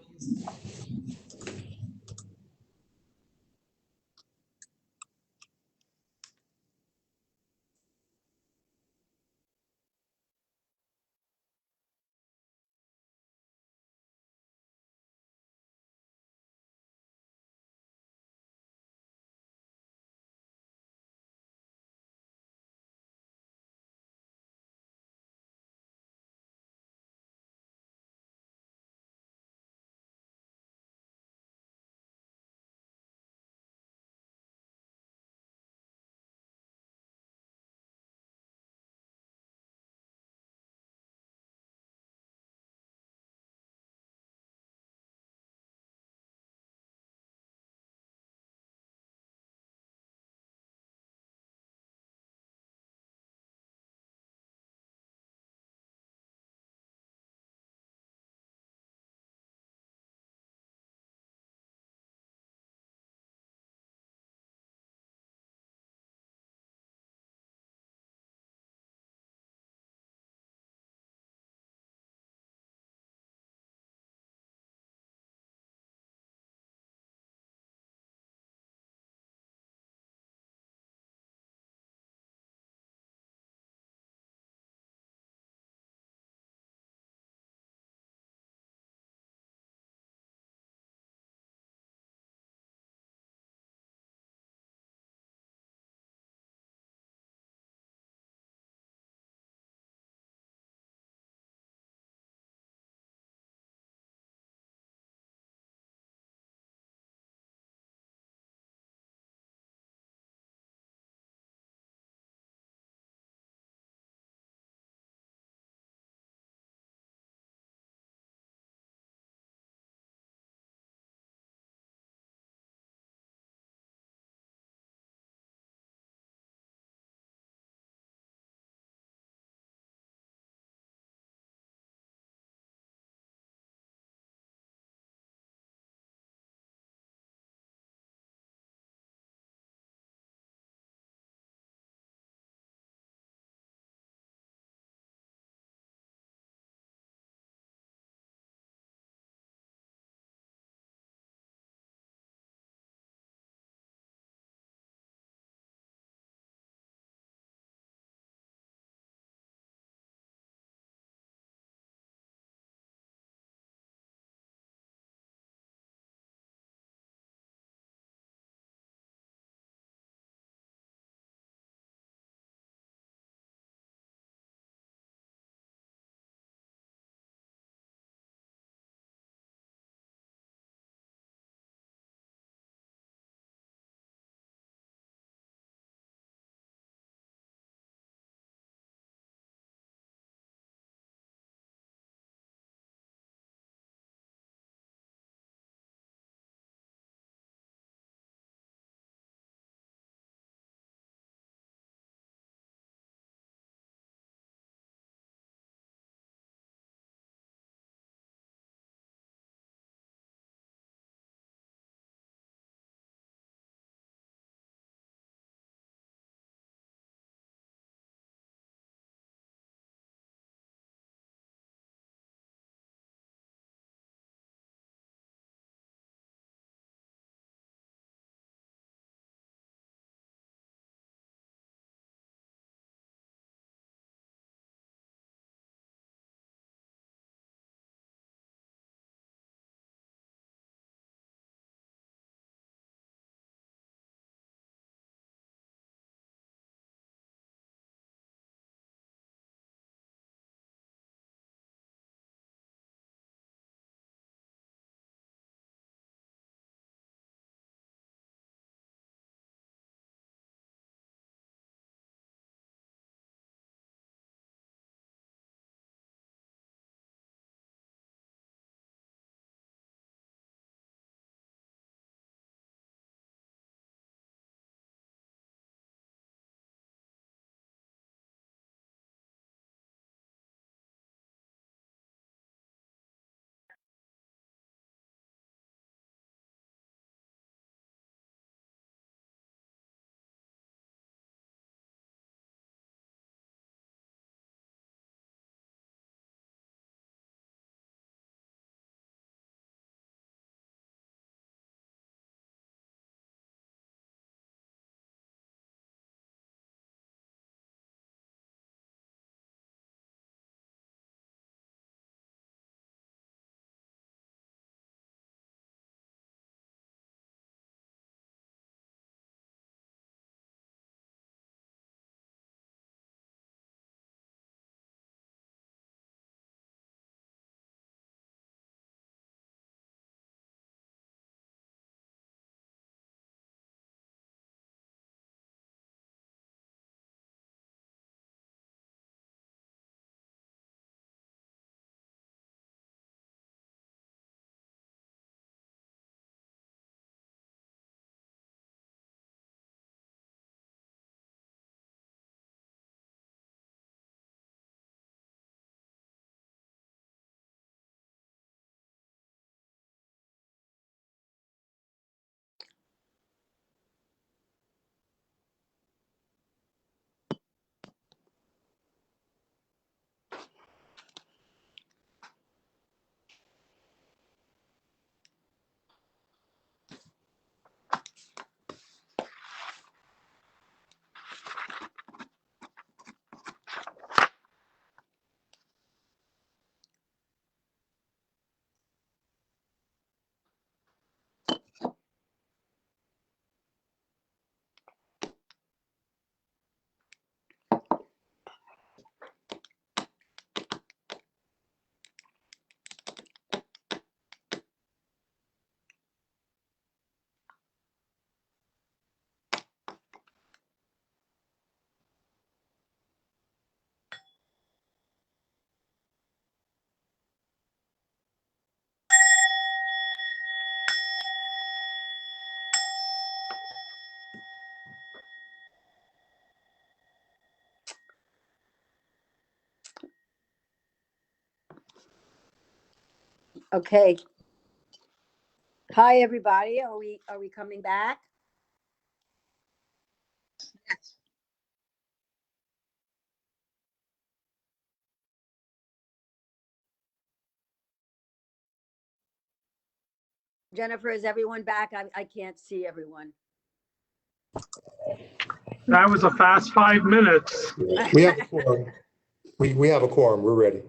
Okay. Hi, everybody. Are we coming back? Jennifer, is everyone back? I can't see everyone. That was a fast 5 minutes. We have a quorum. We have a quorum. We're ready.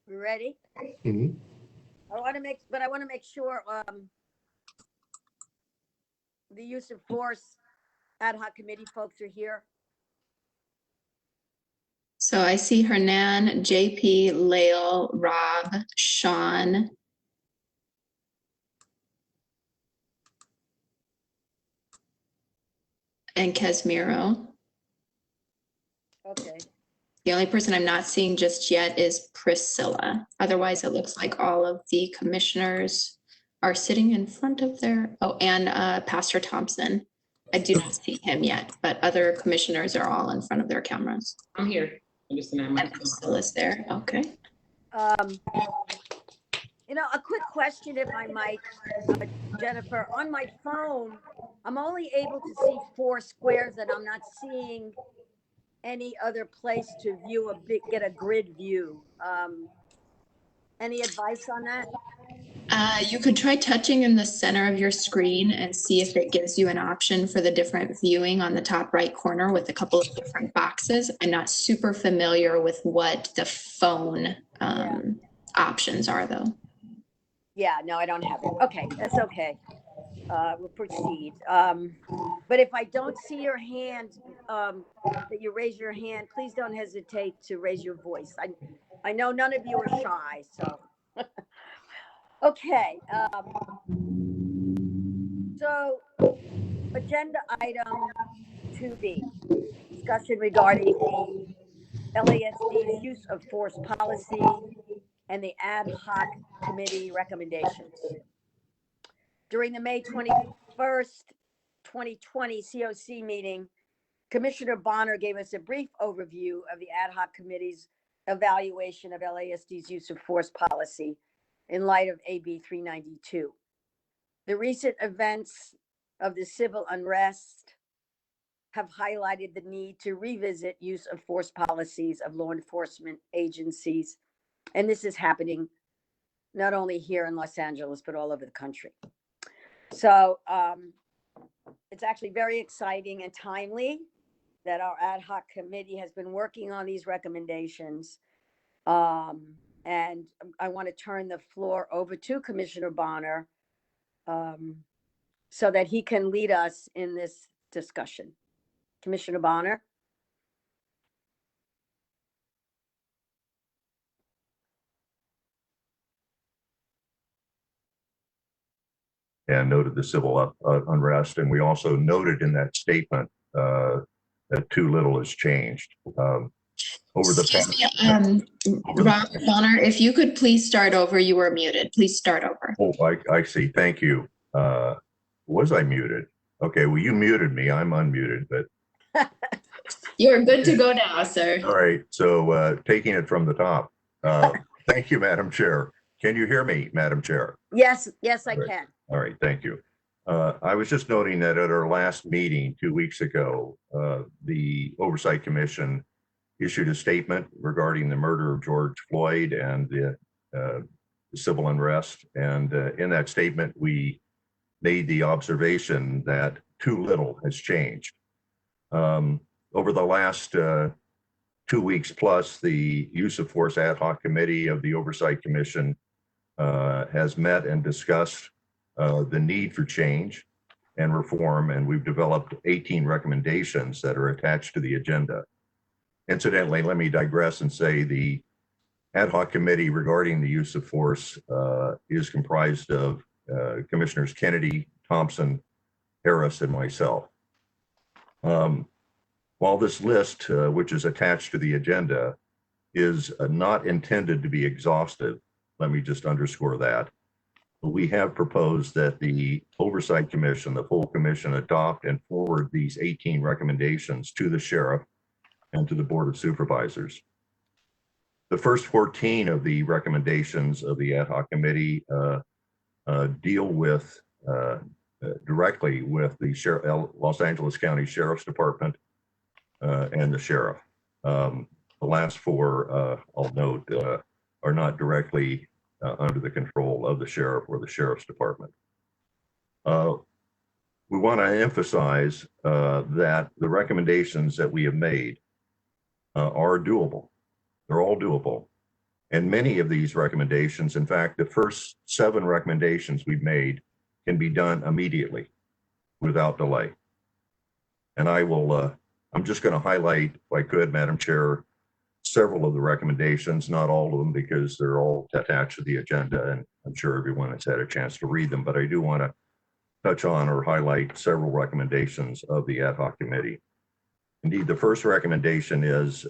We're ready? Mhm. I want to make sure the use of force ad hoc committee folks are here. So I see Hernan, JP, Lael, Rob, Sean. And Casimiro. Okay. The only person I'm not seeing just yet is Priscilla. Otherwise, it looks like all of the commissioners are sitting in front of their, and Pastor Thompson. I do not see him yet, but other commissioners are all in front of their cameras. I'm here. I'm just in And Priscilla's there. Okay. A quick question, if I might, Jennifer. On my phone, I'm only able to see 4 squares, and I'm not seeing any other place to view get a grid view. Any advice on that? You could try touching in the center of your screen and see if it gives you an option for the different viewing on the top right corner with a couple of different boxes. I'm not super familiar with what the phone options are, though. Yeah, no, I don't have it. Okay, that's okay. We'll proceed. But if I don't see your hand, that you raise your hand, please don't hesitate to raise your voice. I know none of you are shy, so. Okay. So agenda item 2B, discussion regarding the LASD's use of force policy and the ad hoc committee recommendations. During the May 21st, 2020 COC meeting, Commissioner Bonner gave us a brief overview of the ad hoc committee's evaluation of LASD's use of force policy in light of AB 392. The recent events of the civil unrest have highlighted the need to revisit use of force policies of law enforcement agencies. And this is happening not only here in Los Angeles, but all over the country. So it's actually very exciting and timely that our ad hoc committee has been working on these recommendations. And I want to turn the floor over to Commissioner Bonner so that he can lead us in this discussion. Commissioner Bonner. And noted the civil unrest. And we also noted in that statement that too little has changed. Over the past. Rob Bonner, if you could please start over, you were muted. Please start over. Oh, I see. Thank you. Was I muted? Okay, well, you muted me. I'm unmuted, but. You're good to go now, sir. All right, so taking it from the top. Thank you, Madam Chair. Can you hear me, Madam Chair? Yes, I can. All right, thank you. I was just noting that at our last meeting 2 weeks ago, the Oversight Commission issued a statement regarding the murder of George Floyd and the civil unrest. And in that statement, we made the observation that too little has changed. Over the last 2 weeks plus, the use of force ad hoc committee of the Oversight Commission has met and discussed the need for change and reform, and we've developed 18 recommendations that are attached to the agenda. Incidentally, let me digress and say the ad hoc committee regarding the use of force is comprised of Commissioners Kennedy, Thompson, Harris, and myself. While this list, which is attached to the agenda, is not intended to be exhaustive, let me just underscore that. We have proposed that the Oversight Commission, the full commission, adopt and forward these 18 recommendations to the sheriff and to the Board of Supervisors. The first 14 of the recommendations of the Ad Hoc Committee deal with directly with the Los Angeles County Sheriff's Department and the sheriff. The last 4, I'll note, are not directly under the control of the sheriff or the sheriff's department. We want to emphasize that the recommendations that we have made are doable. They're all doable. And many of these recommendations, in fact, the first 7 recommendations we've made can be done immediately without delay. And I will, I'm just going to highlight, if I could, Madam Chair, several of the recommendations, not all of them, because they're all attached to the agenda, and I'm sure everyone has had a chance to read them, but I do want to touch on or highlight several recommendations of the Ad Hoc Committee. Indeed, the first recommendation is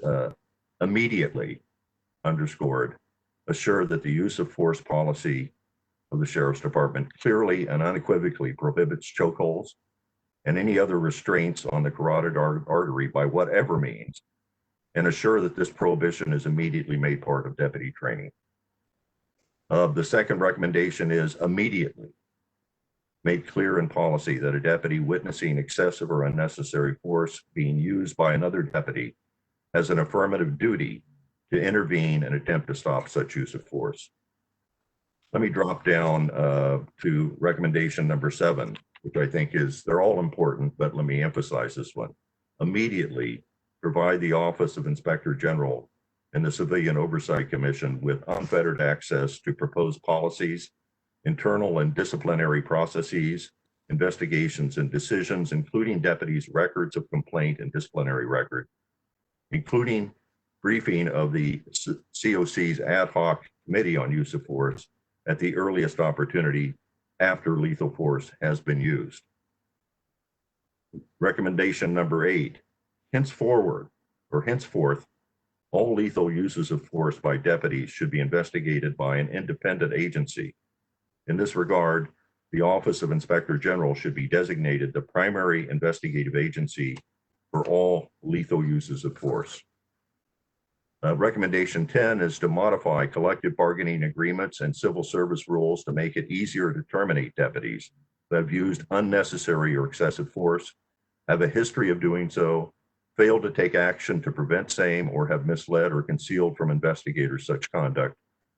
immediately underscored, assure that the use of force policy of the Sheriff's Department clearly and unequivocally prohibits chokeholds and any other restraints on the carotid artery by whatever means, and assure that this prohibition is immediately made part of deputy training. The second recommendation is immediately make clear in policy that a deputy witnessing excessive or unnecessary force being used by another deputy has an affirmative duty to intervene and attempt to stop such use of force. Let me drop down to recommendation number 7, which I think is, they're all important, but let me emphasize this one. Immediately provide the Office of Inspector General and the Civilian Oversight Commission with unfettered access to proposed policies, internal and disciplinary processes, investigations and decisions, including deputies' records of complaint and disciplinary record, including briefing of the COC's Ad Hoc Committee on Use of Force at the earliest opportunity after lethal force has been used. Recommendation number 8, henceforth, all lethal uses of force by deputies should be investigated by an independent agency. In this regard, the Office of Inspector General should be designated the primary investigative agency for all lethal uses of force. Recommendation 10 is to modify collective bargaining agreements and civil service rules to make it easier to terminate deputies that have used unnecessary or excessive force, have a history of doing so, failed to take action to prevent same, or have misled or concealed from investigators such conduct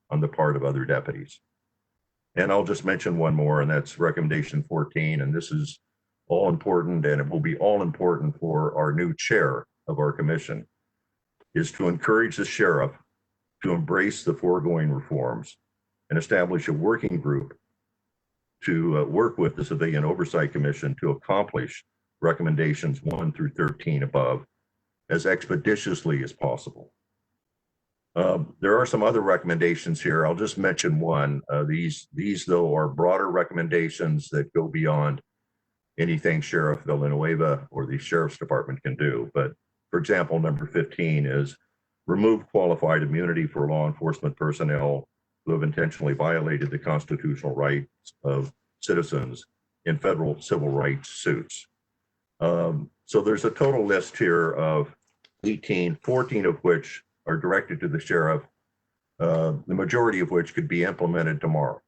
on the part of other deputies. And I'll just mention one more, and that's recommendation 14, and this is all important, and it will be all important for our new chair of our commission, is to encourage the sheriff to embrace the foregoing reforms and establish a working group to work with the Civilian Oversight Commission to accomplish recommendations 1 through 13 above as expeditiously as possible. There are some other recommendations here. I'll just mention one. These though are broader recommendations that go beyond anything Sheriff Villanueva or the Sheriff's Department can do. But for example, number 15 is remove qualified immunity for law enforcement personnel who have intentionally violated the constitutional rights of citizens in federal civil rights suits. So there's a total list here of 18, 14 of which are directed to the sheriff, the majority of which could be implemented tomorrow.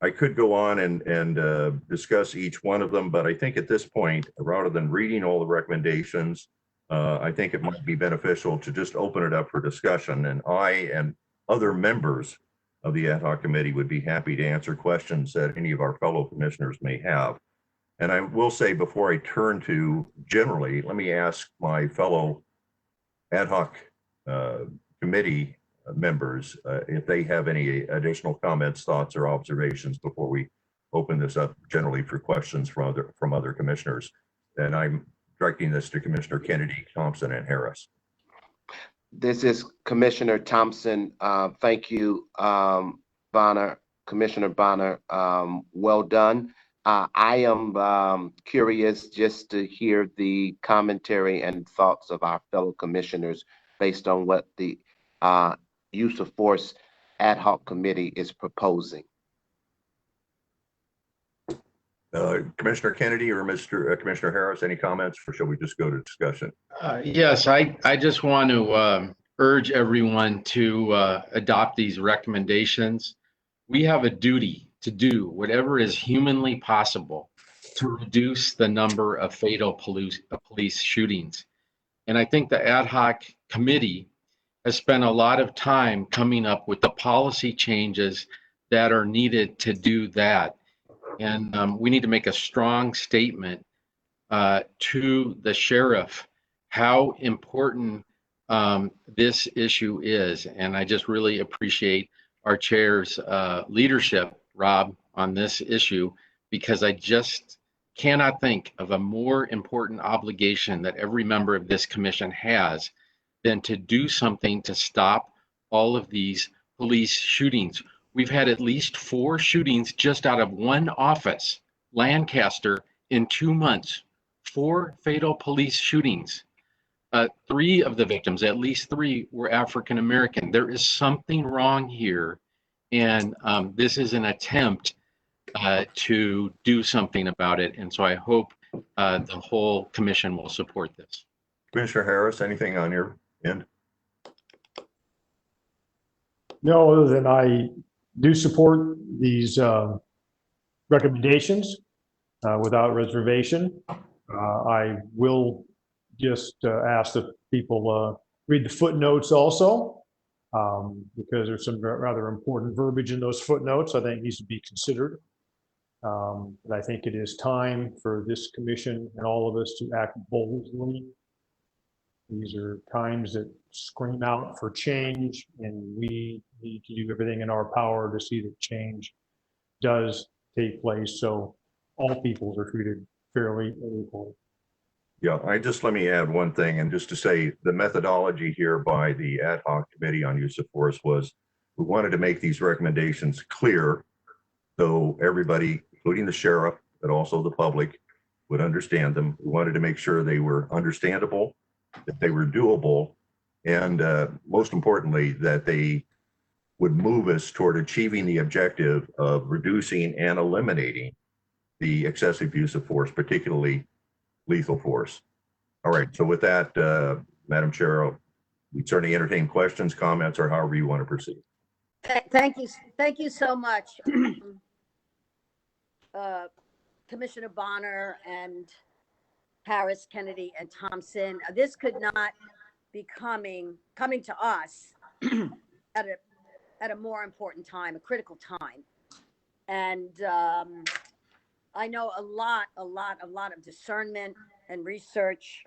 I could go on and discuss each one of them, but I think at this point, rather than reading all the recommendations, I think it might be beneficial to just open it up for discussion. And I and other members of the Ad Hoc Committee would be happy to answer questions that any of our fellow commissioners may have. And I will say, before I turn to generally, let me ask my fellow Ad Hoc Committee members if they have any additional comments, thoughts, or observations before we open this up generally for questions from other commissioners. And I'm directing this to Commissioner Kennedy, Thompson, and Harris. This is Commissioner Thompson. Thank you, Bonner, Commissioner Bonner. Well done. I am curious just to hear the commentary and thoughts of our fellow commissioners based on what the Use of Force Ad Hoc Committee is proposing. Commissioner Kennedy or Commissioner Harris, any comments, or shall we just go to discussion? Yes, I just want to urge everyone to adopt these recommendations. We have a duty to do whatever is humanly possible to reduce the number of fatal police shootings. And I think the Ad Hoc Committee has spent a lot of time coming up with the policy changes that are needed to do that. And we need to make a strong statement to the sheriff how important this issue is. And I just really appreciate our chair's leadership, Rob, on this issue, because I just cannot think of a more important obligation that every member of this commission has than to do something to stop all of these police shootings. We've had at least 4 shootings just out of one office, Lancaster, in 2 months. 4 fatal police shootings. 3 of the victims, at least 3, were African American. There is something wrong here, and this is an attempt to do something about it. And so I hope the whole commission will support this. Commissioner Harris, anything on your end? No, other than I do support these recommendations without reservation. I will just ask that people read the footnotes also, because there's some rather important verbiage in those footnotes I think needs to be considered. But I think it is time for this commission and all of us to act boldly. These are times that scream out for change, and we need to do everything in our power to see that change does take place, so all peoples are treated fairly and equally. Yeah, let me add one thing, and just to say the methodology here by the Ad Hoc Committee on Use of Force was we wanted to make these recommendations clear so everybody, including the sheriff, but also the public, would understand them. We wanted to make sure they were understandable, that they were doable, and most importantly, that they would move us toward achieving the objective of reducing and eliminating the excessive use of force, particularly lethal force. All right, so with that, Madam Chair, we certainly entertain questions, comments, or however you want to proceed. Thank you so much, Commissioner Bonner and Harris, Kennedy, and Thompson. This could not be coming to us at a more important time, a critical time. And I know a lot of discernment and research,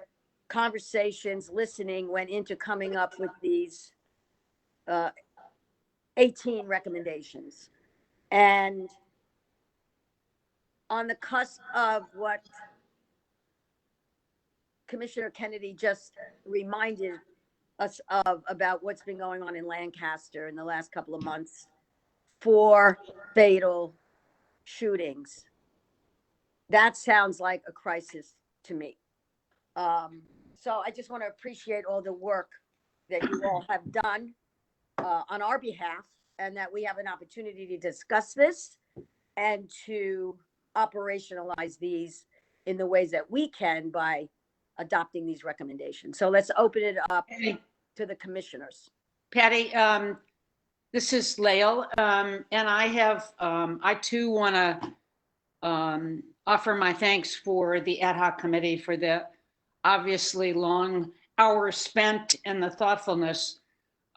conversations, listening went into coming up with these 18 recommendations. And on the cusp of what Commissioner Kennedy just reminded us of about what's been going on in Lancaster in the last couple of months, 4 fatal shootings. That sounds like a crisis to me. So I just want to appreciate all the work that you all have done on our behalf, and that we have an opportunity to discuss this and to operationalize these in the ways that we can by adopting these recommendations. So let's open it up to the commissioners. Patty, this is Lael, and I too want to offer my thanks for the Ad Hoc Committee for the obviously long hours spent and the thoughtfulness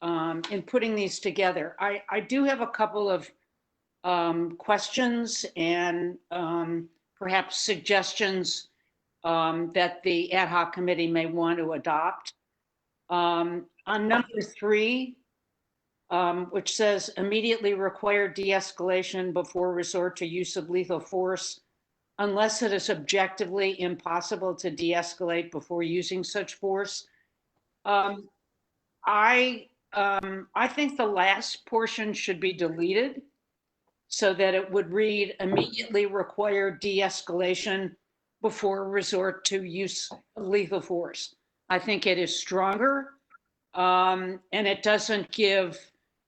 in putting these together. I do have a couple of questions and perhaps suggestions that the Ad Hoc Committee may want to adopt. On number 3, which says immediately require de-escalation before resort to use of lethal force, unless it is objectively impossible to de-escalate before using such force. I think the last portion should be deleted so that it would read immediately require de-escalation before resort to use of lethal force. I think it is stronger, and it doesn't give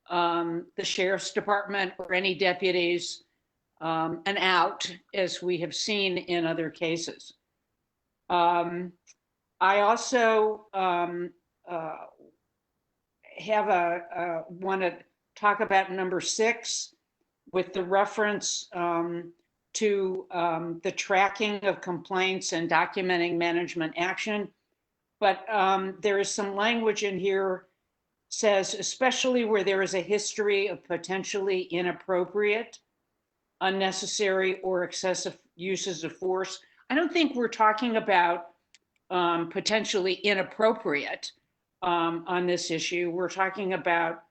the Sheriff's Department or any deputies an out, as we have seen in other cases. I also want to talk about number 6 with the reference to the tracking of complaints and documenting management action. But there is some language in here says, especially where there is a history of potentially inappropriate, unnecessary, or excessive uses of force. I don't think we're talking about potentially inappropriate on this issue. We're talking about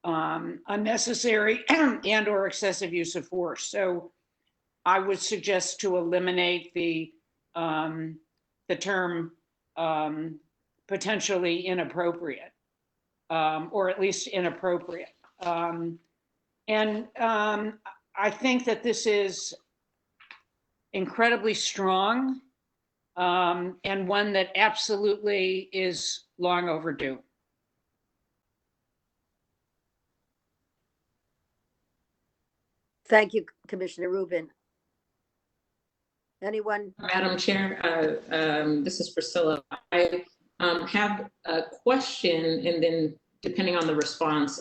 unnecessary and or excessive use of force. So I would suggest to eliminate the term potentially inappropriate, or at least inappropriate. I think that this is incredibly strong and one that absolutely is long overdue. Thank you, Commissioner Rubin. Anyone? Madam Chair, this is Priscilla. I have a question, and then depending on the response,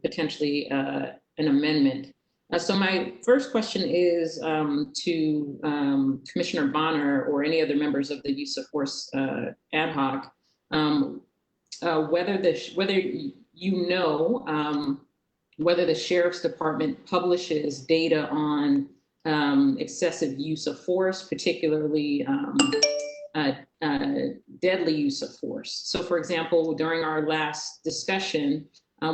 potentially an amendment. So my first question is to Commissioner Bonner or any other members of the use of force ad hoc, whether whether the Sheriff's Department publishes data on excessive use of force, particularly deadly use of force. So for example, during our last discussion,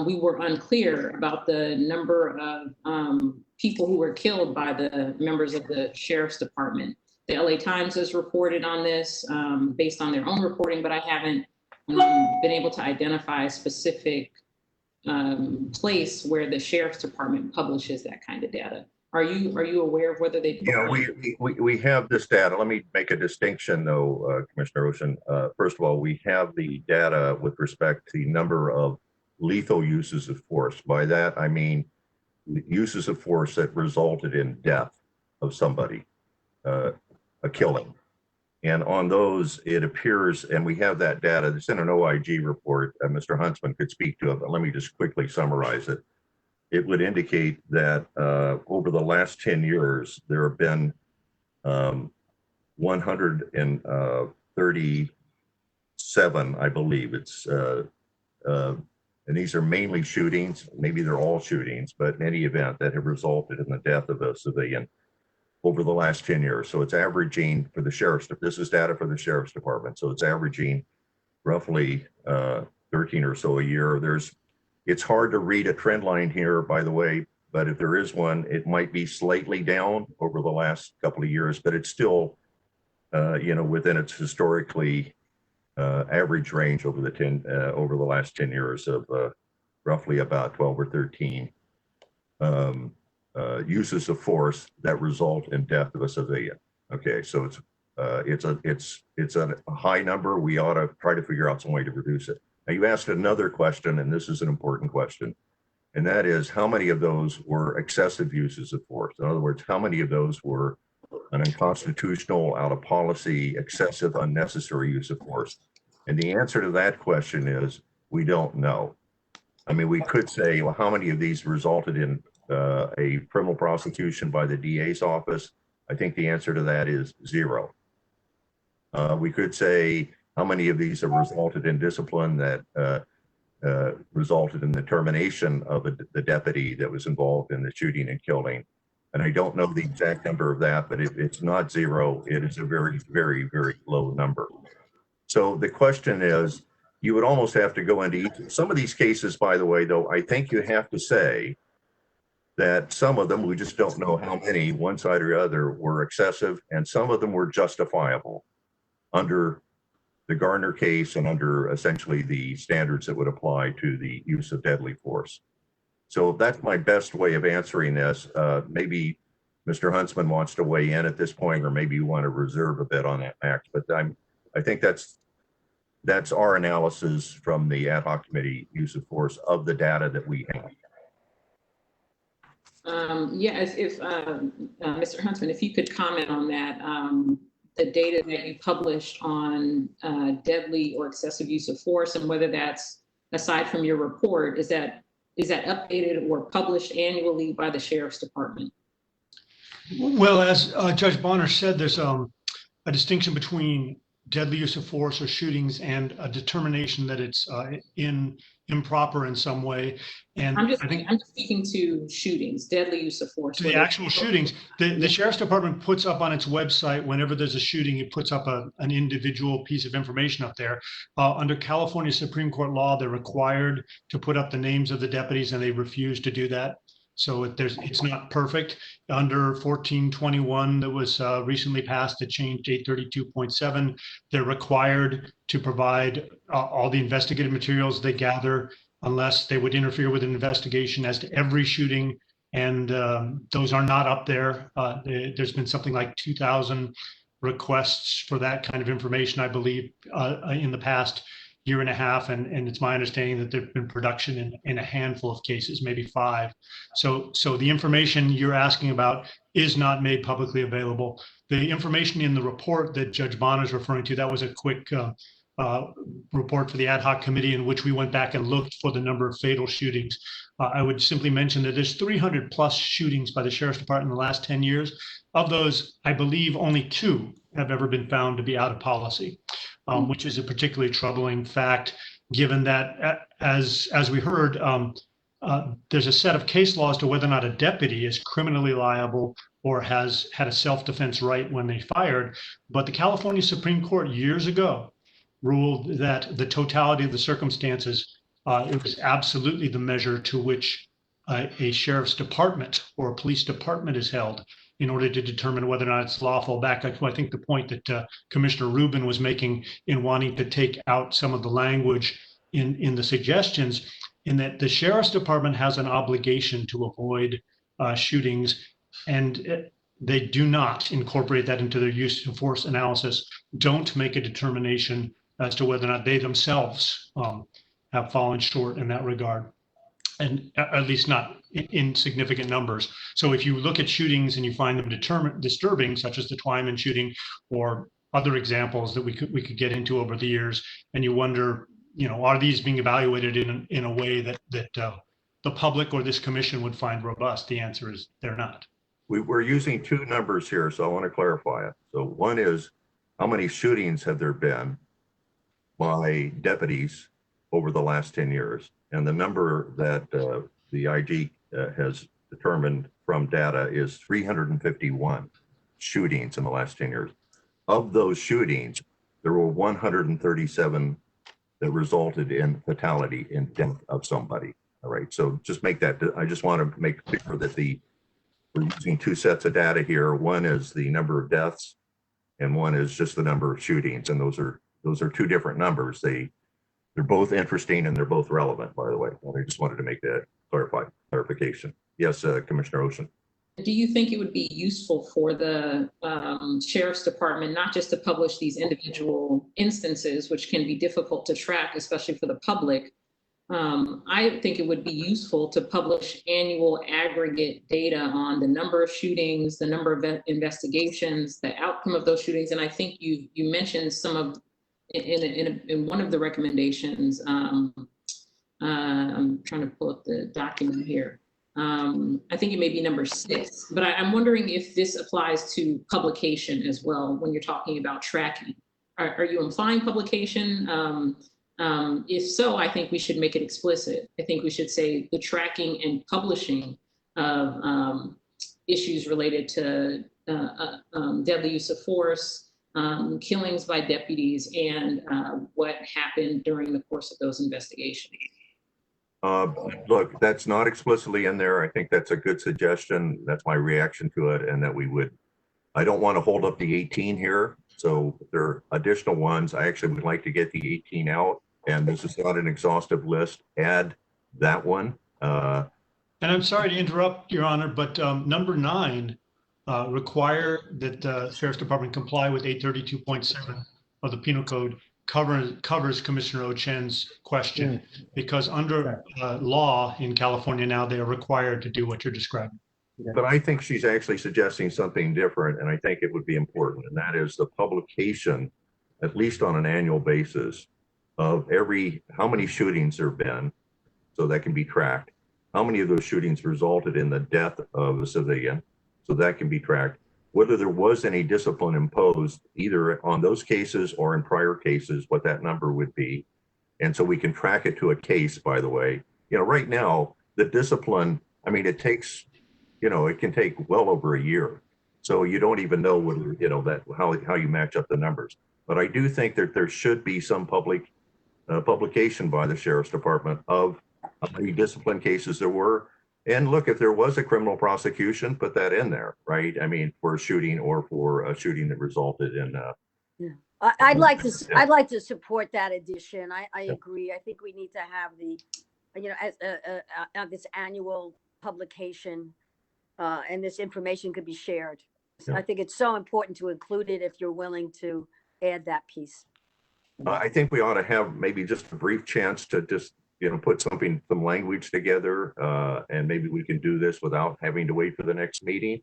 we were unclear about the number of people who were killed by the members of the Sheriff's Department. The LA Times has reported on this based on their own reporting, but I haven't been able to identify a specific place where the Sheriff's Department publishes that kind of data. Are you aware of whether they do? Yeah, we have this data. Let me make a distinction though, Commissioner Ocean. First of all, we have the data with respect to the number of lethal uses of force. By that, I mean uses of force that resulted in death of somebody, a killing. And on those, it appears, and we have that data, it's in an OIG report, Mr. Huntsman could speak to it, but let me just quickly summarize it. It would indicate that over the last 10 years, there have been 137, I believe. It's and these are mainly shootings. Maybe they're all shootings, but in any event that have resulted in the death of a civilian over the last 10 years. So it's averaging for the Sheriff's, this is data for the Sheriff's Department. So it's averaging roughly 13 or so a year. It's hard to read a trend line here, by the way, but if there is one, it might be slightly down over the last couple of years, but it's still, within its historically average range over the last 10 years of roughly about 12 or 13 uses of force that result in death of a civilian. Okay, so it's a high number. We ought to try to figure out some way to reduce it. Now you asked another question, and this is an important question, and that is how many of those were excessive uses of force? In other words, how many of those were an unconstitutional, out of policy, excessive, unnecessary use of force? And the answer to that question is we don't know. I mean, we could say, well, how many of these resulted in a criminal prosecution by the DA's office? I think the answer to that is 0. We could say, how many of these have resulted in discipline that resulted in the termination of the deputy that was involved in the shooting and killing? And I don't know the exact number of that, but it's not 0. It is a very, very, very low number. So the question is, you would almost have to go into some of these cases, by the way, though, I think you have to say that some of them, we just don't know how many, one side or the other, were excessive, and some of them were justifiable under the Garner case and under essentially the standards that would apply to the use of deadly force. So that's my best way of answering this. Maybe Mr. Huntsman wants to weigh in at this point, or maybe you want to reserve a bit on that, Max. But I think that's our analysis from the Ad Hoc Committee use of force of the data that we have. Yeah, if Mr. Huntsman, if you could comment on that, the data that you published on deadly or excessive use of force, and whether that's, aside from your report, is that updated or published annually by the Sheriff's Department? Well, as Judge Bonner said, there's a distinction between deadly use of force or shootings and a determination that it's improper in some way. And I'm just speaking to shootings, deadly use of force. To the actual shootings, the Sheriff's Department puts up on its website, whenever there's a shooting, it puts up an individual piece of information up there. Under California Supreme Court law, they're required to put up the names of the deputies, and they refuse to do that. So it's not perfect. Under 1421 that was recently passed that changed 832.7, they're required to provide all the investigative materials they gather unless they would interfere with an investigation as to every shooting. And those are not up there. There's been something like 2,000 requests for that kind of information, I believe, in the past year and a half, and it's my understanding that there's been production in a handful of cases, maybe 5. So the information you're asking about is not made publicly available. The information in the report that Judge Bonner is referring to, that was a quick report for the Ad Hoc Committee in which we went back and looked for the number of fatal shootings. I would simply mention that there's 300 plus shootings by the Sheriff's Department in the last 10 years. Of those, I believe only 2 have ever been found to be out of policy. Which is a particularly troubling fact, given that, as we heard, there's a set of case laws to whether or not a deputy is criminally liable or has had a self-defense right when they fired. But the California Supreme Court years ago ruled that the totality of the circumstances, it was absolutely the measure to which a sheriff's department or a police department is held in order to determine whether or not it's lawful. Back to, I think, the point that Commissioner Rubin was making in wanting to take out some of the language in the suggestions, in that the Sheriff's Department has an obligation to avoid shootings, and they do not incorporate that into their use of force analysis, don't make a determination as to whether or not they themselves have fallen short in that regard, and at least not in significant numbers. So if you look at shootings and you find them disturbing, such as the Twyman shooting or other examples that we could get into over the years, and you wonder, are these being evaluated in a way that the public or this commission would find robust? The answer is they're not. We're using 2 numbers here, so I want to clarify it. So one is, how many shootings have there been by deputies over the last 10 years? And the number that the IG has determined from data is 351 shootings in the last 10 years. Of those shootings, there were 137 that resulted in fatality, in death of somebody. All right, so just make that, I just want to make clear that we're using 2 sets of data here. One is the number of deaths, and one is just the number of shootings. And those are 2 different numbers. They're both interesting and they're both relevant, by the way. I just wanted to make that clarification. Yes, Commissioner Ocean. Do you think it would be useful for the Sheriff's Department not just to publish these individual instances, which can be difficult to track, especially for the public? I think it would be useful to publish annual aggregate data on the number of shootings, the number of investigations, the outcome of those shootings. And I think you mentioned some of, in one of the recommendations, I'm trying to pull up the document here. I think it may be number 6, but I'm wondering if this applies to publication as well when you're talking about tracking. Are you implying publication? If so, I think we should make it explicit. I think we should say the tracking and publishing of issues related to deadly use of force, killings by deputies, and what happened during the course of those investigations. Look, that's not explicitly in there. I think that's a good suggestion. That's my reaction to it, and that I don't want to hold up the 18 here. So if there are additional ones, I actually would like to get the 18 out, and this is not an exhaustive list. Add that one. And I'm sorry to interrupt, Your Honor, but number 9, require that the Sheriff's Department comply with 832.7 of the Penal Code covers Commissioner Ochen's question, because under law in California now, they are required to do what you're describing. But I think she's actually suggesting something different, and I think it would be important, and that is the publication, at least on an annual basis, of how many shootings there have been, so that can be tracked. How many of those shootings resulted in the death of a civilian, so that can be tracked. Whether there was any discipline imposed either on those cases or in prior cases, what that number would be. And so we can track it to a case, by the way. Right now, the discipline, I mean, it takes, it can take well over a year. So you don't even know whether, how you match up the numbers. But I do think that there should be some publication by the Sheriff's Department of how many discipline cases there were. And look, if there was a criminal prosecution, put that in there, right? I mean, for a shooting or for a shooting that resulted in. I'd like to support that addition. I agree. I think we need to have the, as this annual publication, and this information could be shared. So I think it's so important to include it if you're willing to add that piece. I think we ought to have maybe just a brief chance to just, put some language together, and maybe we can do this without having to wait for the next meeting.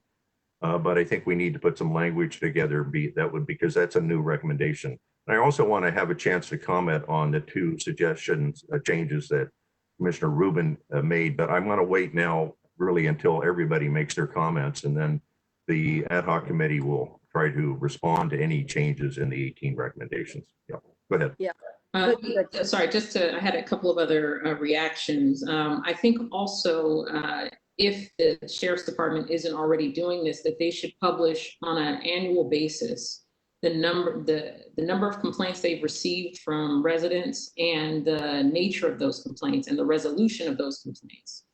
But I think we need to put some language together because that's a new recommendation. And I also want to have a chance to comment on the two suggestions, changes that Commissioner Rubin made, but I'm going to wait now really until everybody makes their comments, and then the ad hoc committee will try to respond to any changes in the 18 recommendations. Yeah, go ahead. Yeah. Sorry, I had a couple of other reactions. I think also if the Sheriff's Department isn't already doing this, that they should publish on an annual basis the number of complaints they've received from residents and the nature of those complaints and the resolution of those complaints.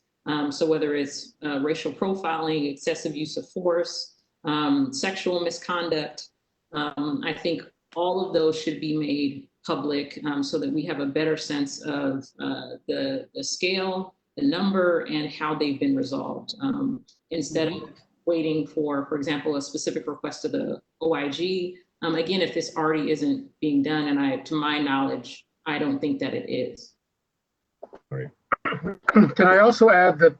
So whether it's racial profiling, excessive use of force, sexual misconduct, I think all of those should be made public so that we have a better sense of the scale, the number, and how they've been resolved. Instead of waiting for example, a specific request to the OIG. Again, if this already isn't being done, and to my knowledge, I don't think that it is. All right. Can I also add that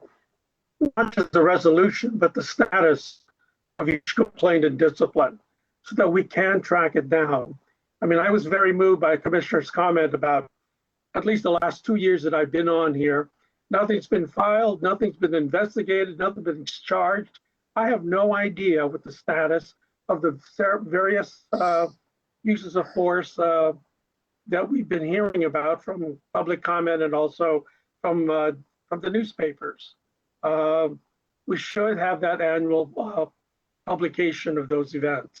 not just the resolution, but the status of each complaint and discipline, so that we can track it down. I mean, I was very moved by Commissioner's comment about at least the last 2 years that I've been on here. Nothing's been filed, nothing's been investigated, nothing's been charged. I have no idea what the status of the various uses of force that we've been hearing about from public comment and also from the newspapers. We should have that annual publication of those events.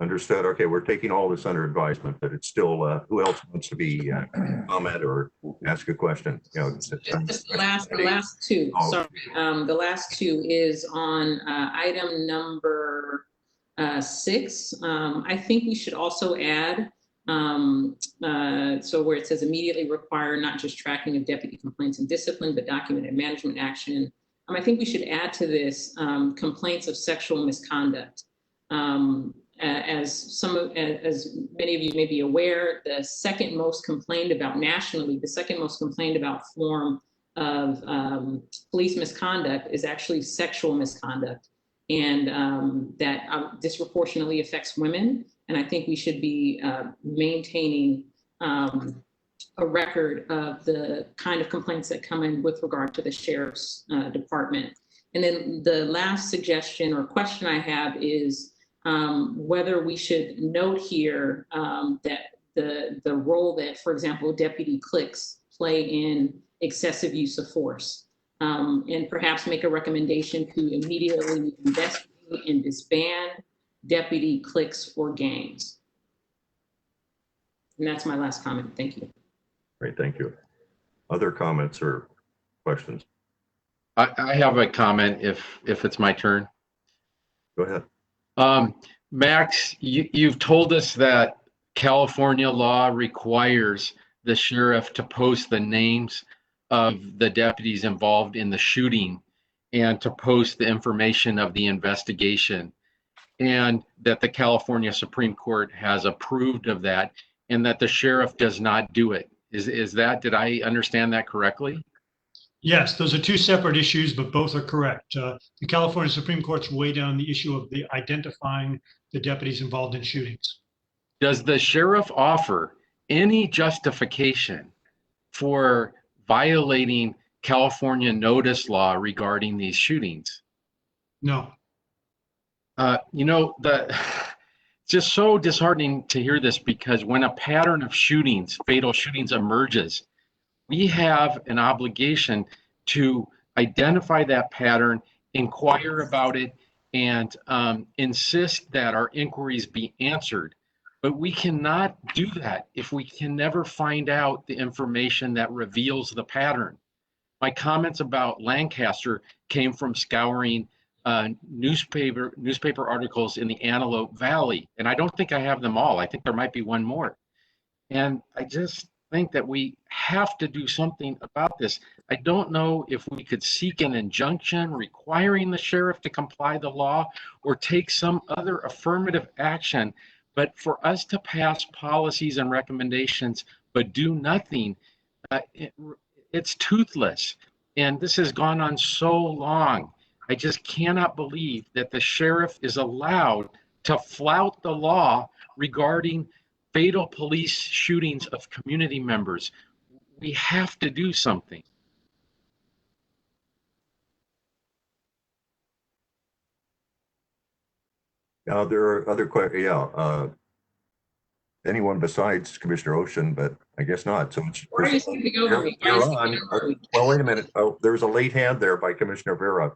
Understood. Okay, we're taking all this under advisement, but it's still, who else wants to be comment or ask a question? Just the last two. Oh. Sorry, the last two is on item number 6. I think we should also add, so where it says immediately require not just tracking of deputy complaints and discipline, but documented management action. I think we should add to this complaints of sexual misconduct. As many of you may be aware, the second most complained about nationally, the second most complained about form of police misconduct is actually sexual misconduct, and that disproportionately affects women. And I think we should be maintaining a record of the kind of complaints that come in with regard to the Sheriff's Department. And then the last suggestion or question I have is whether we should note here that the role that, for example, deputy clicks play in excessive use of force, and perhaps make a recommendation to immediately investigate and disband deputy clicks or gangs. And that's my last comment. Thank you. Great, thank you. Other comments or questions? I have a comment if it's my turn. Go ahead. Max, you've told us that California law requires the sheriff to post the names of the deputies involved in the shooting and to post the information of the investigation, and that the California Supreme Court has approved of that, and that the sheriff does not do it. Is that, did I understand that correctly? Yes, those are two separate issues, but both are correct. The California Supreme Court's weighed in on the issue of the identifying the deputies involved in shootings. Does the sheriff offer any justification for violating California notice law regarding these shootings? No. It's just so disheartening to hear this, because when a pattern of shootings, fatal shootings, emerges, we have an obligation to identify that pattern, inquire about it, and insist that our inquiries be answered. But we cannot do that if we can never find out the information that reveals the pattern. My comments about Lancaster came from scouring newspaper articles in the Antelope Valley, and I don't think I have them all. I think there might be one more. And I just think that we have to do something about this. I don't know if we could seek an injunction requiring the sheriff to comply the law or take some other affirmative action, but for us to pass policies and recommendations but do nothing, it's toothless. And this has gone on so long. I just cannot believe that the sheriff is allowed to flout the law regarding fatal police shootings of community members. We have to do something. There are other questions. Yeah. Anyone besides Commissioner Ocean, but I guess not. So Why are you skipping over me? you're on. Well, wait a minute. Oh, there's a late hand there by Commissioner Vera.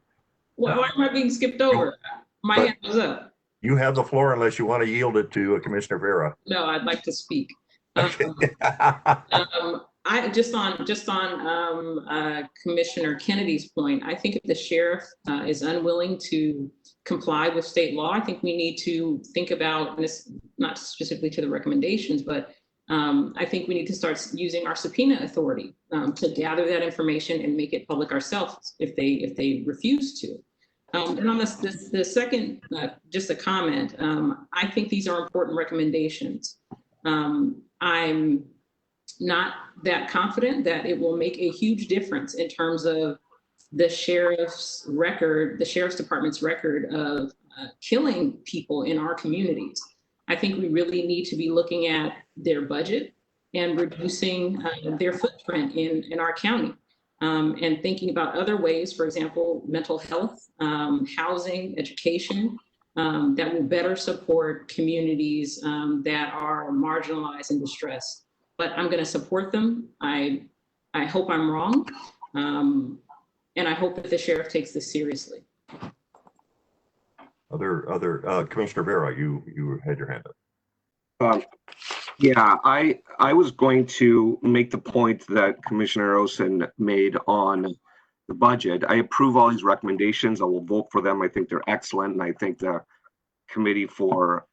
Why am I being skipped over? My hand was up. You have the floor unless you want to yield it to Commissioner Vera. No, I'd like to speak. Okay. I just on Commissioner Kennedy's point, I think if the sheriff is unwilling to comply with state law, I think we need to think about, and it's not specifically to the recommendations, but I think we need to start using our subpoena authority to gather that information and make it public ourselves if they refuse to. And on the second, just a comment, I think these are important recommendations. I'm not that confident that it will make a huge difference in terms of the sheriff's record, the sheriff's department's record of killing people in our communities. I think we really need to be looking at their budget and reducing their footprint in our county, and thinking about other ways, for example, mental health, housing, education, that will better support communities that are marginalized and distressed. But I'm going to support them. I hope I'm wrong. And I hope that the sheriff takes this seriously. Commissioner Vera, you had your hand up. Yeah, I was going to make the point that Commissioner Osen made on the budget. I approve all these recommendations. I will vote for them. I think they're excellent, and I thank the committee for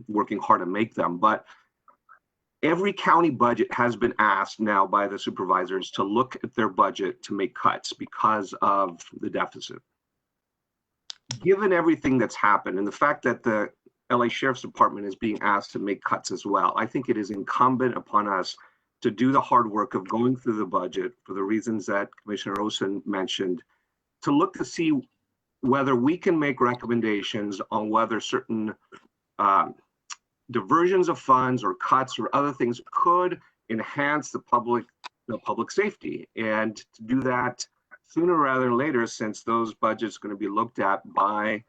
working hard to make them. But every county budget has been asked now by the supervisors to look at their budget to make cuts because of the deficit. Given everything that's happened and the fact that the LA Sheriff's Department is being asked to make cuts as well, I think it is incumbent upon us to do the hard work of going through the budget for the reasons that Commissioner Osen mentioned, to look to see whether we can make recommendations on whether certain diversions of funds or cuts or other things could enhance the public safety, and to do that sooner rather than later, since those budgets are going to be looked at by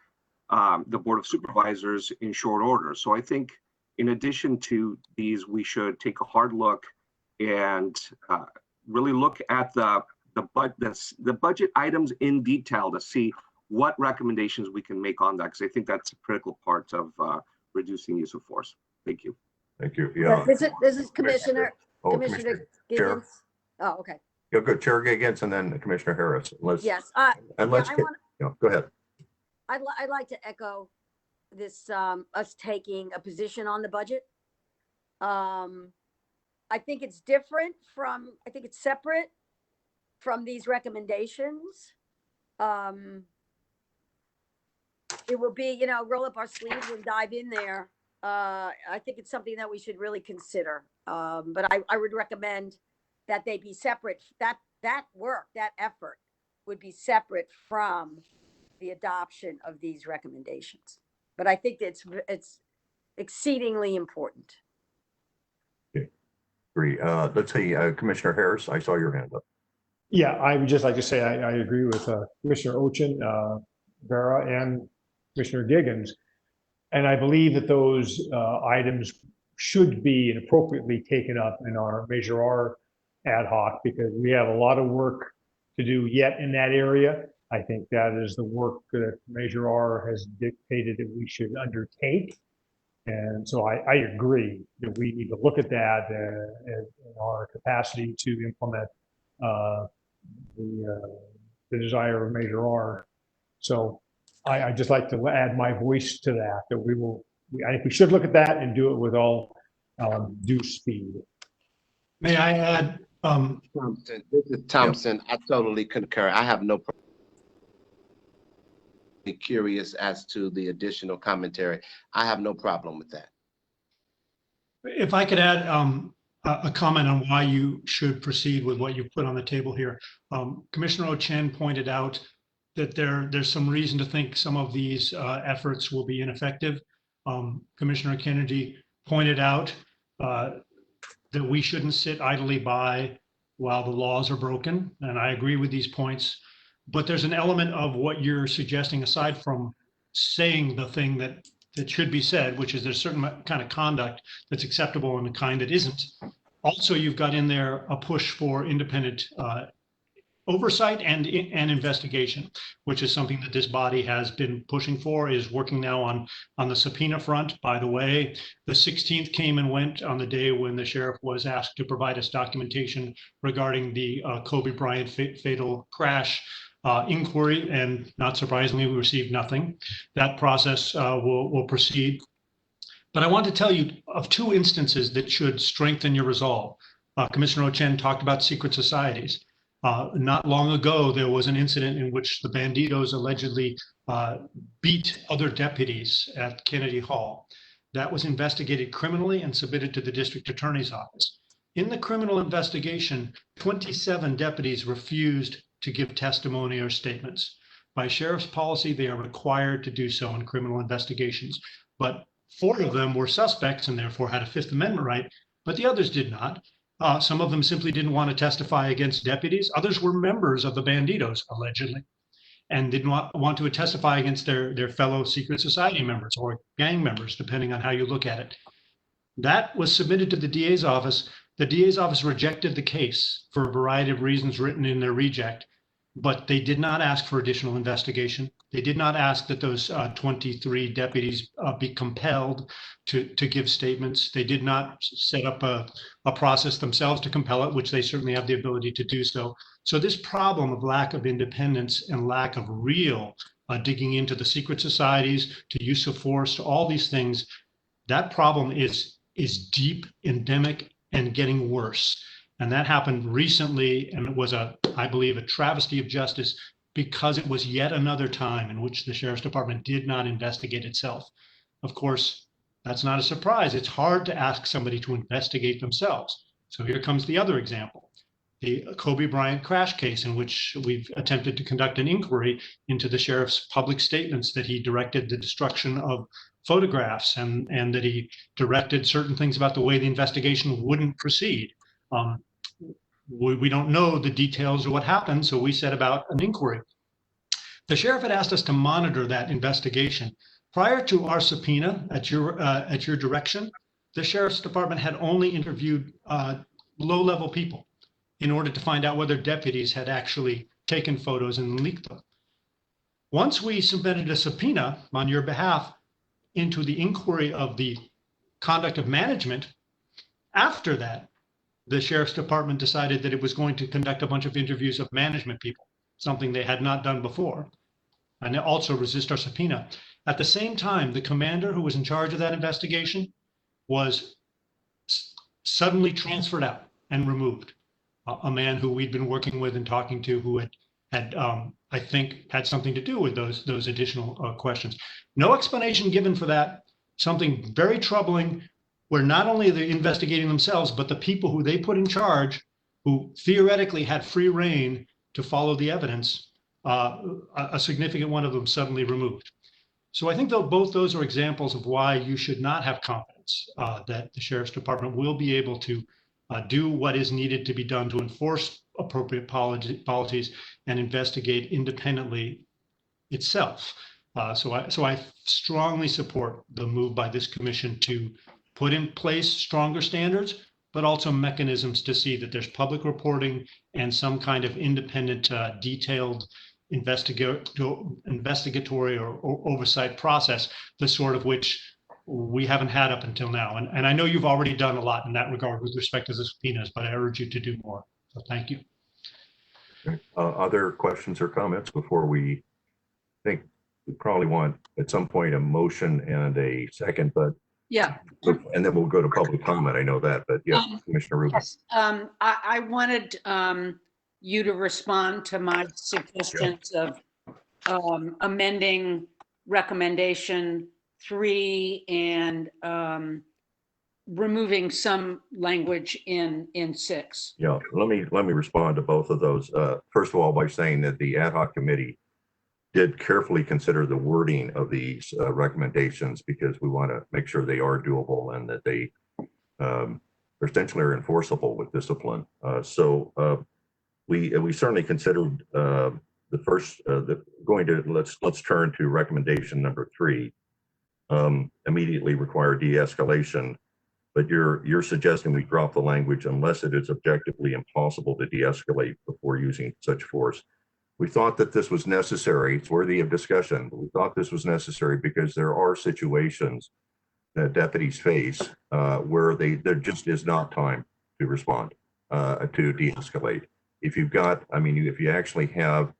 the Board of Supervisors in short order. So I think in addition to these, we should take a hard look and really look at the budget items in detail to see what recommendations we can make on that, because I think that's a critical part of reducing use of force. Thank you. Thank you. Yeah. This is Commissioner Commissioner Chair. Giggins. Oh, okay. Yeah, good. Chair Giggins and then Commissioner Harris. Yes. Go ahead. I'd like to echo this, us taking a position on the budget. I think it's different from, I think it's separate from these recommendations. It will be, roll up our sleeves and dive in there. I think it's something that we should really consider. But I would recommend that they be separate. That that work, that effort would be separate from the adoption of these recommendations. But I think it's exceedingly important. Agree. Let's see, Commissioner Harris, I saw your hand up. Yeah, I would just like to say I agree with Commissioner Ochin, Vera, and Commissioner Giggins. And I believe that those items should be appropriately taken up in our Measure R ad hoc, because we have a lot of work to do yet in that area. I think that is the work that Measure R has dictated that we should undertake. And so I agree that we need to look at that in our capacity to implement the desire of Measure R. So I just like to add my voice to that, I think we should look at that and do it with all due speed. May I add? Thompson, this is Thompson. I totally concur. I have no problem. Curious as to the additional commentary. I have no problem with that. If I could add a comment on why you should proceed with what you put on the table here. Commissioner Ochin pointed out that there's some reason to think some of these efforts will be ineffective. Commissioner Kennedy pointed out that we shouldn't sit idly by while the laws are broken, and I agree with these points. But there's an element of what you're suggesting, aside from saying the thing that should be said, which is there's certain kind of conduct that's acceptable and the kind that isn't. Also, you've got in there a push for independent oversight and investigation, which is something that this body has been pushing for, is working now on the subpoena front. By the way, the 16th came and went on the day when the sheriff was asked to provide us documentation regarding the Kobe Bryant fatal crash inquiry, and not surprisingly, we received nothing. That process will proceed. But I want to tell you of two instances that should strengthen your resolve. Commissioner Ochin talked about secret societies. Not long ago, there was an incident in which the banditos allegedly beat other deputies at Kennedy Hall. That was investigated criminally and submitted to the district attorney's office. In the criminal investigation, 27 deputies refused to give testimony or statements. By sheriff's policy, they are required to do so in criminal investigations. But 4 of them were suspects and therefore had a Fifth Amendment right, but the others did not. Some of them simply didn't want to testify against deputies. Others were members of the banditos, allegedly, and did not want to testify against their fellow secret society members or gang members, depending on how you look at it. That was submitted to the DA's office. The DA's office rejected the case for a variety of reasons written in their reject, but they did not ask for additional investigation. They did not ask that those 23 deputies be compelled to give statements. They did not set up a process themselves to compel it, which they certainly have the ability to do so. So this problem of lack of independence and lack of real digging into the secret societies, to use of force, to all these things, that problem is deep, endemic, and getting worse. And that happened recently, and it was, I believe, a travesty of justice, because it was yet another time in which the Sheriff's Department did not investigate itself. Of course, that's not a surprise. It's hard to ask somebody to investigate themselves. So here comes the other example, the Kobe Bryant crash case, in which we've attempted to conduct an inquiry into the sheriff's public statements that he directed the destruction of photographs and that he directed certain things about the way the investigation wouldn't proceed. We don't know the details of what happened, so we set about an inquiry. The sheriff had asked us to monitor that investigation. Prior to our subpoena at your direction, the Sheriff's Department had only interviewed low-level people in order to find out whether deputies had actually taken photos and leaked them. Once we submitted a subpoena on your behalf into the inquiry of the conduct of management, after that, the Sheriff's Department decided that it was going to conduct a bunch of interviews of management people, something they had not done before, and also resist our subpoena. At the same time, the commander who was in charge of that investigation was suddenly transferred out and removed. A man who we'd been working with and talking to, who had I think, had something to do with those additional questions. No explanation given for that. Something very troubling, where not only are they investigating themselves, but the people who they put in charge who theoretically had free reign to follow the evidence, a significant one of them suddenly removed. So I think that both those are examples of why you should not have confidence that the Sheriff's Department will be able to do what is needed to be done to enforce appropriate policies and investigate independently itself. So I strongly support the move by this commission to put in place stronger standards, but also mechanisms to see that there's public reporting and some kind of independent, detailed investigatory or oversight process, the sort of which we haven't had up until now. And I know you've already done a lot in that regard with respect to the subpoenas, but I urge you to do more. So thank you. Other questions or comments before we think we probably want at some point a motion and a second, but Yeah. and then we'll go to public comment. I know that, but yeah, Commissioner Rubin. Yes. I wanted you to respond to my suggestions of amending recommendation 3 and removing some language in 6. Yeah, let me respond to both of those. First of all, by saying that the ad hoc committee did carefully consider the wording of these recommendations, because we want to make sure they are doable and that they essentially are enforceable with discipline. We certainly considered the first let's turn to recommendation number 3, immediately require de-escalation. But you're suggesting we drop the language unless it is objectively impossible to de-escalate before using such force. We thought that this was necessary. It's worthy of discussion. But we thought this was necessary because there are situations that deputies face where there just is not time to respond, to de-escalate. If you've got, if you actually have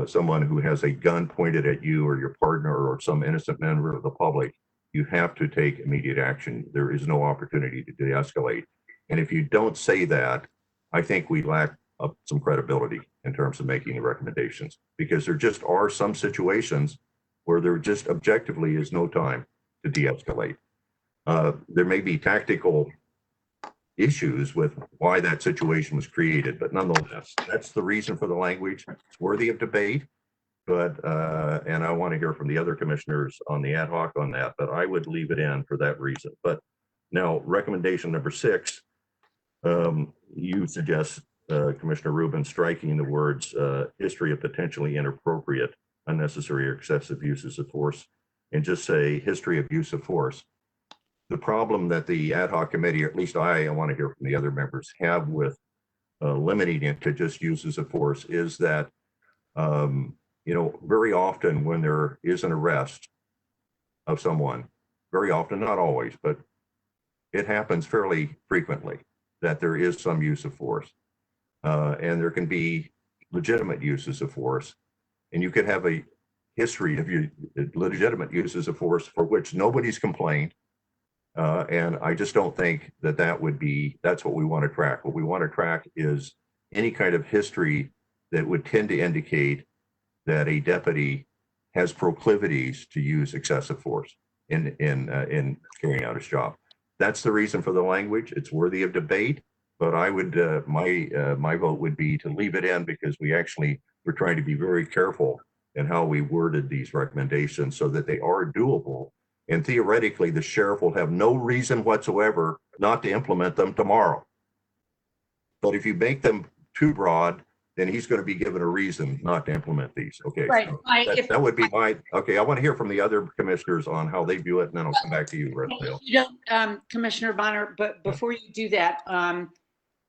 someone who has a gun pointed at you or your partner or some innocent member of the public, you have to take immediate action. There is no opportunity to de-escalate. And if you don't say that, I think we lack some credibility in terms of making the recommendations, because there just are some situations where there just objectively is no time to de-escalate. There may be tactical issues with why that situation was created, but nonetheless, that's the reason for the language. It's worthy of debate, but and I want to hear from the other commissioners on the ad hoc on that, but I would leave it in for that reason. But now, recommendation number 6, you suggest, Commissioner Rubin, striking the words history of potentially inappropriate, unnecessary, or excessive uses of force, and just say history of use of force. The problem that the ad hoc committee, or at least I want to hear from the other members, have with limiting it to just uses of force is that, very often when there is an arrest of someone, very often, not always, but it happens fairly frequently that there is some use of force. And there can be legitimate uses of force, and you could have a history of legitimate uses of force for which nobody's complained. And I just don't think that's what we want to track. What we want to track is any kind of history that would tend to indicate that a deputy has proclivities to use excessive force in carrying out his job. That's the reason for the language. It's worthy of debate. But I would, my vote would be to leave it in, because we're trying to be very careful in how we worded these recommendations so that they are doable. And theoretically, the sheriff will have no reason whatsoever not to implement them tomorrow. But if you make them too broad, then he's going to be given a reason not to implement these. Okay, right. So that would be okay. I want to hear from the other commissioners on how they view it, and then I'll come back to you, Rafael. You don't, Commissioner Bonner, but before you do that,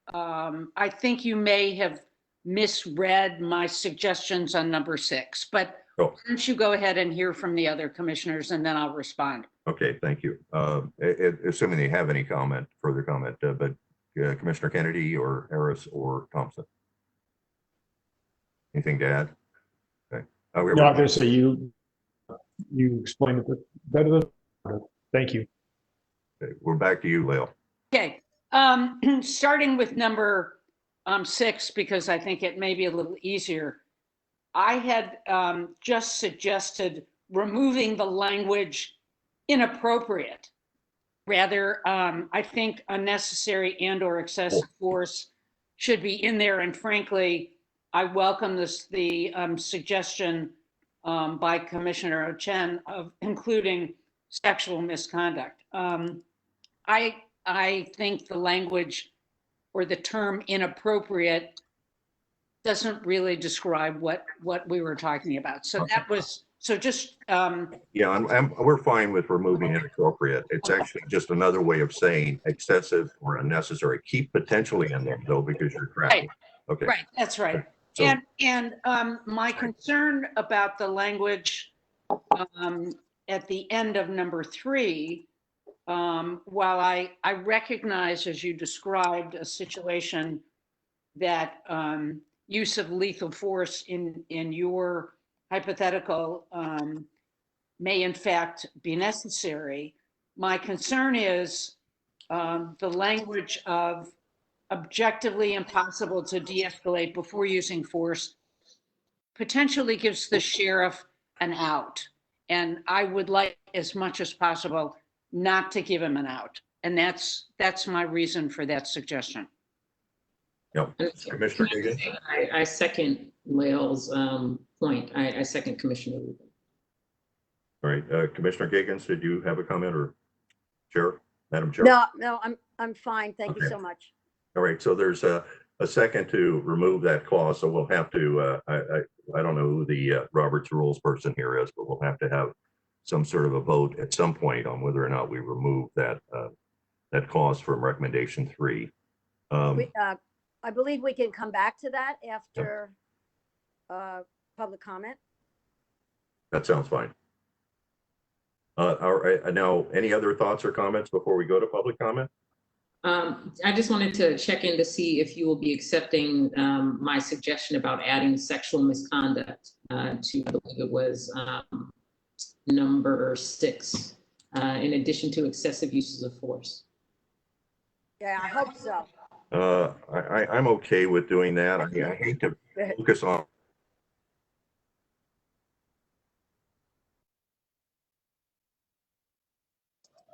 I think you may have misread my suggestions on number 6, but why don't you go ahead and hear from the other commissioners, and then I'll respond. Okay, thank you. Assuming they have any further comment, but Commissioner Kennedy or Harris or Thompson. Anything to add? Okay. No, I'm going to say you explained it better than. Thank you. Okay, we're back to you, Lael. Okay. Starting with number 6, because I think it may be a little easier. I had just suggested removing the language inappropriate. Rather, I think unnecessary and or excessive force should be in there. And frankly, I welcome the suggestion by Commissioner Chen of including sexual misconduct. I think the language or the term inappropriate doesn't really describe what we were talking about. So that was, so just. Yeah, we're fine with removing inappropriate. It's actually just another way of saying excessive or unnecessary. Keep potentially in there though, because you're tracking. Right. Okay. Right, that's right. So, And my concern about the language at the end of number 3, while I recognize, as you described, a situation that use of lethal force in your hypothetical may in fact be necessary, my concern is the language of objectively impossible to de-escalate before using force potentially gives the sheriff an out. And I would like, as much as possible, not to give him an out. And that's my reason for that suggestion. Yep. Commissioner Higgins? I second Lael's point. I second Commissioner Rubin. All right, Commissioner Giggins, did you have a comment, or Chair, Madam Chair? No, I'm fine. Thank you so much. All right, so there's a second to remove that clause, so we'll have to, I don't know who the Roberts Rules person here is, but we'll have to have some sort of a vote at some point on whether or not we remove that that clause from recommendation 3. I believe we can come back to that after public comment. That sounds fine. All right, now, any other thoughts or comments before we go to public comment? I just wanted to check in to see if you will be accepting my suggestion about adding sexual misconduct to, I believe it was number 6, in addition to excessive uses of force. Yeah, I hope so. I'm okay with doing that. I mean, I hate to focus on.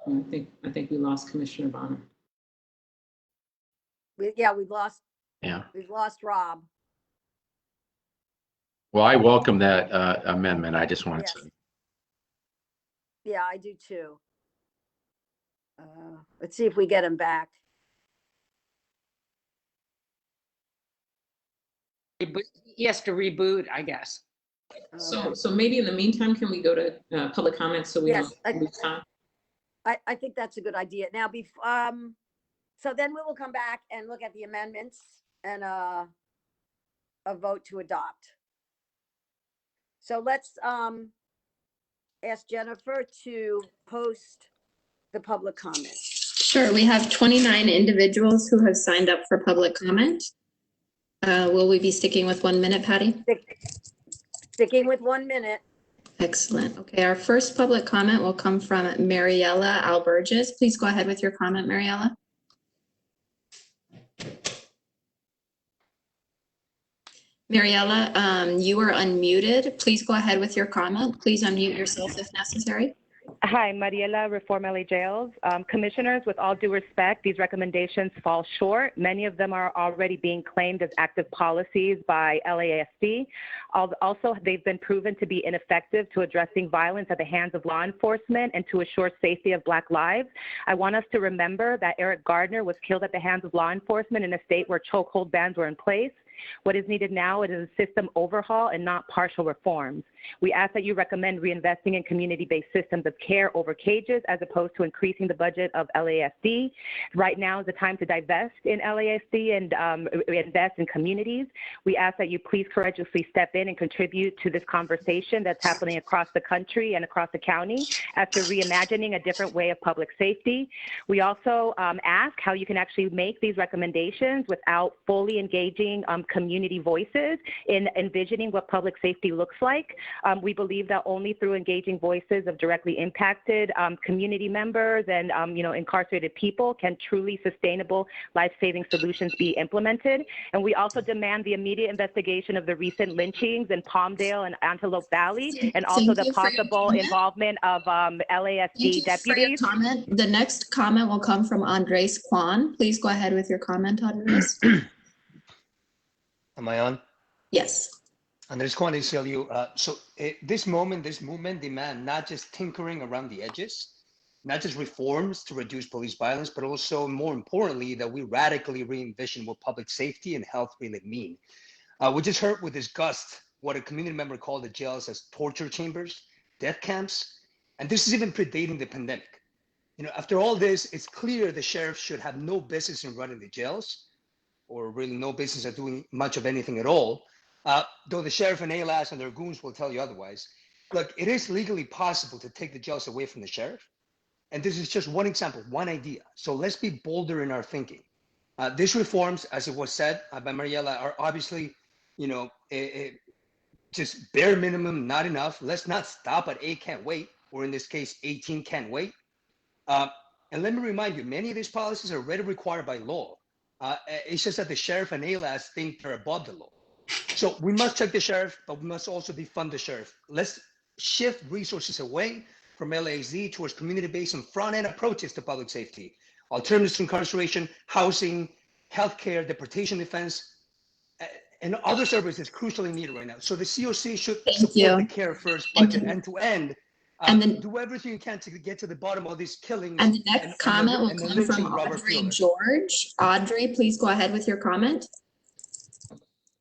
I think we lost Commissioner Bonner. We've lost. Yeah. We've lost Rob. Well, I welcome that amendment. I just wanted to. Yeah, I do too. Let's see if we get him back. He has to reboot, I guess. So maybe in the meantime, can we go to public comments so we don't lose time? I think that's a good idea. Now, so then we will come back and look at the amendments and a vote to adopt. So let's ask Jennifer to post the public comment. Sure, we have 29 individuals who have signed up for public comment. Will we be sticking with 1 minute, Patty? Sticking with 1 minute. Excellent. Okay, our first public comment will come from Mariella Alberges. Please go ahead with your comment, Mariella. Mariella, you are unmuted. Please go ahead with your comment. Please unmute yourself if necessary. Hi, Mariela, Reform LA Jails. Commissioners, with all due respect, these recommendations fall short. Many of them are already being claimed as active policies by LASD. Also, they've been proven to be ineffective to addressing violence at the hands of law enforcement and to assure safety of Black lives. I want us to remember that Eric Gardner was killed at the hands of law enforcement in a state where chokehold bans were in place. What is needed now is a system overhaul and not partial reforms. We ask that you recommend reinvesting in community-based systems of care over cages as opposed to increasing the budget of LASD. Right now is the time to divest in LASD and invest in communities. We ask that you please courageously step in and contribute to this conversation that's happening across the country and across the county as to reimagining a different way of public safety. We also ask how you can actually make these recommendations without fully engaging community voices in envisioning what public safety looks like. We believe that only through engaging voices of directly impacted community members and incarcerated people can truly sustainable life-saving solutions be implemented. And we also demand the immediate investigation of the recent lynchings in Palmdale and Antelope Valley, and also the possible involvement of LASD deputies. The next comment will come from Andres Kwan. Please go ahead with your comment, Andres. Am I on? Yes. And I just wanted to tell you, this movement demand not just tinkering around the edges, not just reforms to reduce police violence, but also more importantly, that we radically re-envision what public safety and health really mean. We just heard with disgust what a community member called the jails as torture chambers, death camps, and this is even predating the pandemic. You know, after all this, it's clear the sheriff should have no business in running the jails, or really no business at doing much of anything at all. Though the sheriff and ALAS and their goons will tell you otherwise. Look, it is legally possible to take the jails away from the sheriff. And this is just one example, one idea. So let's be bolder in our thinking. These reforms, as it was said by Mariela, are obviously, you know, just bare minimum, not enough. Let's not stop at 8 can't wait, or in this case, 18 can't wait. And let me remind you, many of these policies are already required by law. It's just that the sheriff and ALAS think they're above the law. So we must check the sheriff, but we must also defund the sheriff. Let's shift resources away from LAZ towards community-based and front-end approaches to public safety, alternatives to incarceration, housing, healthcare, deportation defense, and other services crucially needed right now. So the COC should support the care first budget end to end. And then do everything you can to get to the bottom of these killings. And the next comment will come from Audrey George. Audrey, please go ahead with your comment.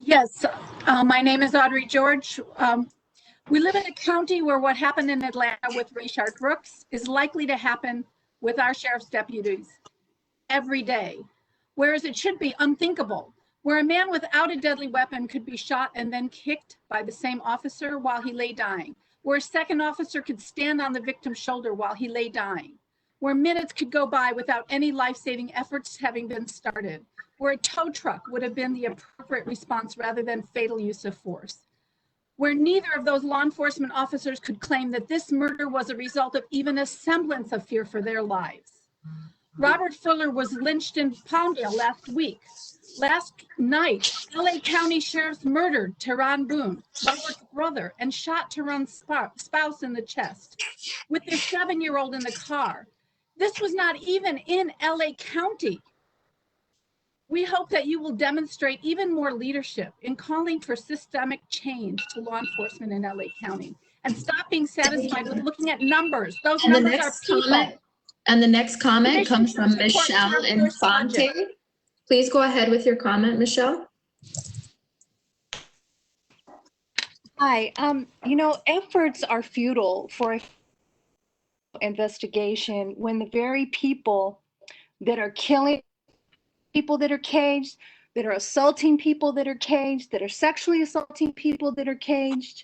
Yes, my name is Audrey George. We live in a county where what happened in Atlanta with Rayshard Brooks is likely to happen with our sheriff's deputies every day, whereas it should be unthinkable, where a man without a deadly weapon could be shot and then kicked by the same officer while he lay dying, where a second officer could stand on the victim's shoulder while he lay dying, where minutes could go by without any life-saving efforts having been started, where a tow truck would have been the appropriate response rather than fatal use of force, where neither of those law enforcement officers could claim that this murder was a result of even a semblance of fear for their lives. Robert Fuller was lynched in Palmdale last week. Last night, LA County sheriffs murdered Teron Boone, Robert's brother, and shot Teron's spouse in the chest with their 7-year-old in the car. This was not even in LA County. We hope that you will demonstrate even more leadership in calling for systemic change to law enforcement in LA County and stop being satisfied with looking at numbers. Those numbers are people. And the next comment comes from Michelle Infante. Please go ahead with your comment, Michelle. Hi, you know, efforts are futile for investigation when the very people that are killing people that are caged, that are assaulting people that are caged, that are sexually assaulting people that are caged,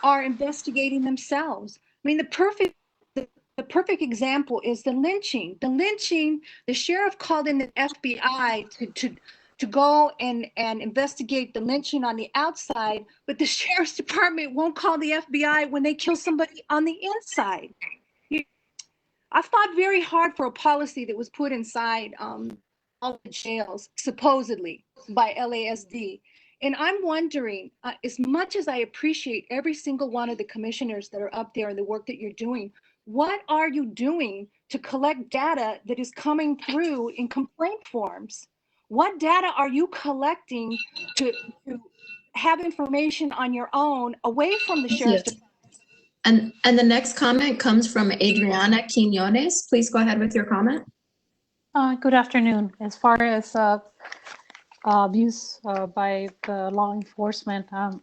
are investigating themselves. I mean, the perfect example is the lynching. The lynching, the sheriff called in the FBI to go and investigate the lynching on the outside, but the sheriff's department won't call the FBI when they kill somebody on the inside. I fought very hard for a policy that was put inside all the jails, supposedly by LASD. And I'm wondering, as much as I appreciate every single one of the commissioners that are up there and the work that you're doing, what are you doing to collect data that is coming through in complaint forms? What data are you collecting to have information on your own away from the sheriff's department? And the next comment comes from Adriana Quinones. Please go ahead with your comment. Good afternoon. As far as abuse by the law enforcement, I'm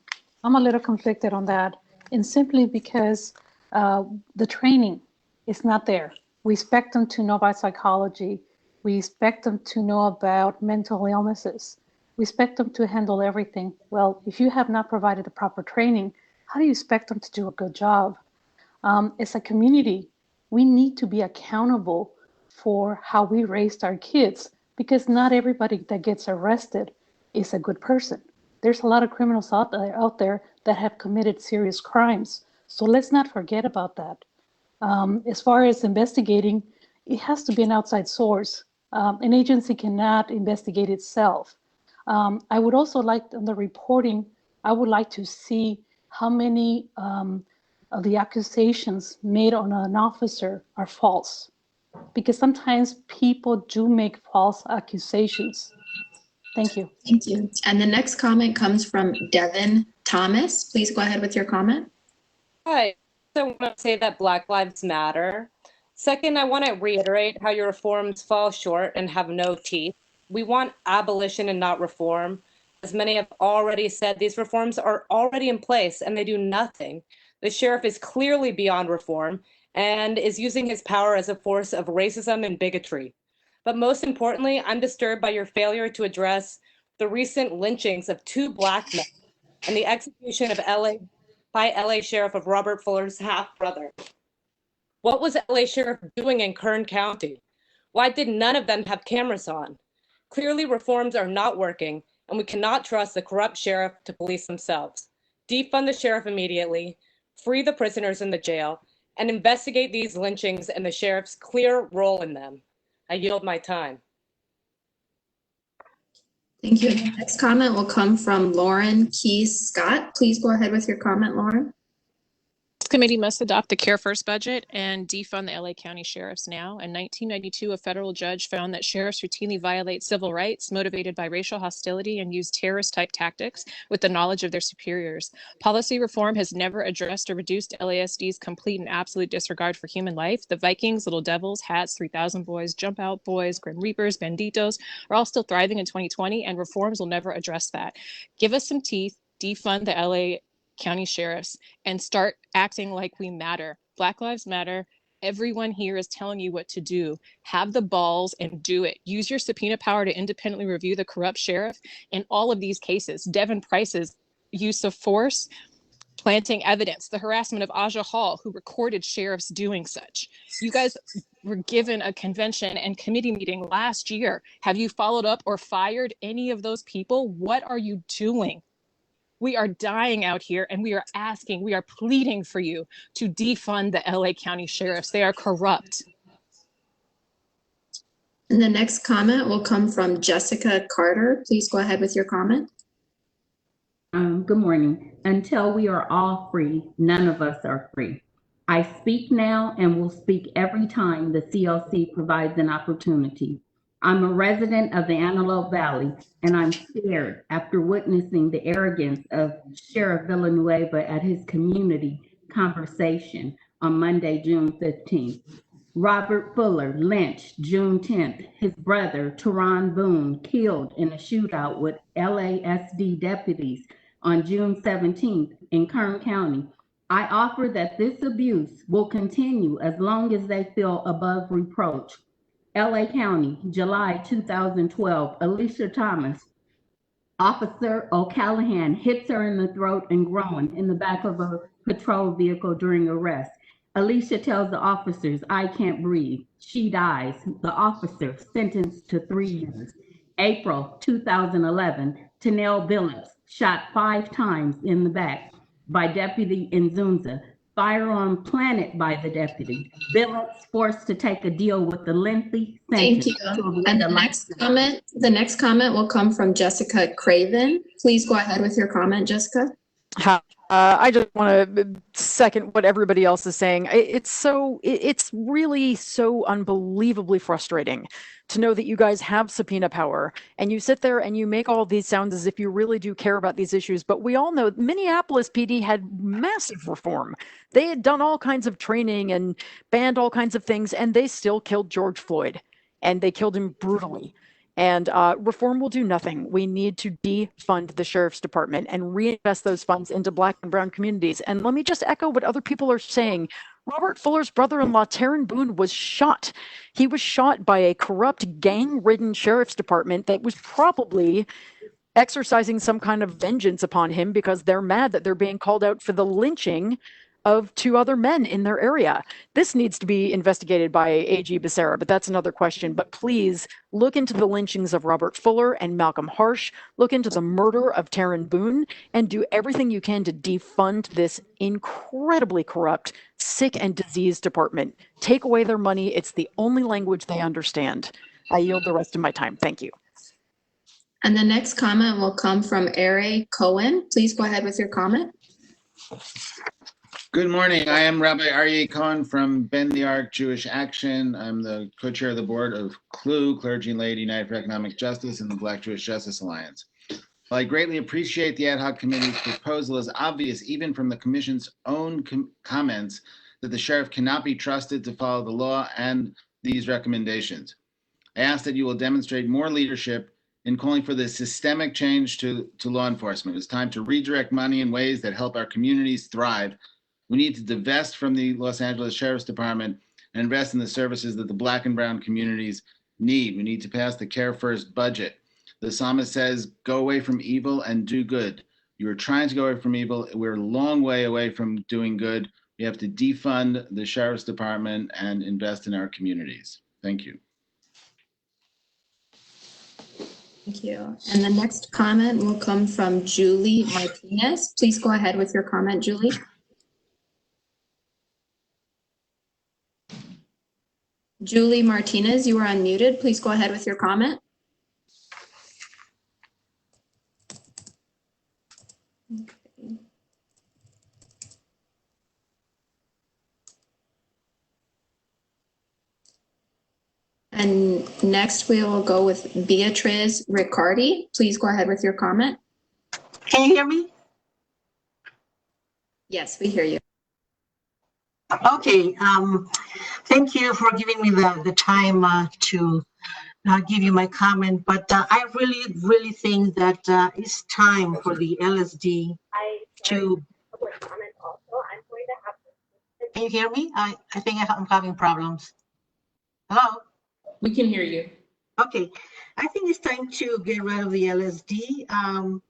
a little conflicted on that, and simply because the training is not there. We expect them to know about psychology. We expect them to know about mental illnesses. We expect them to handle everything. Well, if you have not provided the proper training, how do you expect them to do a good job? As a community, we need to be accountable for how we raised our kids, because not everybody that gets arrested is a good person. There's a lot of criminals out there that have committed serious crimes. So let's not forget about that. As far as investigating, it has to be an outside source. An agency cannot investigate itself. I would also like, on the reporting, I would like to see how many of the accusations made on an officer are false. Because sometimes people do make false accusations. Thank you. Thank you. And the next comment comes from Devin Thomas. Please go ahead with your comment. Hi. So I want to say that Black Lives Matter. Second, I want to reiterate how your reforms fall short and have no teeth. We want abolition and not reform. As many have already said, these reforms are already in place and they do nothing. The sheriff is clearly beyond reform and is using his power as a force of racism and bigotry. But most importantly, I'm disturbed by your failure to address the recent lynchings of 2 Black men and the execution of LA Sheriff of Robert Fuller's half-brother. What was LA Sheriff doing in Kern County? Why did none of them have cameras on? Clearly, reforms are not working, and we cannot trust the corrupt sheriff to police themselves. Defund the sheriff immediately, free the prisoners in the jail, and investigate these lynchings and the sheriff's clear role in them. I yield my time. Thank you. The next comment will come from Lauren Keys Scott. Please go ahead with your comment, Lauren. This committee must adopt the Care First budget and defund the LA County sheriffs now. In 1992, a federal judge found that sheriffs routinely violate civil rights motivated by racial hostility and use terrorist-type tactics with the knowledge of their superiors. Policy reform has never addressed or reduced LASD's complete and absolute disregard for human life. The Vikings, Little Devils, Hats, 3000 Boys, Jump Out Boys, Grim Reapers, Banditos are all still thriving in 2020, and reforms will never address that. Give us some teeth, defund the LA County sheriffs, and start acting like we matter. Black Lives Matter. Everyone here is telling you what to do. Have the balls and do it. Use your subpoena power to independently review the corrupt sheriff in all of these cases. Devin Price's use of force, planting evidence, the harassment of Aja Hall, who recorded sheriffs doing such. You guys were given a convention and committee meeting last year. Have you followed up or fired any of those people? What are you doing? We are dying out here, and we are pleading for you to defund the LA County sheriffs. They are corrupt. And the next comment will come from Jessica Carter. Please go ahead with your comment. Good morning. Until we are all free, none of us are free. I speak now and will speak every time the CLC provides an opportunity. I'm a resident of the Antelope Valley, and I'm scared after witnessing the arrogance of Sheriff Villanueva at his community conversation on Monday, June 15th. Robert Fuller lynched June 10th. His brother, Teron Boone, killed in a shootout with LASD deputies on June 17th in Kern County. I offer that this abuse will continue as long as they feel above reproach. LA County, July 2012, Alicia Thomas. Officer O'Callahan hits her in the throat and groin in the back of a patrol vehicle during arrest. Alicia tells the officers, "I can't breathe." She dies. The officer sentenced to 3 years. April 2011, Tanel Billups shot 5 times in the back by Deputy Nzunza. Firearm planted by the deputy. Billups forced to take a deal with the lengthy sentence. Thank you. And the next comment will come from Jessica Craven. Please go ahead with your comment, Jessica. I just want to second what everybody else is saying. It's really so unbelievably frustrating to know that you guys have subpoena power and you sit there and you make all these sounds as if you really do care about these issues. But we all know Minneapolis PD had massive reform. They had done all kinds of training and banned all kinds of things, and they still killed George Floyd, and they killed him brutally. And reform will do nothing. We need to defund the sheriff's department and reinvest those funds into Black and brown communities. And let me just echo what other people are saying. Robert Fuller's brother-in-law, Teron Boone, was shot. He was shot by a corrupt, gang-ridden sheriff's department that was probably exercising some kind of vengeance upon him because they're mad that they're being called out for the lynching of 2 other men in their area. This needs to be investigated by AG Becerra, but that's another question. But please look into the lynchings of Robert Fuller and Malcolm Harsh, look into the murder of Teron Boone, and do everything you can to defund this incredibly corrupt, sick and diseased department. Take away their money. It's the only language they understand. I yield the rest of my time. Thank you. And the next comment will come from Ari Cohen. Please go ahead with your comment. Good morning. I am Rabbi Aryeh Cohen from Bend the Arc Jewish Action. I'm the co-chair of the board of CLU, Clergy and Laity United for Economic Justice, and the Black Jewish Justice Alliance. While I greatly appreciate the Ad Hoc Committee's proposal, it's obvious even from the Commission's own comments that the sheriff cannot be trusted to follow the law and these recommendations. I ask that you will demonstrate more leadership in calling for the systemic change to law enforcement. It's time to redirect money in ways that help our communities thrive. We need to divest from the Los Angeles Sheriff's Department and invest in the services that the Black and brown communities need. We need to pass the Care First budget. The psalmist says, go away from evil and do good. You are trying to go away from evil. We're a long way away from doing good. We have to defund the Sheriff's Department and invest in our communities. Thank you. Thank you. And the next comment will come from Julie Martinez. Please go ahead with your comment, Julie. Julie Martinez, you are unmuted. Please go ahead with your comment. Okay. And next we will go with Beatriz Riccardi. Please go ahead with your comment. Can you hear me? Yes, we hear you. Okay, thank you for giving me the time to give you my comment, but I really think that it's time for the LSD to... Can you hear me? I think I'm having problems. Hello? We can hear you. Okay, I think it's time to get rid of the LSD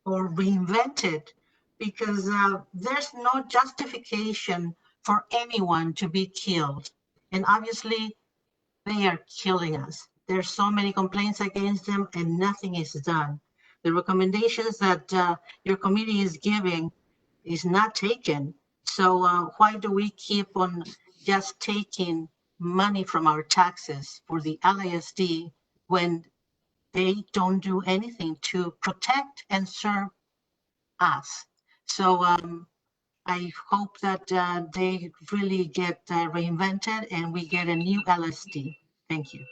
or reinvent it, because there's no justification for anyone to be killed. And obviously, they are killing us. There's so many complaints against them and nothing is done. The recommendations that your committee is giving is not taken. So why do we keep on just taking money from our taxes for the LASD when they don't do anything to protect and serve us? So I hope that they really get reinvented and we get a new LSD. Thank you.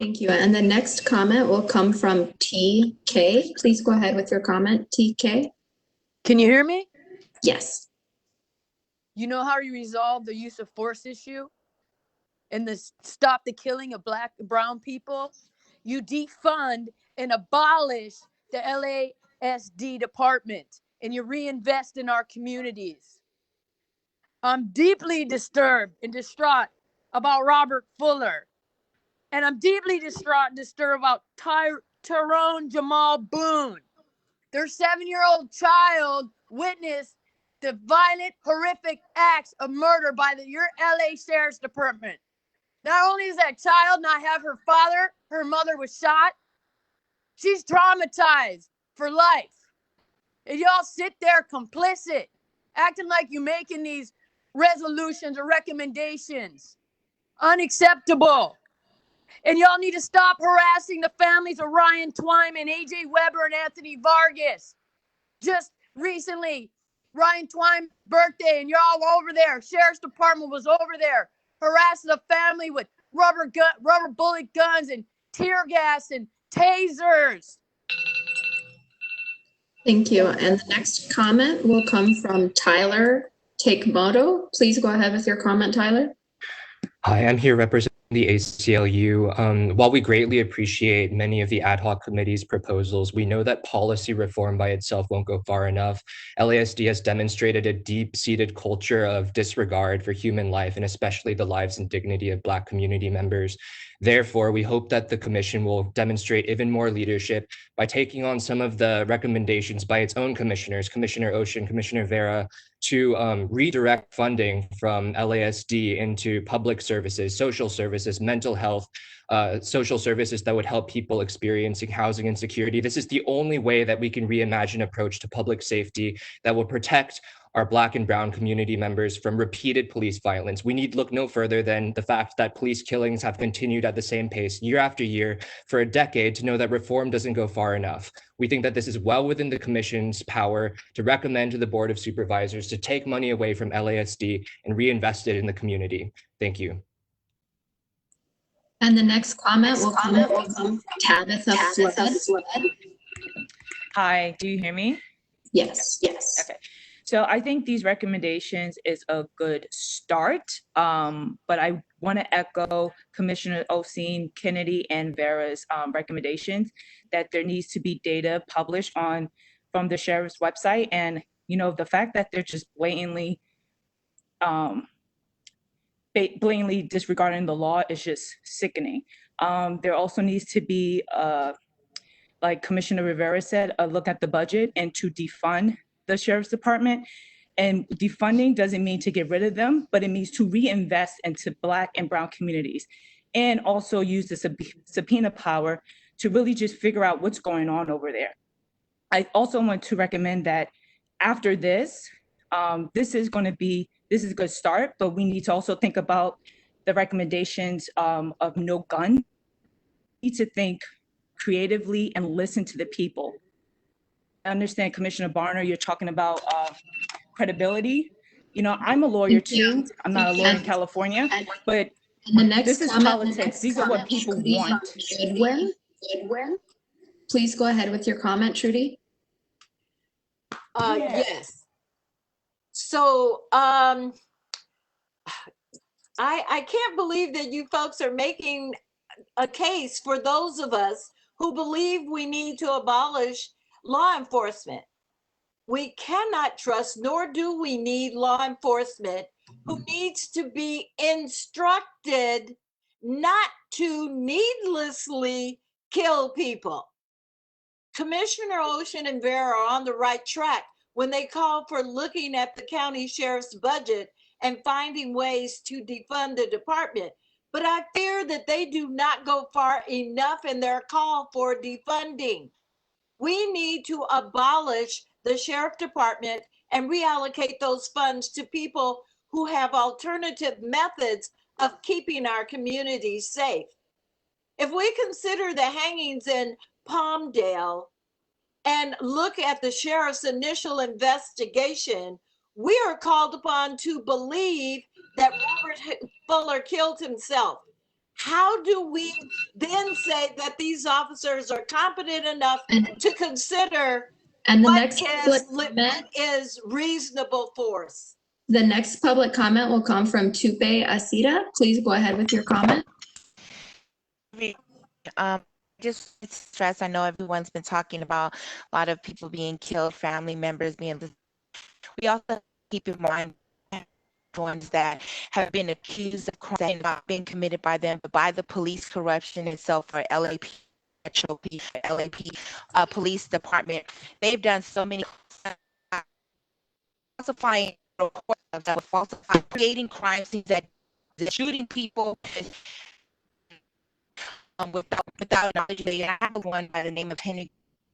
Thank you. And the next comment will come from TK. Please go ahead with your comment, TK. Can you hear me? Yes. You know how you resolve the use of force issue and stop the killing of Black and brown people? You defund and abolish the LASD department and you reinvest in our communities. I'm deeply disturbed and distraught about Robert Fuller. And I'm deeply distraught and disturbed about Tyrone Jamal Boone. Their 7-year-old child witnessed the violent, horrific acts of murder by your LA Sheriff's Department. Not only does that child not have her father, her mother was shot, she's traumatized for life. And y'all sit there complicit, acting like you're making these resolutions or recommendations. Unacceptable. And y'all need to stop harassing the families of Ryan Twyman, AJ Weber, and Anthony Vargas. Just recently, Ryan Twyman's birthday, and y'all were over there. Sheriff's Department was over there, harassing the family with rubber bullet guns and tear gas and tasers. Thank you. And the next comment will come from Tyler Takemoto. Please go ahead with your comment, Tyler. Hi, I'm here representing the ACLU. While we greatly appreciate many of the ad hoc committee's proposals, we know that policy reform by itself won't go far enough. LASD has demonstrated a deep-seated culture of disregard for human life and especially the lives and dignity of Black community members. Therefore, we hope that the Commission will demonstrate even more leadership by taking on some of the recommendations by its own commissioners, Commissioner Ocean, Commissioner Vera, to redirect funding from LASD into public services, social services, mental health, social services that would help people experiencing housing insecurity. This is the only way that we can reimagine approach to public safety that will protect our Black and Brown community members from repeated police violence. We need look no further than the fact that police killings have continued at the same pace year after year for a decade to know that reform doesn't go far enough. We think that this is well within the Commission's power to recommend to the Board of Supervisors to take money away from LASD and reinvest it in the community. Thank you. And the next comment will come from Tabitha Flood. Hi, do you hear me? Yes, yes. Okay. So I think these recommendations is a good start, but I want to echo Commissioner Oseen, Kennedy, and Vera's recommendations that there needs to be data published from the sheriff's website. And, you know, the fact that they're just blatantly disregarding the law is just sickening. There also needs to be, like Commissioner Rivera said, a look at the budget and to defund the sheriff's department. And defunding doesn't mean to get rid of them, but it means to reinvest into Black and Brown communities, and also use the subpoena power to really just figure out what's going on over there. I also want to recommend that after this, this is a good start, but we need to also think about the recommendations of no gun. We need to think creatively and listen to the people. I understand, Commissioner Barner, you're talking about credibility. You know, I'm a lawyer too. I'm not a lawyer in California, but this is politics. These are what people want. Goodwin. Please go ahead with your comment, Trudy. Yes. So I can't believe that you folks are making a case for those of us who believe we need to abolish law enforcement. We cannot trust, nor do we need law enforcement who needs to be instructed not to needlessly kill people. Commissioner Ocean and Vera are on the right track when they call for looking at the county sheriff's budget and finding ways to defund the department. But I fear that they do not go far enough in their call for defunding. We need to abolish the sheriff department and reallocate those funds to people who have alternative methods of keeping our communities safe. If we consider the hangings in Palmdale and look at the sheriff's initial investigation, we are called upon to believe that Robert Fuller killed himself. How do we then say that these officers are competent enough to consider what is reasonable force? The next public comment will come from Tupe Asita. Please go ahead with your comment. Just stress, I know everyone's been talking about a lot of people being killed, family members being, we also keep in mind ones that have been accused of crimes not being committed by them, but by the police corruption itself, or LAP, police department. They've done so many falsifying reports, creating crime scenes, that shooting people without knowledge. I have one by the name of Henry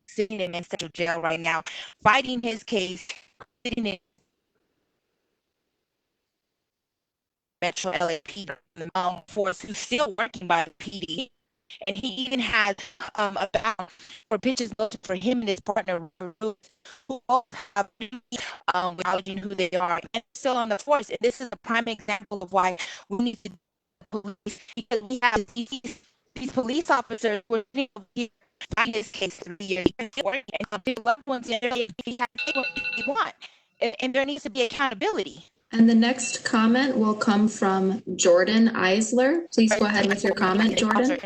sitting in central jail right now, fighting his case, sitting in Metro LAP force, who's still working by the PD, and he even had a bound for pitches for him and his partner, who both have acknowledging who they are and still on the force. And this is a prime example of why we need to police, because we have these police officers who are here in this case 3 years and their loved ones in their what we want, and there needs to be accountability. And the next comment will come from Jordan Eisler. Please go ahead with your comment, Jordan.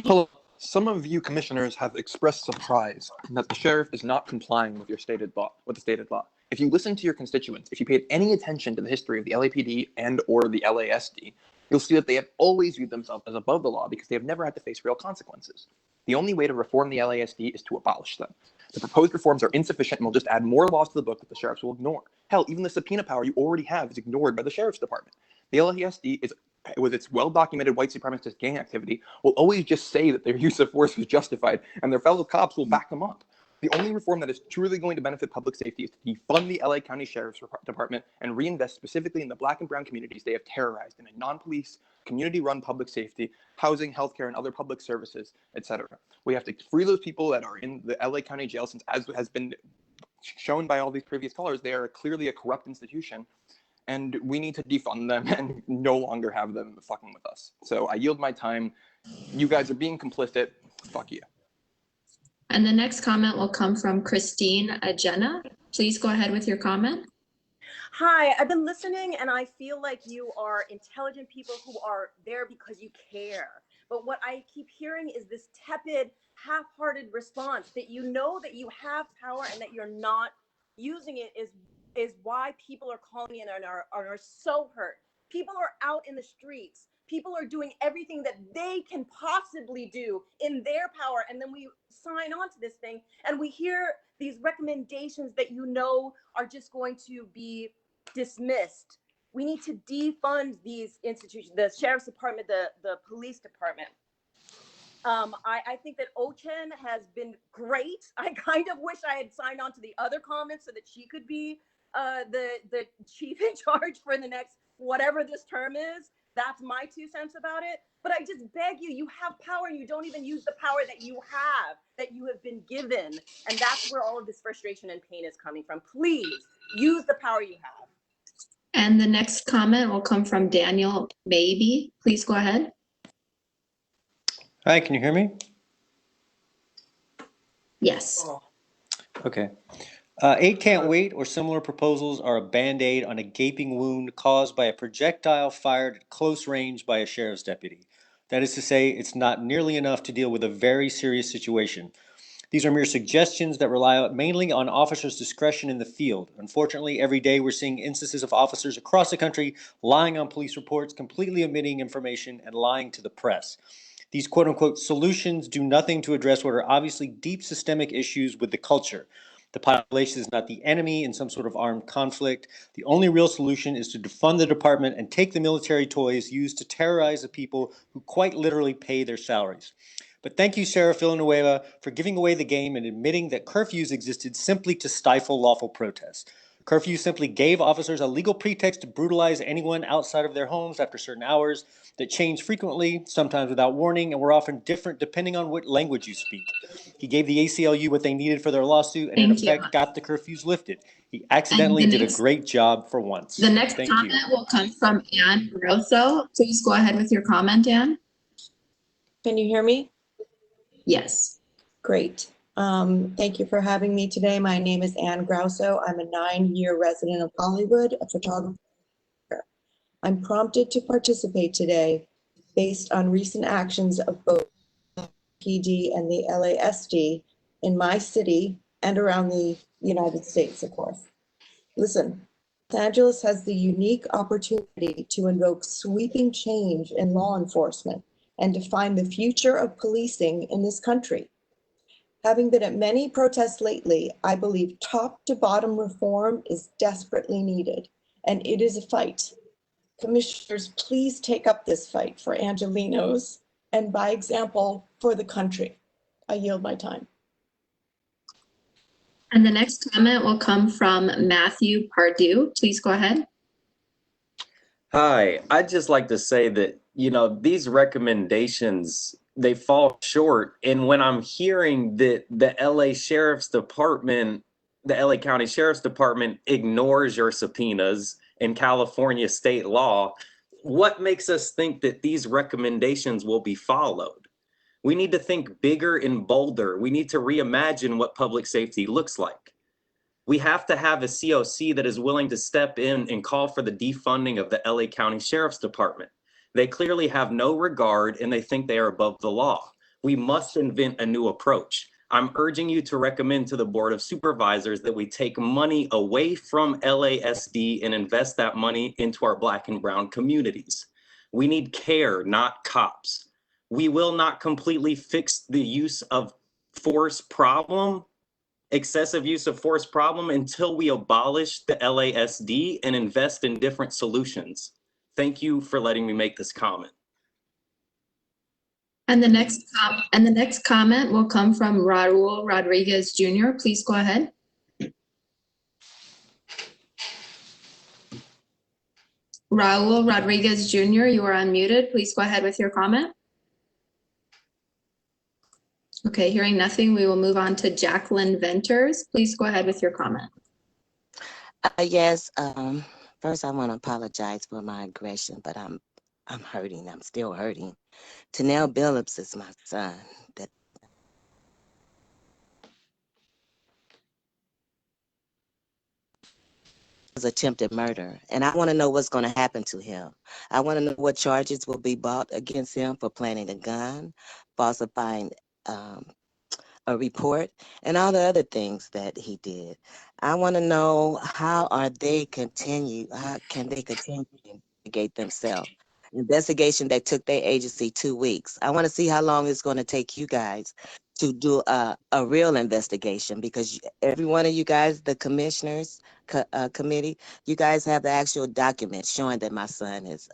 Hello. Some of you commissioners have expressed surprise that the sheriff is not complying with the stated law. If you listen to your constituents, if you paid any attention to the history of the LAPD and or the LASD, you'll see that they have always viewed themselves as above the law because they have never had to face real consequences. The only way to reform the LASD is to abolish them. The proposed reforms are insufficient and will just add more laws to the book that the sheriffs will ignore. Hell, even the subpoena power you already have is ignored by the sheriff's department. The LASD is, with its well-documented white supremacist gang activity, will always just say that their use of force was justified, and their fellow cops will back them up. The only reform that is truly going to benefit public safety is to defund the LA County Sheriff's Department and reinvest specifically in the Black and brown communities they have terrorized in a non-police, community-run public safety, housing, healthcare, and other public services, etc. We have to free those people that are in the LA County jail, since, as has been shown by all these previous callers, they are clearly a corrupt institution, and we need to defund them and no longer have them fucking with us. So I yield my time. You guys are being complicit. Fuck you. And the next comment will come from Christine Agena. Please go ahead with your comment. Hi, I've been listening and I feel like you are intelligent people who are there because you care. But what I keep hearing is this tepid, half-hearted response that you know that you have power and that you're not using it is why people are calling in and are so hurt. People are out in the streets. People are doing everything that they can possibly do in their power. And then we sign on to this thing and we hear these recommendations that you know are just going to be dismissed. We need to defund these institutions, the Sheriff's Department, the Police Department. I think that Ochen has been great. I kind of wish I had signed on to the other comments so that she could be the chief in charge for the next, whatever this term is. That's my 2 cents about it. But I just beg you, you have power and you don't even use the power that you have been given. And that's where all of this frustration and pain is coming from. Please use the power you have. And the next comment will come from Daniel Maybe. Please go ahead. Hi, can you hear me? Yes. Okay. 8 can't wait or similar proposals are a band-aid on a gaping wound caused by a projectile fired at close range by a sheriff's deputy. That is to say, it's not nearly enough to deal with a very serious situation. These are mere suggestions that rely mainly on officers' discretion in the field. Unfortunately, every day we're seeing instances of officers across the country lying on police reports, completely omitting information, and lying to the press. These quote-unquote solutions do nothing to address what are obviously deep systemic issues with the culture. The population is not the enemy in some sort of armed conflict. The only real solution is to defund the department and take the military toys used to terrorize the people who quite literally pay their salaries. But thank you, Sheriff Villanueva, for giving away the game and admitting that curfews existed simply to stifle lawful protests. Curfew simply gave officers a legal pretext to brutalize anyone outside of their homes after certain hours that changed frequently, sometimes without warning, and were often different depending on what language you speak. He gave the ACLU what they needed for their lawsuit and in effect got the curfews lifted. He accidentally did a great job for once. The next comment will come from Ann Grosso. Please go ahead with your comment, Ann. Can you hear me? Yes. Great. Thank you for having me today. My name is Ann Grosso. I'm a 9-year resident of Hollywood, a photographer. I'm prompted to participate today based on recent actions of both the PD and the LASD in my city and around the United States, of course. Listen, Los Angeles has the unique opportunity to invoke sweeping change in law enforcement and define the future of policing in this country. Having been at many protests lately, I believe top to bottom reform is desperately needed, and it is a fight. Commissioners, please take up this fight for Angelenos and by example for the country. I yield my time. And the next comment will come from Matthew Pardue. Please go ahead. Hi, I'd just like to say that, these recommendations, they fall short. And when I'm hearing that the LA Sheriff's Department, the LA County Sheriff's Department ignores your subpoenas in California state law, what makes us think that these recommendations will be followed? We need to think bigger and bolder. We need to reimagine what public safety looks like. We have to have a COC that is willing to step in and call for the defunding of the LA County Sheriff's Department. They clearly have no regard and they think they are above the law. We must invent a new approach. I'm urging you to recommend to the Board of Supervisors that we take money away from LASD and invest that money into our Black and brown communities. We need care, not cops. We will not completely fix the use of force problem, excessive use of force problem, until we abolish the LASD and invest in different solutions. Thank you for letting me make this comment. And the next comment will come from Raul Rodriguez Jr. Please go ahead. Raul Rodriguez Jr., you are unmuted. Please go ahead with your comment. Okay, hearing nothing, we will move on to Jacqueline Venters. Please go ahead with your comment. Yes. First, I want to apologize for my aggression, but I'm hurting. I'm still hurting. Tanel Billups is my son. That was attempted murder, and I want to know what's going to happen to him. I want to know what charges will be brought against him for planting a gun, falsifying a report, and all the other things that he did. I want to know how can they continue to investigate themselves? Investigation that took their agency 2 weeks. I want to see how long it's going to take you guys to do a real investigation, because every one of you guys, the commissioners committee, you guys have the actual documents showing that my son is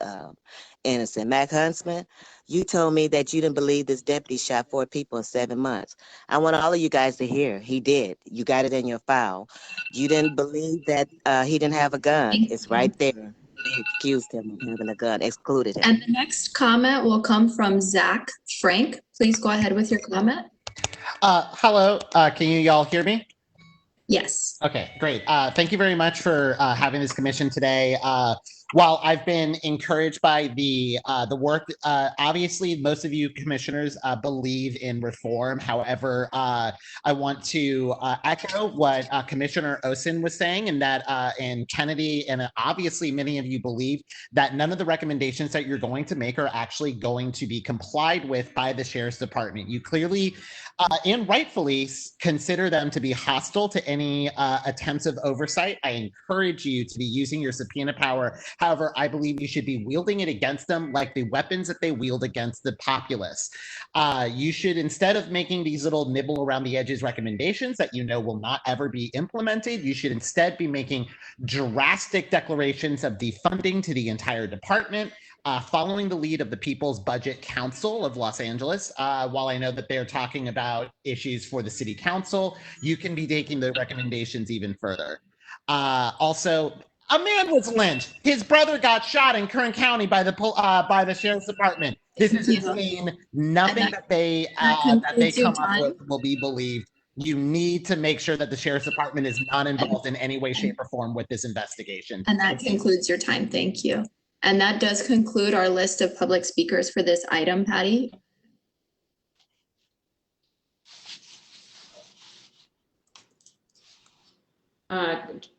innocent. Mac Huntsman, you told me that you didn't believe this deputy shot 4 people in 7 months. I want all of you guys to hear he did. You got it in your file. You didn't believe that he didn't have a gun. It's right there. They excused him of having a gun, excluded him. And the next comment will come from Zach Frank. Please go ahead with your comment. Hello, can you y'all hear me? Yes. Okay, great. Thank you very much for having this commission today. While I've been encouraged by the work, obviously most of you commissioners believe in reform. However, I want to echo what Commissioner Osen was saying, and that and Kennedy, and obviously many of you believe that none of the recommendations that you're going to make are actually going to be complied with by the Sheriff's Department. You clearly and rightfully consider them to be hostile to any attempts of oversight. I encourage you to be using your subpoena power. However, I believe you should be wielding it against them like the weapons that they wield against the populace. You should, instead of making these little nibble around the edges recommendations that you know will not ever be implemented, you should instead be making drastic declarations of defunding to the entire department, following the lead of the People's Budget Council of Los Angeles. While I know that they're talking about issues for the city council, you can be taking the recommendations even further. Also, a man was lynched. His brother got shot in Kern County by the Sheriff's Department. This is insane. Nothing that they come up with will be believed. You need to make sure that the Sheriff's Department is not involved in any way, shape, or form with this investigation. And that concludes your time. Thank you. And that does conclude our list of public speakers for this item, Patty.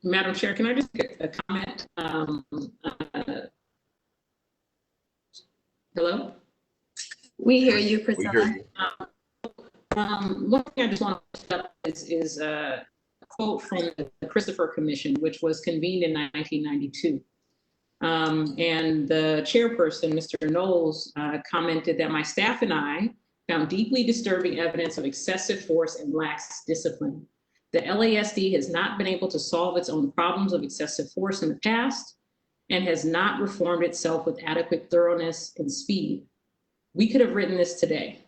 Madam Chair, can I just get a comment? Hello? We hear you, Priscilla. One thing I just want to put up is a quote from the Christopher Commission, which was convened in 1992. And the chairperson, Mr. Knowles, commented that my staff and I found deeply disturbing evidence of excessive force and lax discipline. The LASD has not been able to solve its own problems of excessive force in the past and has not reformed itself with adequate thoroughness and speed. We could have written this today.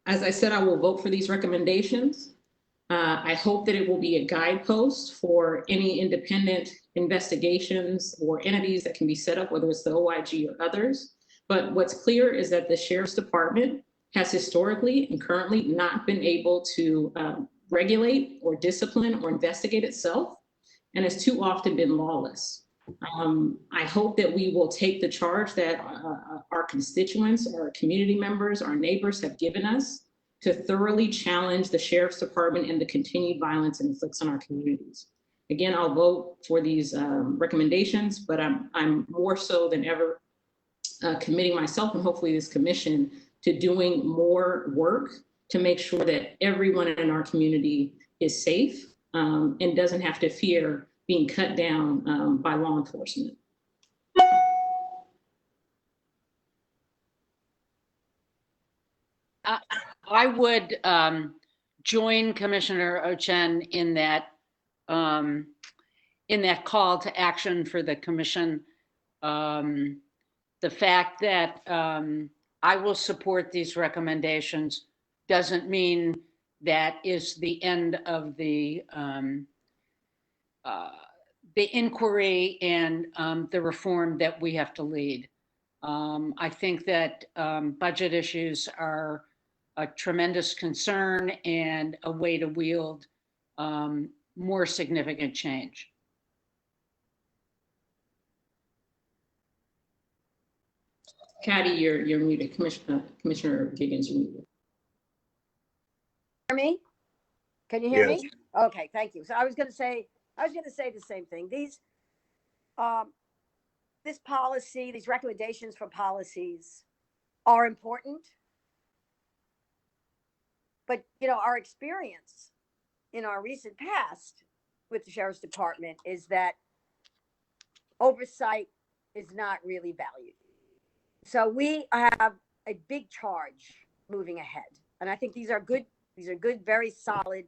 As I said, I will vote for these recommendations. I hope that it will be a guidepost for any independent investigations or entities that can be set up, whether it's the OIG or others. But what's clear is that the Sheriff's Department has historically and currently not been able to regulate or discipline or investigate itself, and has too often been lawless. I hope that we will take the charge that our constituents, our community members, our neighbors have given us to thoroughly challenge the Sheriff's Department and the continued violence it inflicts on our communities. Again, I'll vote for these recommendations, but I'm more so than ever committing myself and hopefully this commission to doing more work to make sure that everyone in our community is safe and doesn't have to fear being cut down by law enforcement. I would join Commissioner Ochen in that call to action for the commission. The fact that I will support these recommendations. Doesn't mean that is the end of the inquiry and the reform that we have to lead. I think that budget issues are a tremendous concern and a way to wield more significant change. Patty, you're muted. Commissioner Giggins, you're muted. Hear me? Can you hear Yes. me? Okay, thank you. So I was going to say the same thing. These, this policy, these recommendations for policies are important, but you know, our experience in our recent past with the Sheriff's Department is that oversight is not really valued. So we have a big charge moving ahead. And I think these are good, very solid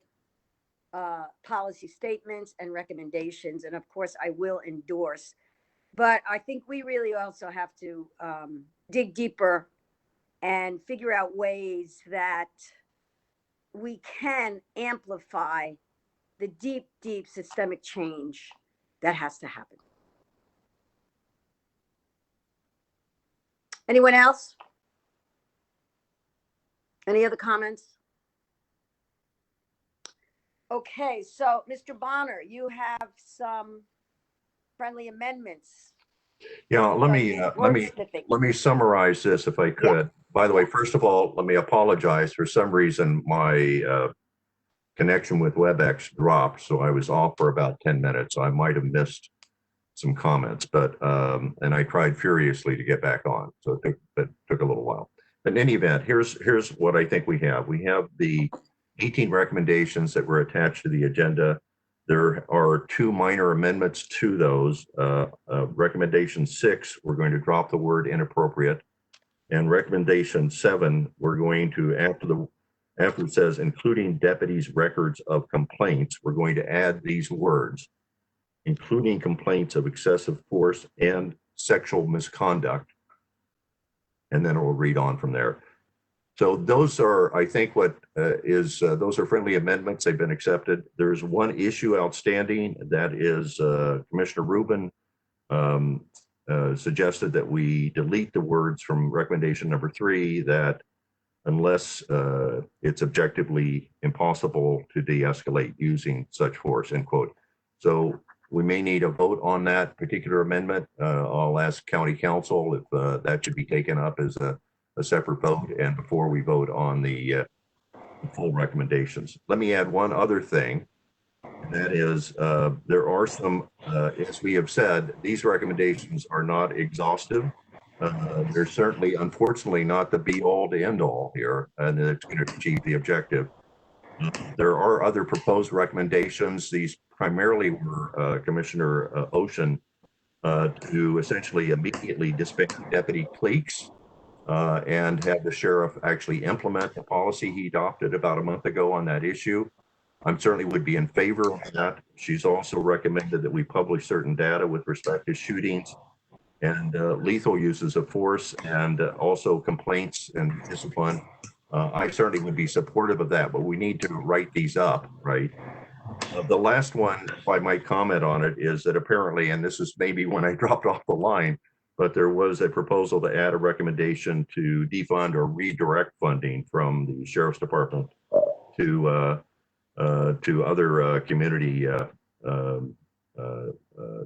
policy statements and recommendations. And of course, I will endorse. But I think we really also have to dig deeper and figure out ways that we can amplify the deep, deep systemic change that has to happen. Anyone else? Any other comments? Okay, so Mr. Bonner, you have some friendly amendments. Yeah, let me summarize this if I could. Yeah. By the way, first of all, let me apologize. For some reason, my connection with WebEx dropped, so I was off for about 10 minutes. So I might have missed some comments, but and I tried furiously to get back on, so it took a little while. But in any event, here's what I think we have. We have the 18 recommendations that were attached to the agenda. There are 2 minor amendments to those. Recommendation 6, we're going to drop the word inappropriate, and recommendation 7, we're going to after it says including deputies' records of complaints, we're going to add these words, including complaints of excessive force and sexual misconduct. And then we'll read on from there. So those are, I think, those are friendly amendments. They've been accepted. There's one issue outstanding. That is Commissioner Rubin suggested that we delete the words from recommendation number 3 that unless it's objectively impossible to de-escalate using such force, end quote. So we may need a vote on that particular amendment. I'll ask County Council if that should be taken up as a separate vote and before we vote on the full recommendations. Let me add one other thing. That is, there are some, as we have said, these recommendations are not exhaustive. They're certainly, unfortunately, not the be-all to end-all here, and it's going to achieve the objective. There are other proposed recommendations. These primarily were Commissioner Ocean to essentially immediately disband deputy cliques and have the sheriff actually implement the policy he adopted about a month ago on that issue. I certainly would be in favor of that. She's also recommended that we publish certain data with respect to shootings and lethal uses of force and also complaints and discipline. I certainly would be supportive of that, but we need to write these up, right? The last one, if I might comment on it, is that apparently, and this is maybe when I dropped off the line, but there was a proposal to add a recommendation to defund or redirect funding from the Sheriff's Department to other community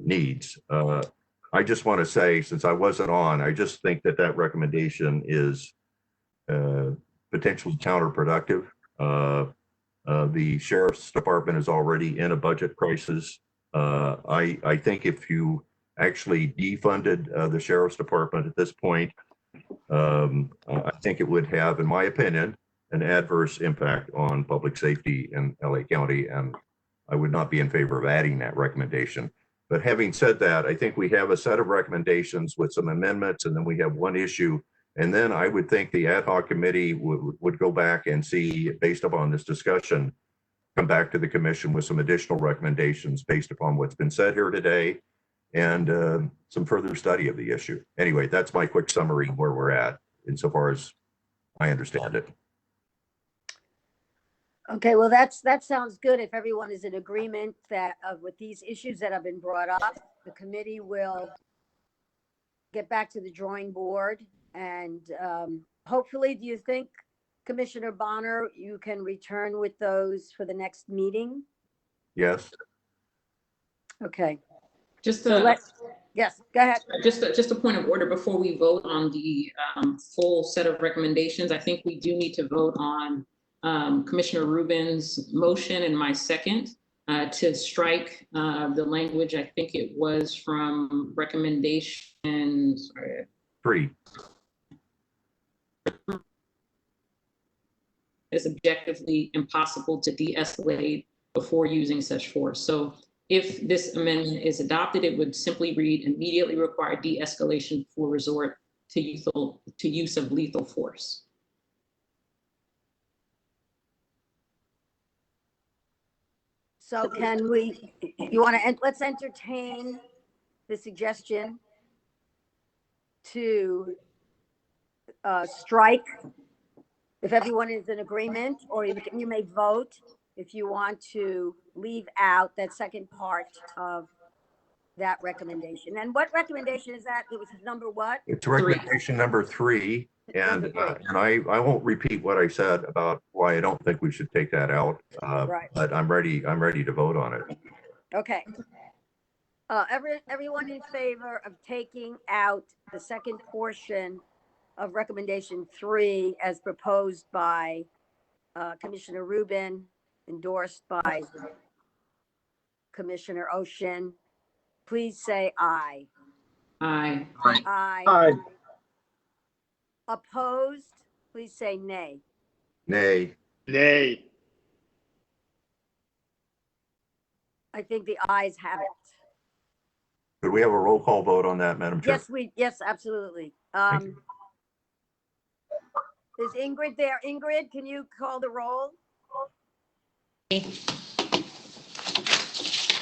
needs. I just want to say, since I wasn't on, I just think that that recommendation is potentially counterproductive. The Sheriff's Department is already in a budget crisis. I think if you actually defunded the Sheriff's Department at this point, I think it would have, in my opinion, an adverse impact on public safety in LA County, and I would not be in favor of adding that recommendation. But having said that, I think we have a set of recommendations with some amendments, and then we have one issue. And then I would think the ad hoc committee would go back and see, based upon this discussion, come back to the commission with some additional recommendations based upon what's been said here today and some further study of the issue. Anyway, that's my quick summary of where we're at. insofar as I understand it. Okay, well, that sounds good. If everyone is in agreement that with these issues that have been brought up, the committee will get back to the drawing board. And hopefully, do you think, Commissioner Bonner, you can return with those for the next meeting? Yes. Okay. Just So yes, go ahead. just a point of order before we vote on the full set of recommendations. I think we do need to vote on Commissioner Rubin's motion and my second to strike the language. I think it was from recommendation 3. It's objectively impossible to de-escalate before using such force. So if this amendment is adopted, it would simply read immediately require de-escalation before resort to use of lethal force. So can we, let's entertain the suggestion to strike, if everyone is in agreement, or you may vote if you want to leave out that second part of that recommendation. And what recommendation is that? It was number what? It's recommendation number 3. And I won't repeat what I said about why I don't think we should take that out. Right. But I'm ready to vote on it. Okay. Everyone in favor of taking out the second portion of recommendation 3 as proposed by Commissioner Rubin, endorsed by Commissioner Ocean, please say aye. Aye. Aye. Aye. Opposed, please say nay. Nay. Nay. I think the ayes have it. Could we have a roll call vote on that, Madam Chair? Yes, absolutely. Is Ingrid there? Ingrid, can you call the roll?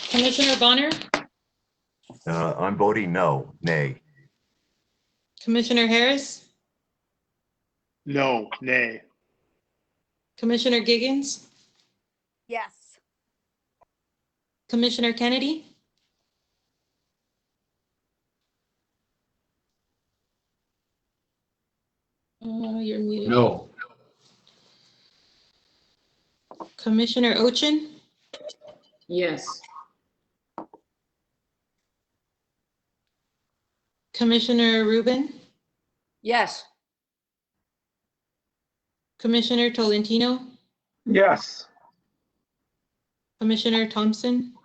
Commissioner Bonner, I'm voting no. Nay. Commissioner Harris, No. Nay. Commissioner Giggins, Yes. Commissioner Kennedy, you're muted. No. Commissioner Ochin, Yes. Commissioner Rubin, Yes. Commissioner Tolentino, Yes. Commissioner Thompson,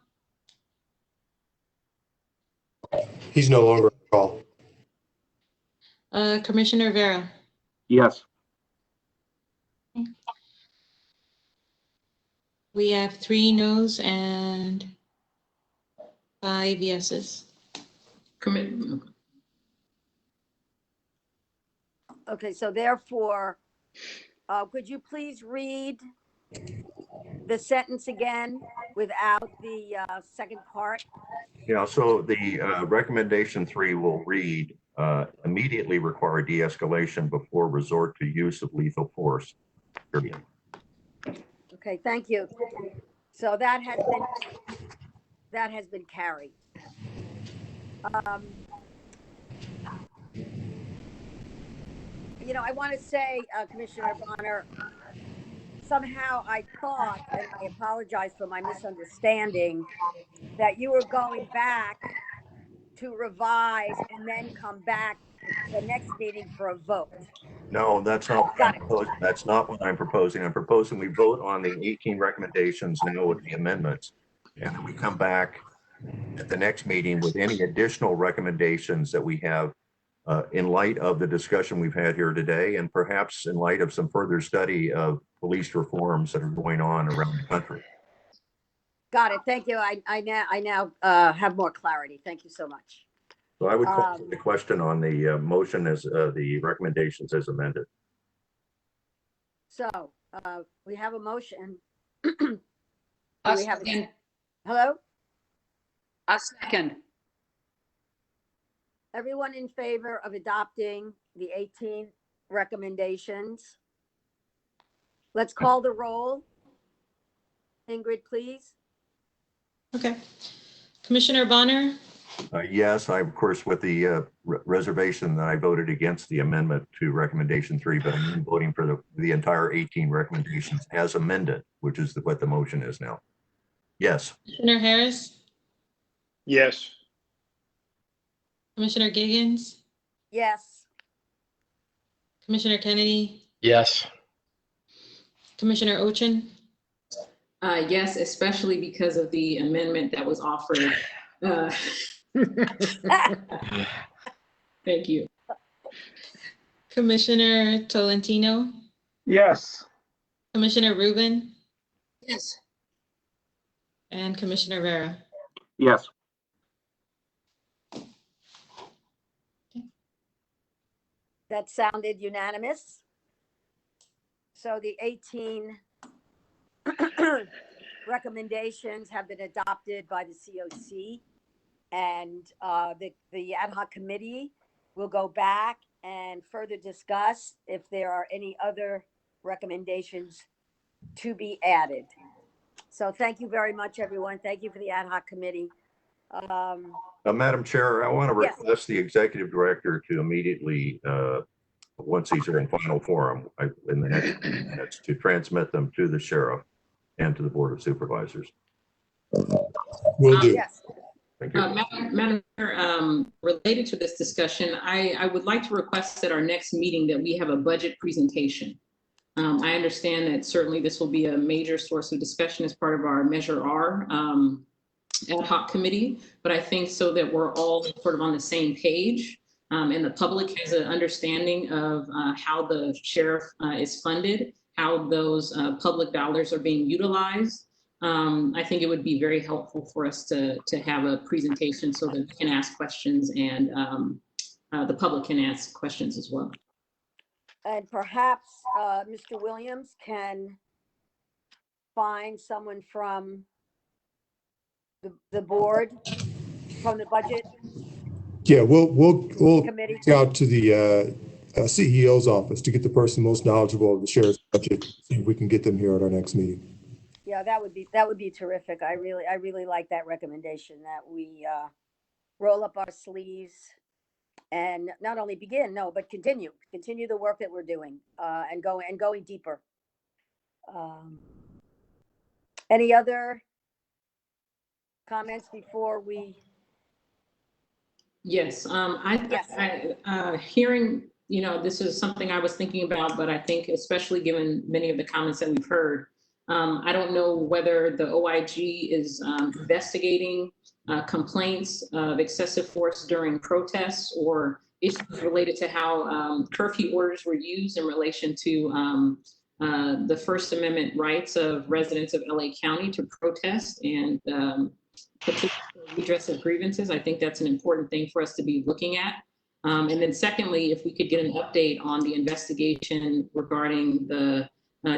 He's no longer on call. Commissioner Vera. Yes. We have 3 noes and 5 yeses. Okay, so therefore, could you please read the sentence again without the second part? Yeah, so the recommendation 3 will read, immediately require de-escalation before resort to use of lethal force. Period. Okay, thank you. So that has been carried. I want to say, Commissioner Bonner, somehow I thought, and I apologize for my misunderstanding, that you were going back to revise and then come back the next meeting for a vote. No, that's not what I'm proposing. That's not what I'm proposing. I'm proposing we vote on the 18 recommendations now with the amendments, and then we come back at the next meeting with any additional recommendations that we have in light of the discussion we've had here today, and perhaps in light of some further study of police reforms that are going on around the country. Got it. Thank you. I now have more clarity. Thank you so much. So I would call the question on the motion as the recommendations as amended. So we have a motion. A second. Hello? A second. Everyone in favor of adopting the 18 recommendations. Let's call the roll. Ingrid, please. Okay. Commissioner Bonner, Yes, I, of course, with the reservation that I voted against the amendment to recommendation 3, but I'm voting for the entire 18 recommendations as amended, which is what the motion is now. Yes. Commissioner Harris, Yes. Commissioner Giggins, Yes. Commissioner Kennedy, Yes. Commissioner Ochin, Yes, especially because of the amendment that was offered. Thank you. Commissioner Tolentino, Yes. Commissioner Rubin, Yes. and Commissioner Vera. Yes. That sounded unanimous. So the 18 recommendations have been adopted by the COC, and the ad hoc committee will go back and further discuss if there are any other recommendations to be added. So thank you very much, everyone. Thank you for the ad hoc committee. Madam Chair, I want to Yes. request the executive director to immediately, once these are in final form, in the next few minutes, to transmit them to the sheriff and to the Board of Supervisors. Will do. Yes. Thank you. Madam Chair, related to this discussion, I would like to request at our next meeting that we have a budget presentation. I understand that certainly this will be a major source of discussion as part of our Measure R ad hoc committee, but I think so that we're all sort of on the same page and the public has an understanding of how the sheriff is funded, how those public dollars are being utilized. I think it would be very helpful for us to have a presentation so that we can ask questions and the public can ask questions as well. And perhaps Mr. Williams can find someone from the board, from the budget. Yeah, we'll Committee. reach out to the CEO's office to get the person most knowledgeable of the sheriff's budget. See if we can get them here at our next meeting. Yeah, that would be terrific. I really like that recommendation that we roll up our sleeves and not only begin, but continue the work that we're doing and going deeper. Any other comments before we? Yes, hearing, this is something I was thinking about, but I think especially given many of the comments that we've heard, I don't know whether the OIG is investigating complaints of excessive force during protests or issues related to how curfew orders were used in relation to the First Amendment rights of residents of LA County to protest and redress of grievances. I think that's an important thing for us to be looking at. And then secondly, if we could get an update on the investigation regarding the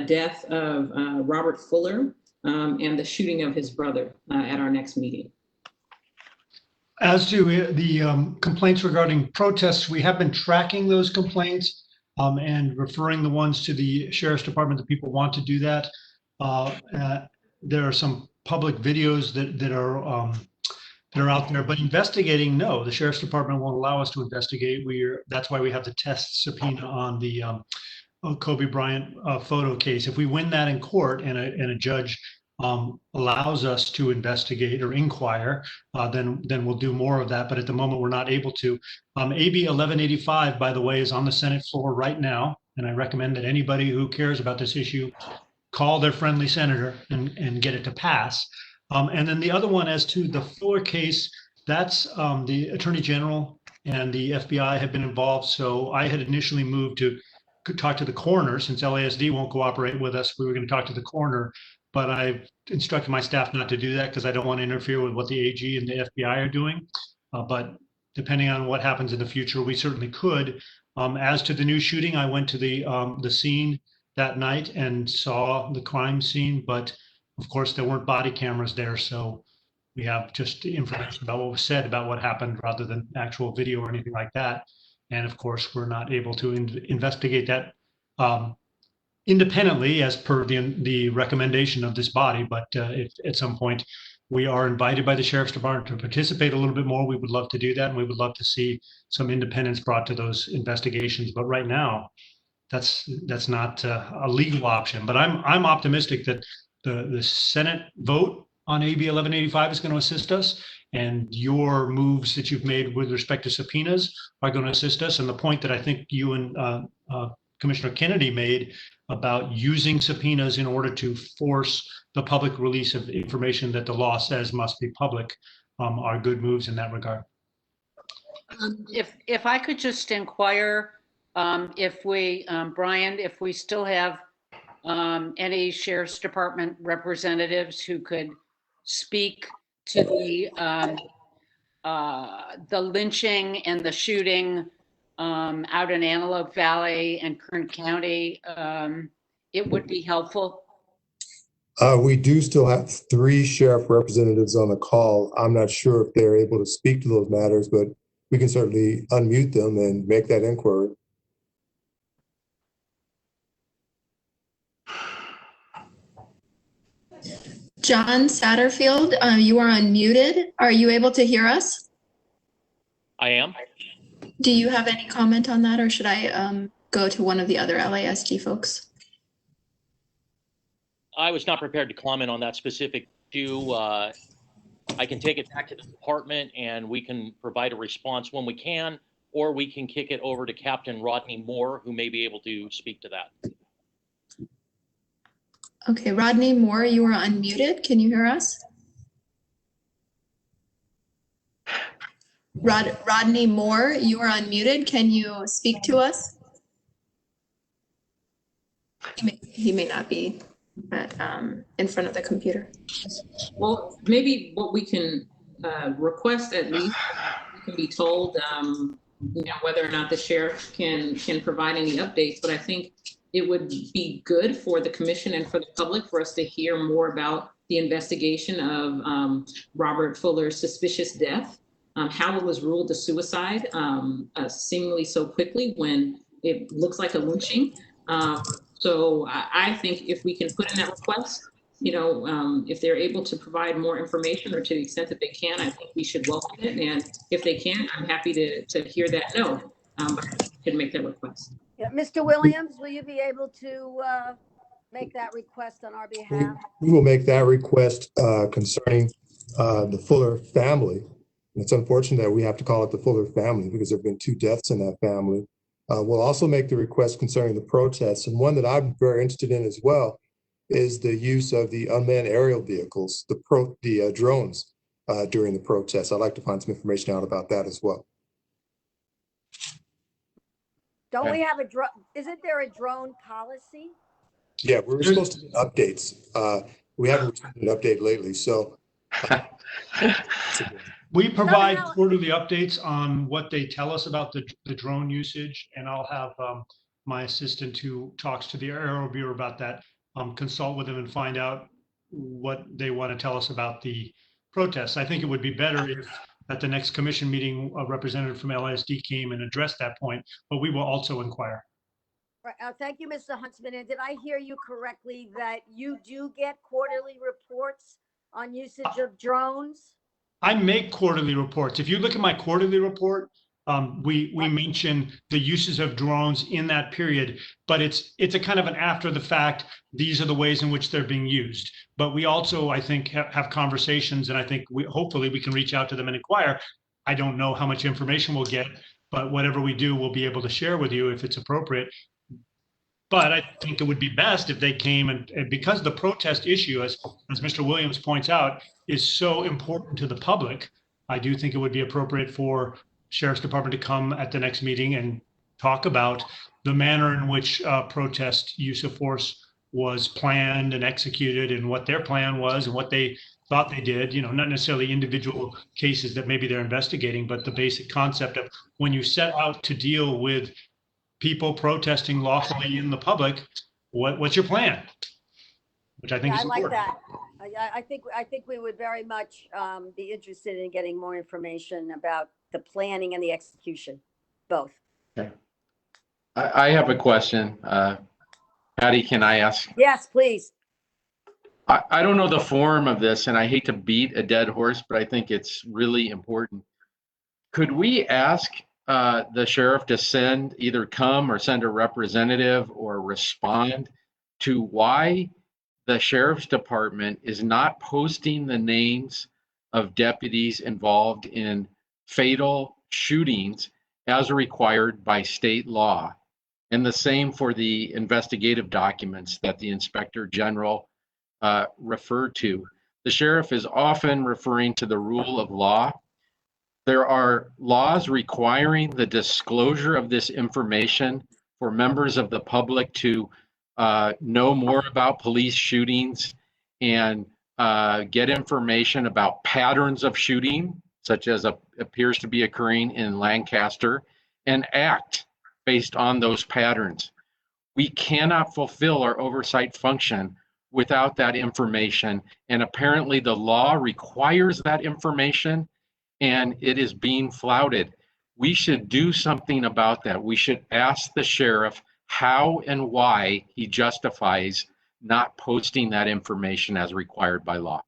death of Robert Fuller and the shooting of his brother at our next meeting. As to the complaints regarding protests, we have been tracking those complaints and referring the ones to the Sheriff's Department that people want to do that. There are some public videos that are out there, but investigating, no, the Sheriff's Department won't allow us to investigate. That's why we have the test subpoena on the Kobe Bryant photo case. If we win that in court and a judge allows us to investigate or inquire, then we'll do more of that. But at the moment, we're not able to. AB 1185, by the way, is on the Senate floor right now, and I recommend that anybody who cares about this issue call their friendly senator and get it to pass. And then the other one, as to the Fuller case, that's the Attorney General and the FBI have been involved. So I had initially moved to talk to the coroner. Since LASD won't cooperate with us, we were going to talk to the coroner. But I instructed my staff not to do that because I don't want to interfere with what the AG and the FBI are doing. But depending on what happens in the future, we certainly could. As to the new shooting, I went to the scene that night and saw the crime scene, but of course there weren't body cameras there, so we have just information about what was said about what happened rather than actual video or anything like that. And of course, we're not able to investigate that independently as per the recommendation of this body. But if at some point we are invited by the Sheriff's Department to participate a little bit more, we would love to do that. And we would love to see some independence brought to those investigations. But right now, that's not a legal option. But I'm optimistic that the Senate vote on AB 1185 is going to assist us, and your moves that you've made with respect to subpoenas are going to assist us. And the point that I think you and Commissioner Kennedy made about using subpoenas in order to force the public release of information that the law says must be public are good moves in that regard. If I could just inquire, if we, Brian, if we still have any Sheriff's Department representatives who could speak to the lynching and the shooting out in Antelope Valley and Kern County, it would be helpful. We do still have 3 sheriff representatives on the call. I'm not sure if they're able to speak to those matters, but we can certainly unmute them and make that inquiry. John Satterfield, you are unmuted. Are you able to hear us? I am. Do you have any comment on that, or should I go to one of the other LASD folks? I was not prepared to comment on that specific issue. I can take it back to the department and we can provide a response when we can, or we can kick it over to Captain Rodney Moore, who may be able to speak to that. Okay, Rodney Moore, you are unmuted. Can you hear us? Rodney Moore, you are unmuted. Can you speak to us? He may not be in front of the computer. Well, maybe what we can request, at least we can be told, whether or not the sheriff can provide any updates. But I think it would be good for the commission and for the public for us to hear more about the investigation of Robert Fuller's suspicious death, how it was ruled a suicide seemingly so quickly when it looks like a lynching. So I think if we can put in that request, if they're able to provide more information, or to the extent that they can, I think we should welcome it. And if they can't, I'm happy to hear that no, but I can make that request. Yeah, Mr. Williams, will you be able to make that request on our behalf? We will make that request concerning the Fuller family. It's unfortunate that we have to call it the Fuller family because there have been 2 deaths in that family. We'll also make the request concerning the protests. And one that I'm very interested in as well is the use of the unmanned aerial vehicles, the drones during the protests. I'd like to find some information out about that as well. Don't we have a drone? Isn't there a drone policy? Yeah, we're supposed to get updates. We haven't received an update lately, so. We provide quarterly updates on what they tell us about the drone usage, and I'll have my assistant who talks to the Aero Bureau about that, consult with them and find out what they want to tell us about the protests. I think it would be better if at the next commission meeting, a representative from LASD came and addressed that point, but we will also inquire. Right. Thank you, Mr. Huntsman. And did I hear you correctly that you do get quarterly reports on usage of drones? I make quarterly reports. If you look at my quarterly report, we mention the uses of drones in that period, but it's a kind of an after the fact. These are the ways in which they're being used. But we also, I think, have conversations, and I think hopefully we can reach out to them and inquire. I don't know how much information we'll get, but whatever we do, we'll be able to share with you if it's appropriate. But I think it would be best if they came and because the protest issue, as Mr. Williams points out, is so important to the public, I do think it would be appropriate for Sheriff's Department to come at the next meeting and talk about the manner in which protest use of force was planned and executed, and what their plan was and what they thought they did, not necessarily individual cases that maybe they're investigating, but the basic concept of when you set out to deal with people protesting lawfully in the public, what's your plan? Which I think is important. I like that. I think we would very much be interested in getting more information about the planning and the execution, both. Okay. I have a question. Patty, can I ask? Yes, please. I don't know the form of this, and I hate to beat a dead horse, but I think it's really important. Could we ask the sheriff to either come or send a representative or respond to why the sheriff's department is not posting the names of deputies involved in fatal shootings as required by state law? And the same for the investigative documents that the inspector general referred to. The sheriff is often referring to the rule of law. There are laws requiring the disclosure of this information for members of the public to know more about police shootings and get information about patterns of shooting, such as appears to be occurring in Lancaster, and act based on those patterns. We cannot fulfill our oversight function without that information, and apparently the law requires that information, and it is being flouted. We should do something about that. We should ask the sheriff how and why he justifies not posting that information as required by law.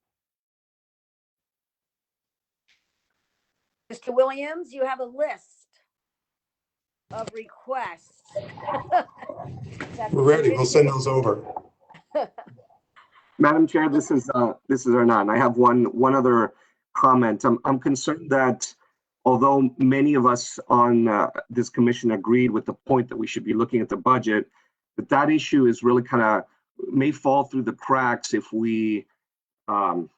Mr. Williams, you have a list of requests. We're ready. We'll send those over. Madam Chair, this is Hernan. I have one other comment. I'm concerned that although many of us on this commission agreed with the point that we should be looking at the budget, that issue is really kind of may fall through the cracks if we don't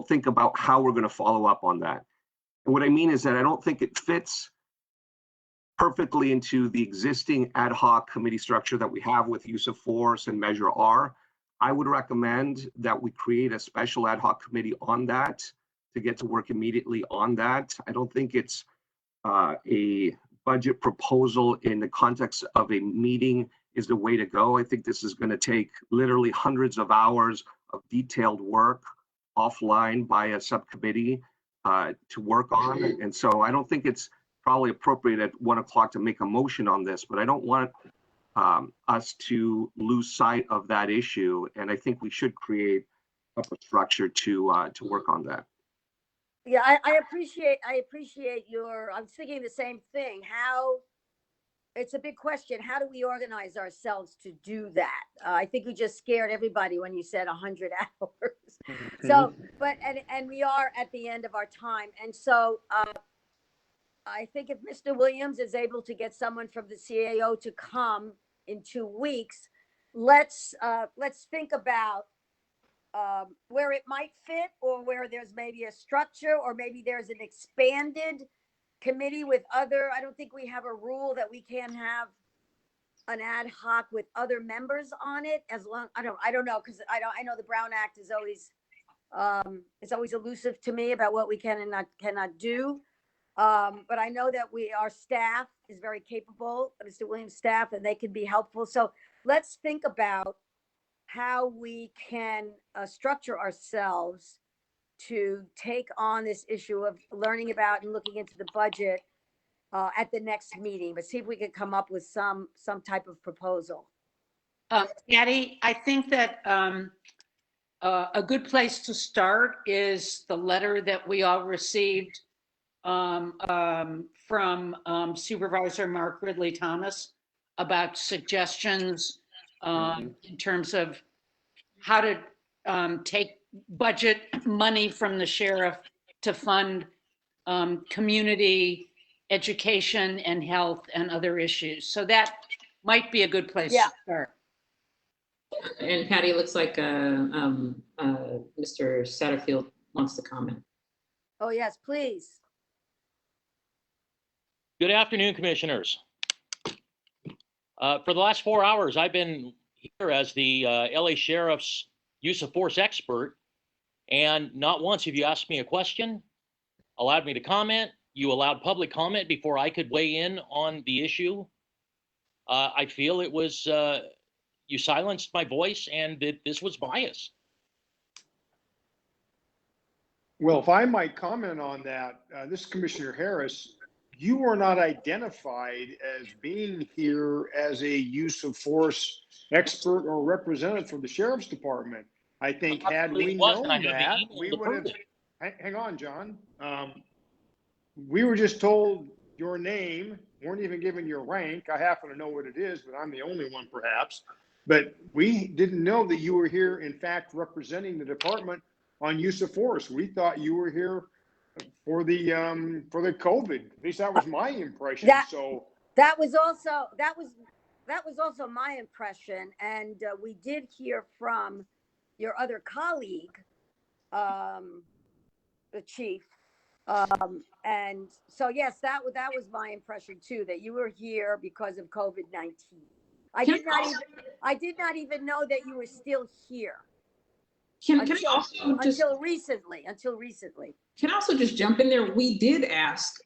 think about how we're going to follow up on that. And what I mean is that I don't think it fits perfectly into the existing ad hoc committee structure that we have with use of force and Measure R. I would recommend that we create a special ad hoc committee on that to get to work immediately on that. I don't think it's a budget proposal in the context of a meeting is the way to go. I think this is going to take literally hundreds of hours of detailed work offline by a subcommittee to work on. And so I don't think it's probably appropriate at 1 o'clock to make a motion on this, but I don't want us to lose sight of that issue. And I think we should create a structure to work on that. Yeah, I appreciate your, I'm thinking the same thing. It's a big question. How do we organize ourselves to do that? I think you just scared everybody when you said 100 hours. So, but, and we are at the end of our time. And so I think if Mr. Williams is able to get someone from the CAO to come in 2 weeks, let's think about where it might fit, or where there's maybe a structure, or maybe there's an expanded committee with other. I don't think we have a rule that we can have an ad hoc with other members on it, as long, I don't know, because I know the Brown Act is always it's always elusive to me about what we can and cannot do. But I know that our staff is very capable, Mr. Williams' staff, and they can be helpful. So let's think about how we can structure ourselves to take on this issue of learning about and looking into the budget at the next meeting, but see if we can come up with some type of proposal. Patty, I think that a good place to start is the letter that we all received from Supervisor Mark Ridley Thomas about suggestions in terms of how to take budget money from the sheriff to fund community education and health and other issues. So that might be a good place to start. And Patty, it looks like Mr. Satterfield wants to comment. Oh, yes, please. Good afternoon, commissioners. For the last 4 hours, I've been here as the LA Sheriff's use of force expert, and not once have you asked me a question, allowed me to comment. You allowed public comment before I could weigh in on the issue. I feel it was, you silenced my voice, and that this was bias. Well, if I might comment on that, this is Commissioner Harris. you were not identified as being here as a use of force expert or representative for the sheriff's department. I think had we known that, we would have, hang on, John. We were just told your name, weren't even given your rank. I happen to know what it is, but I'm the only one perhaps. But we didn't know that you were here, in fact, representing the department on use of force. We thought you were here for the COVID. At least that was my impression. That was also my impression, and we did hear from your other colleague, the chief, and so yes, that was my impression too, that you were here because of COVID-19. I did not even know that you were still here. Until recently. Can I also just jump in there? We did ask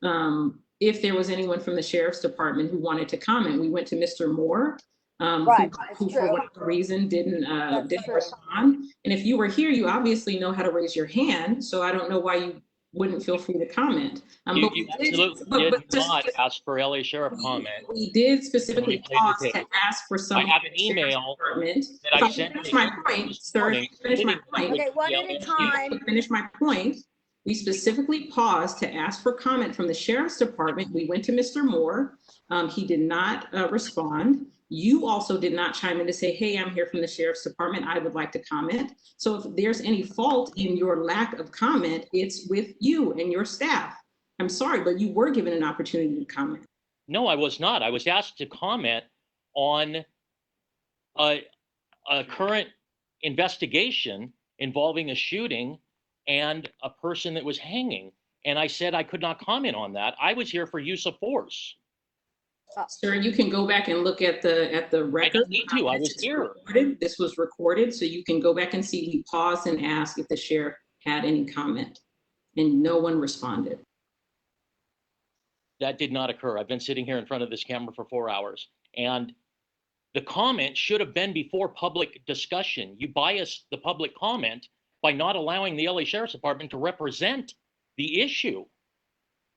if there was anyone from the sheriff's department who wanted to comment. We went to Mr. Moore, who for whatever reason didn't respond. And if you were here, you obviously know how to raise your hand. So I don't know why you wouldn't feel free to comment. You absolutely did not ask for LA Sheriff comment. We did specifically pause to ask for some. I have an email that I sent to my point, sir. Finish my point. Okay, one at a time. Finish my point. We specifically paused to ask for comment from the sheriff's department. We went to Mr. Moore. He did not respond. You also did not chime in to say, hey, I'm here from the sheriff's department. I would like to comment. So if there's any fault in your lack of comment, it's with you and your staff. I'm sorry, but you were given an opportunity to comment. No, I was not. I was asked to comment on a current investigation involving a shooting and a person that was hanging. And I said I could not comment on that. I was here for use of force. Sir, you can go back and look at the record. I don't need to. I was here. This was recorded, so you can go back and see. We paused and asked if the sheriff had any comment, and no one responded. That did not occur. I've been sitting here in front of this camera for 4 hours, and the comment should have been before public discussion. You biased the public comment by not allowing the LA Sheriff's Department to represent the issue.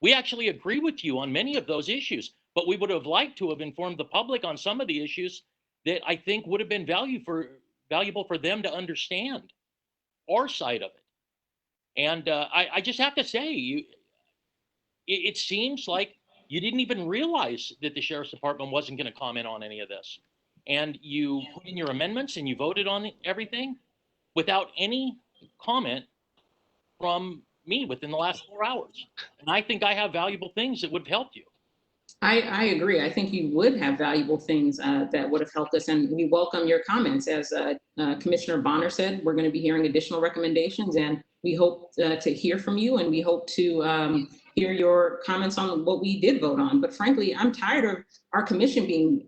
We actually agree with you on many of those issues, but we would have liked to have informed the public on some of the issues that I think would have been valuable for them to understand our side of it. And I just have to say, it seems like you didn't even realize that the Sheriff's Department wasn't going to comment on any of this. And you put in your amendments and you voted on everything without any comment from me within the last 4 hours. And I think I have valuable things that would have helped you. I agree. I think you would have valuable things that would have helped us, and we welcome your comments. As Commissioner Bonner said, we're going to be hearing additional recommendations, and we hope to hear from you, and we hope to hear your comments on what we did vote on. But frankly, I'm tired of our commission being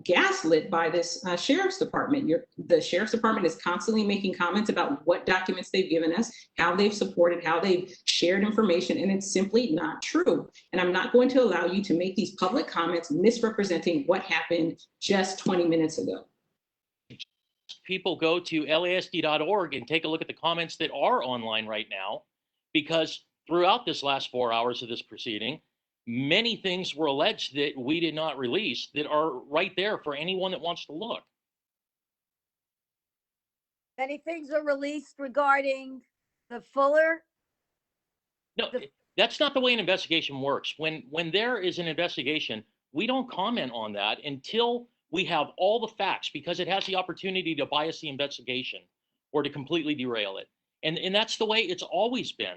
gaslit by this sheriff's department. The sheriff's department is constantly making comments about what documents they've given us, how they've supported, how they've shared information, and it's simply not true. And I'm not going to allow you to make these public comments misrepresenting what happened just 20 minutes ago. People go to lasd.org and take a look at the comments that are online right now, because throughout this last 4 hours of this proceeding, many things were alleged that we did not release that are right there for anyone that wants to look. Many things are released regarding the Fuller? No, that's not the way an investigation works. When there is an investigation, we don't comment on that until we have all the facts, because it has the opportunity to bias the investigation or to completely derail it. And that's the way it's always been.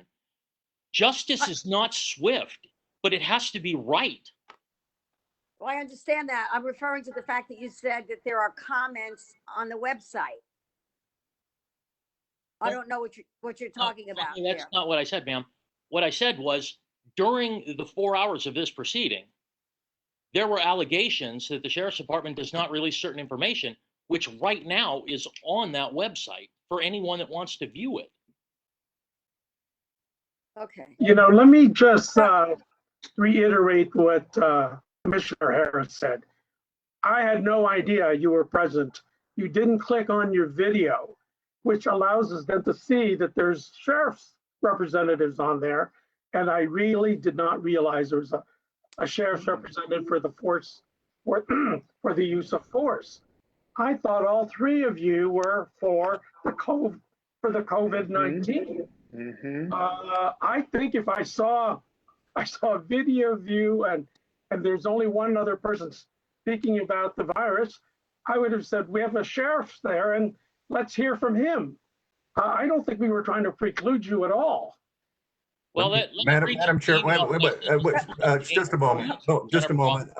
Justice is not swift, but it has to be right. Well, I understand that. I'm referring to the fact that you said that there are comments on the website. I don't know what you're talking about. That's not what I said, ma'am. What I said was, during the 4 hours of this proceeding, there were allegations that the Sheriff's Department does not release certain information, which right now is on that website for anyone that wants to view it. Okay. You know, let me just reiterate what Commissioner Harris said. I had no idea you were present. You didn't click on your video, which allows us then to see that there's sheriff's representatives on there. And I really did not realize there was a sheriff's representative for the force, for, for the use of force. I thought all three of you were for the COVID-19. I think if I saw a video of you and there's only one other person speaking about the virus, I would have said, we have a sheriff there and let's hear from him. I don't think we were trying to preclude you at all. Well, Madam Chair, just a moment. Just a moment.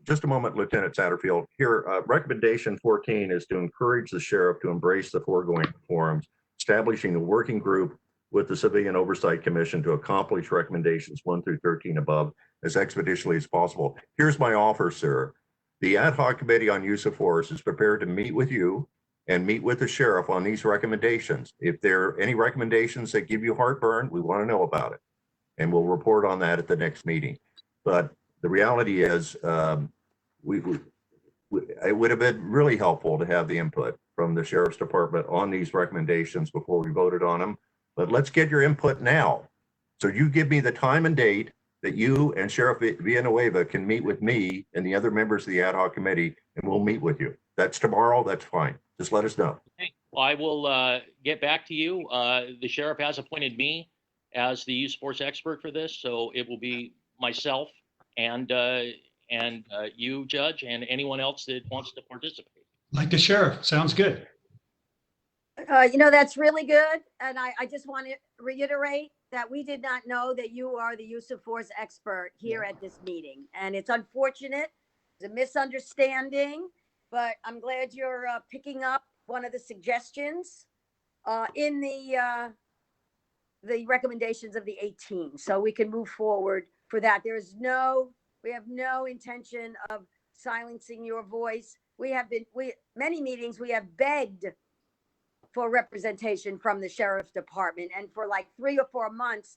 Just a moment, Lieutenant Satterfield. Here, recommendation 14 is to encourage the sheriff to embrace the foregoing reforms, establishing a working group with the Civilian Oversight Commission to accomplish recommendations 1 through 13 above as expeditiously as possible. Here's my offer, sir. The Ad Hoc Committee on Use of Force is prepared to meet with you and meet with the sheriff on these recommendations. If there are any recommendations that give you heartburn, we want to know about it. And we'll report on that at the next meeting. But the reality is, it would have been really helpful to have the input from the Sheriff's Department on these recommendations before we voted on them. But let's get your input now. So you give me the time and date that you and Sheriff Villanueva can meet with me and the other members of the Ad Hoc Committee, and we'll meet with you. That's tomorrow, that's fine. Just let us know. Okay. Well, I will get back to you. The sheriff has appointed me as the use of force expert for this, so it will be myself and you, Judge, and anyone else that wants to participate. Like the sheriff, sounds good. That's really good. And I just want to reiterate that we did not know that you are the use of force expert here at this meeting. And it's unfortunate. It's a misunderstanding, but I'm glad you're picking up one of the suggestions in the recommendations of the 18. So we can move forward for that. We have no intention of silencing your voice. Many meetings we have begged for representation from the Sheriff's Department, and for like 3 or 4 months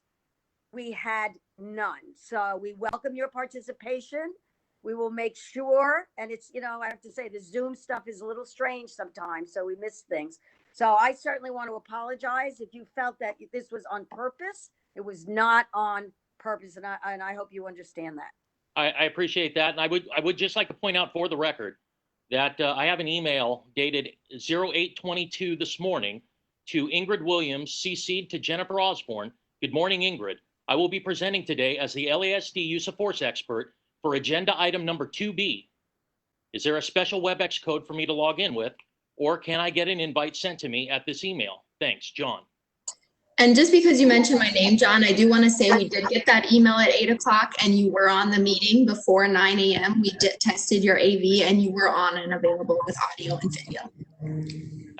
we had none. So we welcome your participation. We will make sure, and it's, I have to say the Zoom stuff is a little strange sometimes, so we miss things. So I certainly want to apologize if you felt that this was on purpose. It was not on purpose, and I hope you understand that. I appreciate that, and I would just like to point out for the record that I have an email dated 08/22 this morning to Ingrid Williams, CC'd to Jennifer Osborne. Good morning, Ingrid. I will be presenting today as the LASD use of force expert for agenda item number 2B. Is there a special WebEx code for me to log in with, or can I get an invite sent to me at this email? Thanks, John. And just because you mentioned my name, John, I do want to say we did get that email at 8 o'clock and you were on the meeting before 9 a.m. We did tested your AV and you were on and available with audio and video.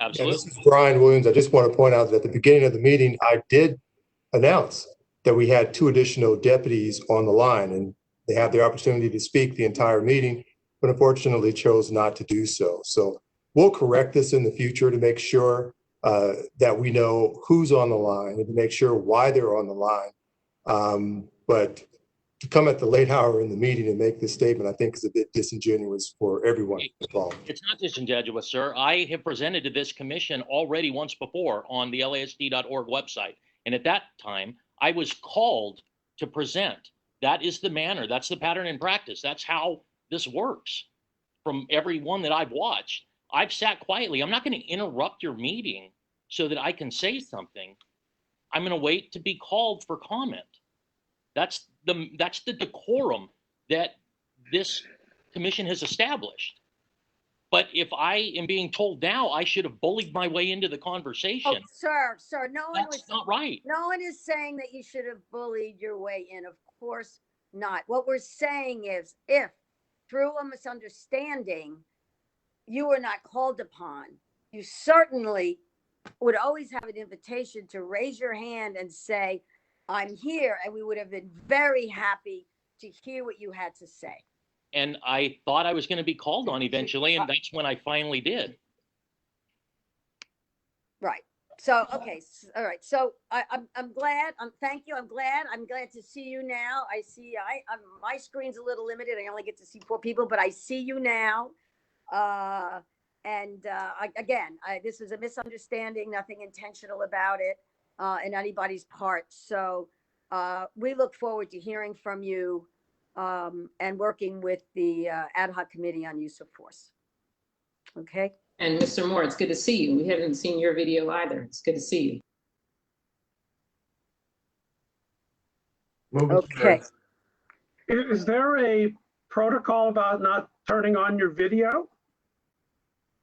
Absolutely. Yeah, this is Brian Williams. I just want to point out that at the beginning of the meeting, I did announce that we had 2 additional deputies on the line, and they had the opportunity to speak the entire meeting, but unfortunately chose not to do so. So we'll correct this in the future to make sure that we know who's on the line and to make sure why they're on the line. But to come at the late hour in the meeting and make this statement, I think is a bit disingenuous for everyone involved. It's not disingenuous, sir. I have presented to this commission already once before on the LASD.org website. And at that time, I was called to present. That is the manner. That's the pattern in practice. That's how this works from everyone that I've watched. I've sat quietly. I'm not going to interrupt your meeting so that I can say something. I'm going to wait to be called for comment. That's the decorum that this commission has established. But if I am being told now I should have bullied my way into the conversation. Oh, sir, that's not right. No one is saying that you should have bullied your way in. Of course not. What we're saying is, if through a misunderstanding you were not called upon, you certainly would always have an invitation to raise your hand and say, I'm here, and we would have been very happy to hear what you had to say. And I thought I was going to be called on eventually, and that's when I finally did. Right. So, okay. All right. So I'm glad. Thank you. I'm glad to see you now. I see. My screen's a little limited. I only get to see 4 people, but I see you now. Again, this is a misunderstanding. Nothing intentional about it in anybody's part. So we look forward to hearing from you and working with the Ad Hoc Committee on Use of Force. Okay. And Mr. Moore, it's good to see you. We haven't seen your video either. It's good to see you. Okay. Is there a protocol about not turning on your video?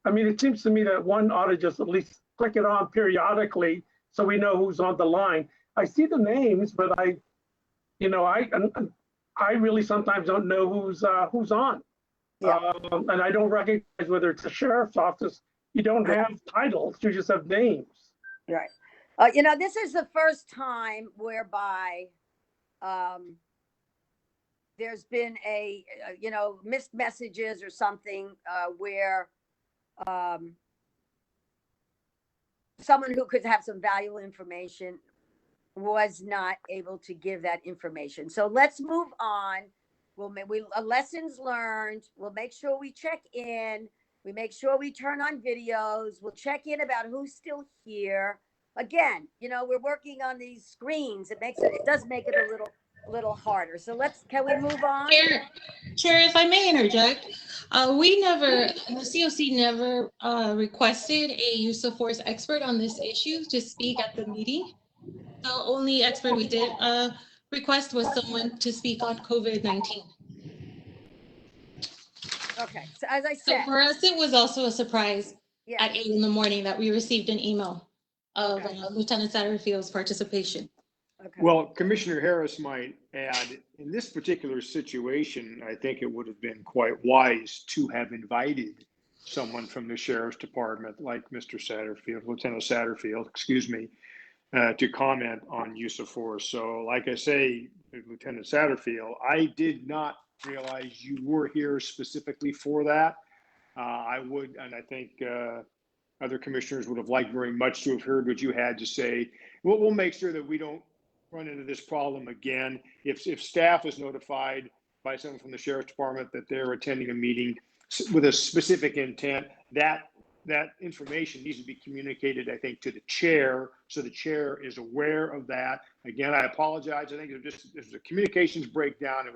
I mean, it seems to me that one ought to just at least click it on periodically so we know who's on the line. I see the names, but I really sometimes don't know who's on. Yeah. And I don't recognize whether it's the sheriff's office. You don't have titles, you just have names. Right. This is the first time whereby there's been missed messages or something where someone who could have some valuable information was not able to give that information. So let's move on. Lessons learned. We'll make sure we check in. We make sure we turn on videos. We'll check in about who's still here. Again, we're working on these screens. It does make it a little harder. So can we move on? Chair, if I may interject, the COC never requested a use of force expert on this issue to speak at the meeting. The only expert we did request was someone to speak on COVID-19. Okay, so as I said. So for us, it was also a surprise Yeah. at 8 in the morning that we received an email of Lieutenant Satterfield's participation. Okay. Well, Commissioner Harris might add, in this particular situation, I think it would have been quite wise to have invited someone from the Sheriff's Department, like Mr. Satterfield, Lieutenant Satterfield, excuse me, to comment on use of force. So like I say, Lieutenant Satterfield, I did not realize you were here specifically for that. I would, and I think other commissioners would have liked very much to have heard what you had to say. We'll make sure that we don't run into this problem again. If staff is notified by someone from the Sheriff's Department that they're attending a meeting with a specific intent, that information needs to be communicated, I think, to the chair, so the chair is aware of that. Again, I apologize. I think it was a communications breakdown.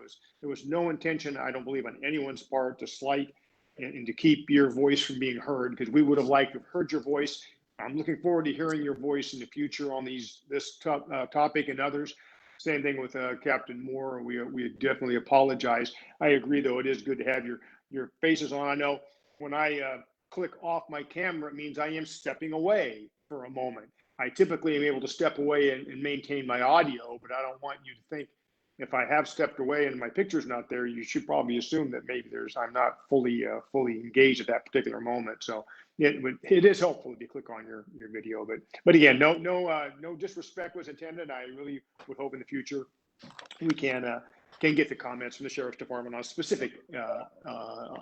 There was no intention, I don't believe, on anyone's part to slight and to keep your voice from being heard, because we would have liked to have heard your voice. I'm looking forward to hearing your voice in the future on this topic and others. Same thing with Captain Moore. We definitely apologize. I agree, though, it is good to have your faces on. I know when I click off my camera, it means I am stepping away for a moment. I typically am able to step away and maintain my audio, but I don't want you to think if I have stepped away and my picture's not there, you should probably assume that maybe I'm not fully engaged at that particular moment. So it is helpful if you click on your video, but again, no disrespect was intended. I really would hope in the future we can get the comments from the Sheriff's Department on specific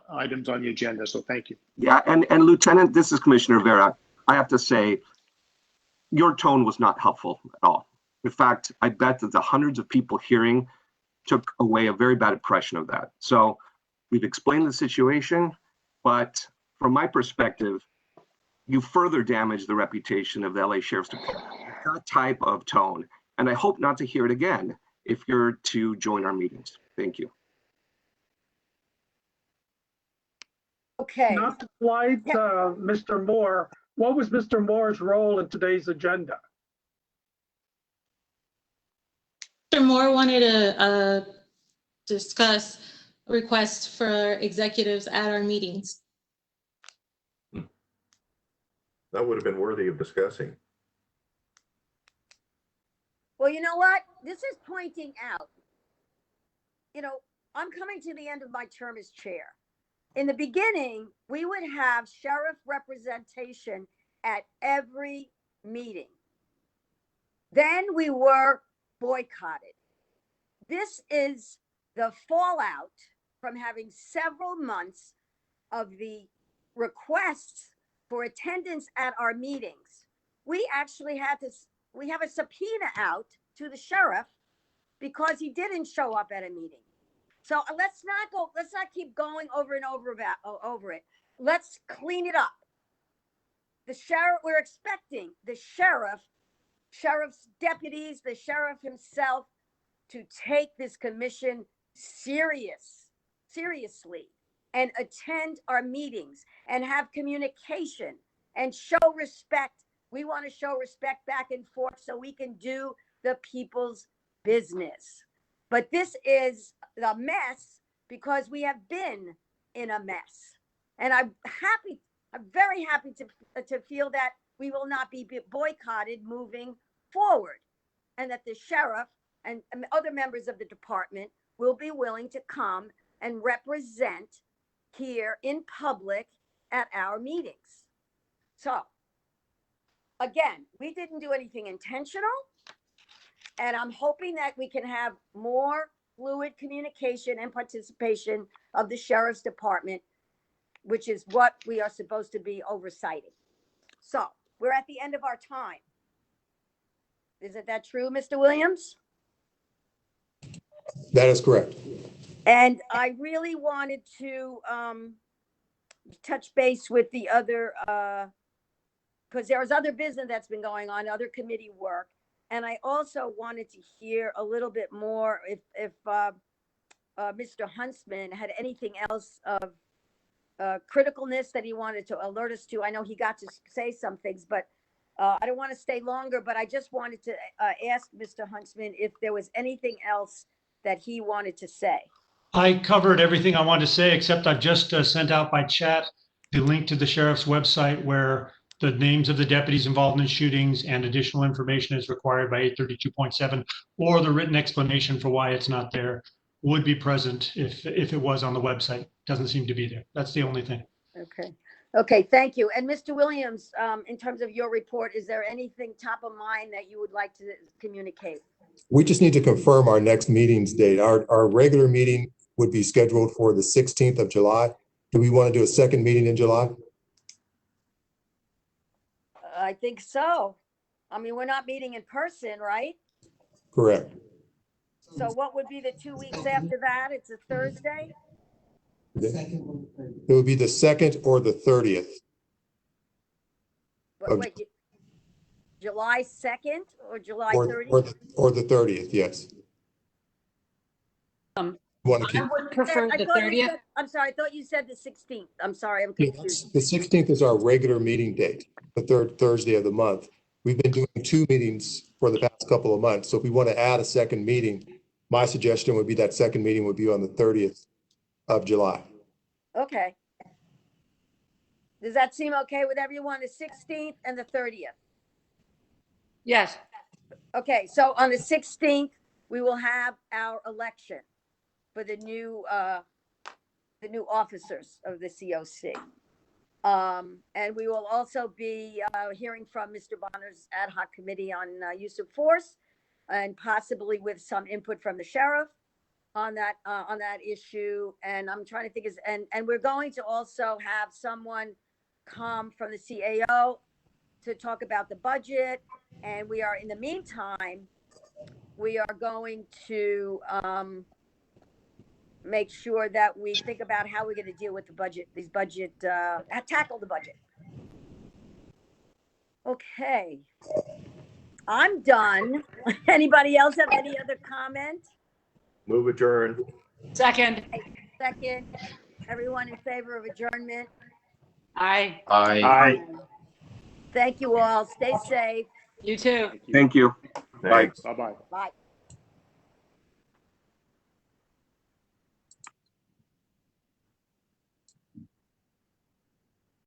items on the agenda. So thank you. Yeah, and Lieutenant, this is Commissioner Vera. I have to say, your tone was not helpful at all. In fact, I bet that the hundreds of people hearing took away a very bad impression of that. So we've explained the situation, but from my perspective, you further damage the reputation of the LA Sheriff's Department with that type of tone. And I hope not to hear it again if you're to join our meetings. Thank you. Okay. Not to slight Mr. Moore, what was Mr. Moore's role in today's agenda? Mr. Moore wanted to discuss requests for executives at our meetings. That would have been worthy of discussing. Well, you know what? This is pointing out, I'm coming to the end of my term as chair. In the beginning, we would have sheriff representation at every meeting. Then we were boycotted. This is the fallout from having several months of the requests for attendance at our meetings. We actually we have a subpoena out to the sheriff because he didn't show up at a meeting. So let's not keep going over and over it. Let's clean it up. The sheriff, we're expecting the sheriff's deputies, the sheriff himself to take this commission seriously and attend our meetings and have communication and show respect. We want to show respect back and forth so we can do the people's business. But this is the mess because we have been in a mess. And I'm very happy to feel that we will not be boycotted moving forward, and that the sheriff and other members of the department will be willing to come and represent here in public at our meetings. So again, we didn't do anything intentional, and I'm hoping that we can have more fluid communication and participation of the sheriff's department, which is what we are supposed to be oversighting. So we're at the end of our time. Isn't that true, Mr. Williams? That is correct. And I really wanted to touch base with the other, because there was other business that's been going on, other committee work. And I also wanted to hear a little bit more if Mr. Huntsman had anything else of criticalness that he wanted to alert us to. I know he got to say some things, but I don't want to stay longer, but I just wanted to ask Mr. Huntsman if there was anything else that he wanted to say. I covered everything I wanted to say, except I've just sent out by chat the link to the sheriff's website where the names of the deputies involved in shootings and additional information is required by 832.7, or the written explanation for why it's not there would be present if it was on the website. Doesn't seem to be there. That's the only thing. Okay. Okay, thank you. And Mr. Williams, in terms of your report, is there anything top of mind that you would like to communicate? We just need to confirm our next meeting's date. Our regular meeting would be scheduled for the 16th of July. Do we want to do a second meeting in July? I think so. I mean, we're not meeting in person, right? Correct. So what would be the 2 weeks after that? It's a Thursday? It would be the 2nd or the 30th. Wait, July 2nd or July 30th? Or the 30th, yes. I would prefer the 30th. I'm sorry, I thought you said the 16th. I'm sorry, I'm confused. The 16th is our regular meeting date, the third Thursday of the month. We've been doing 2 meetings for the past couple of months. So if we want to add a second meeting, my suggestion would be that second meeting would be on the 30th of July. Okay. Does that seem okay with everyone? The 16th and the 30th? Yes. Okay, so on the 16th, we will have our election for the new officers of the COC. And we will also be hearing from Mr. Bonner's Ad Hoc Committee on use of force, and possibly with some input from the sheriff on that issue. And I'm trying to think and we're going to also have someone come from the CAO to talk about the budget. And we are, in the meantime, we are going to make sure that we think about how we're going to deal with the budget, tackle the budget. Okay. I'm done. Anybody else have any other comment? Move adjourned. Second. Second. Everyone in favor of adjournment? Aye. Aye. Aye. Thank you all. Stay safe. You too. Thank you. Thanks. Bye-bye. Bye.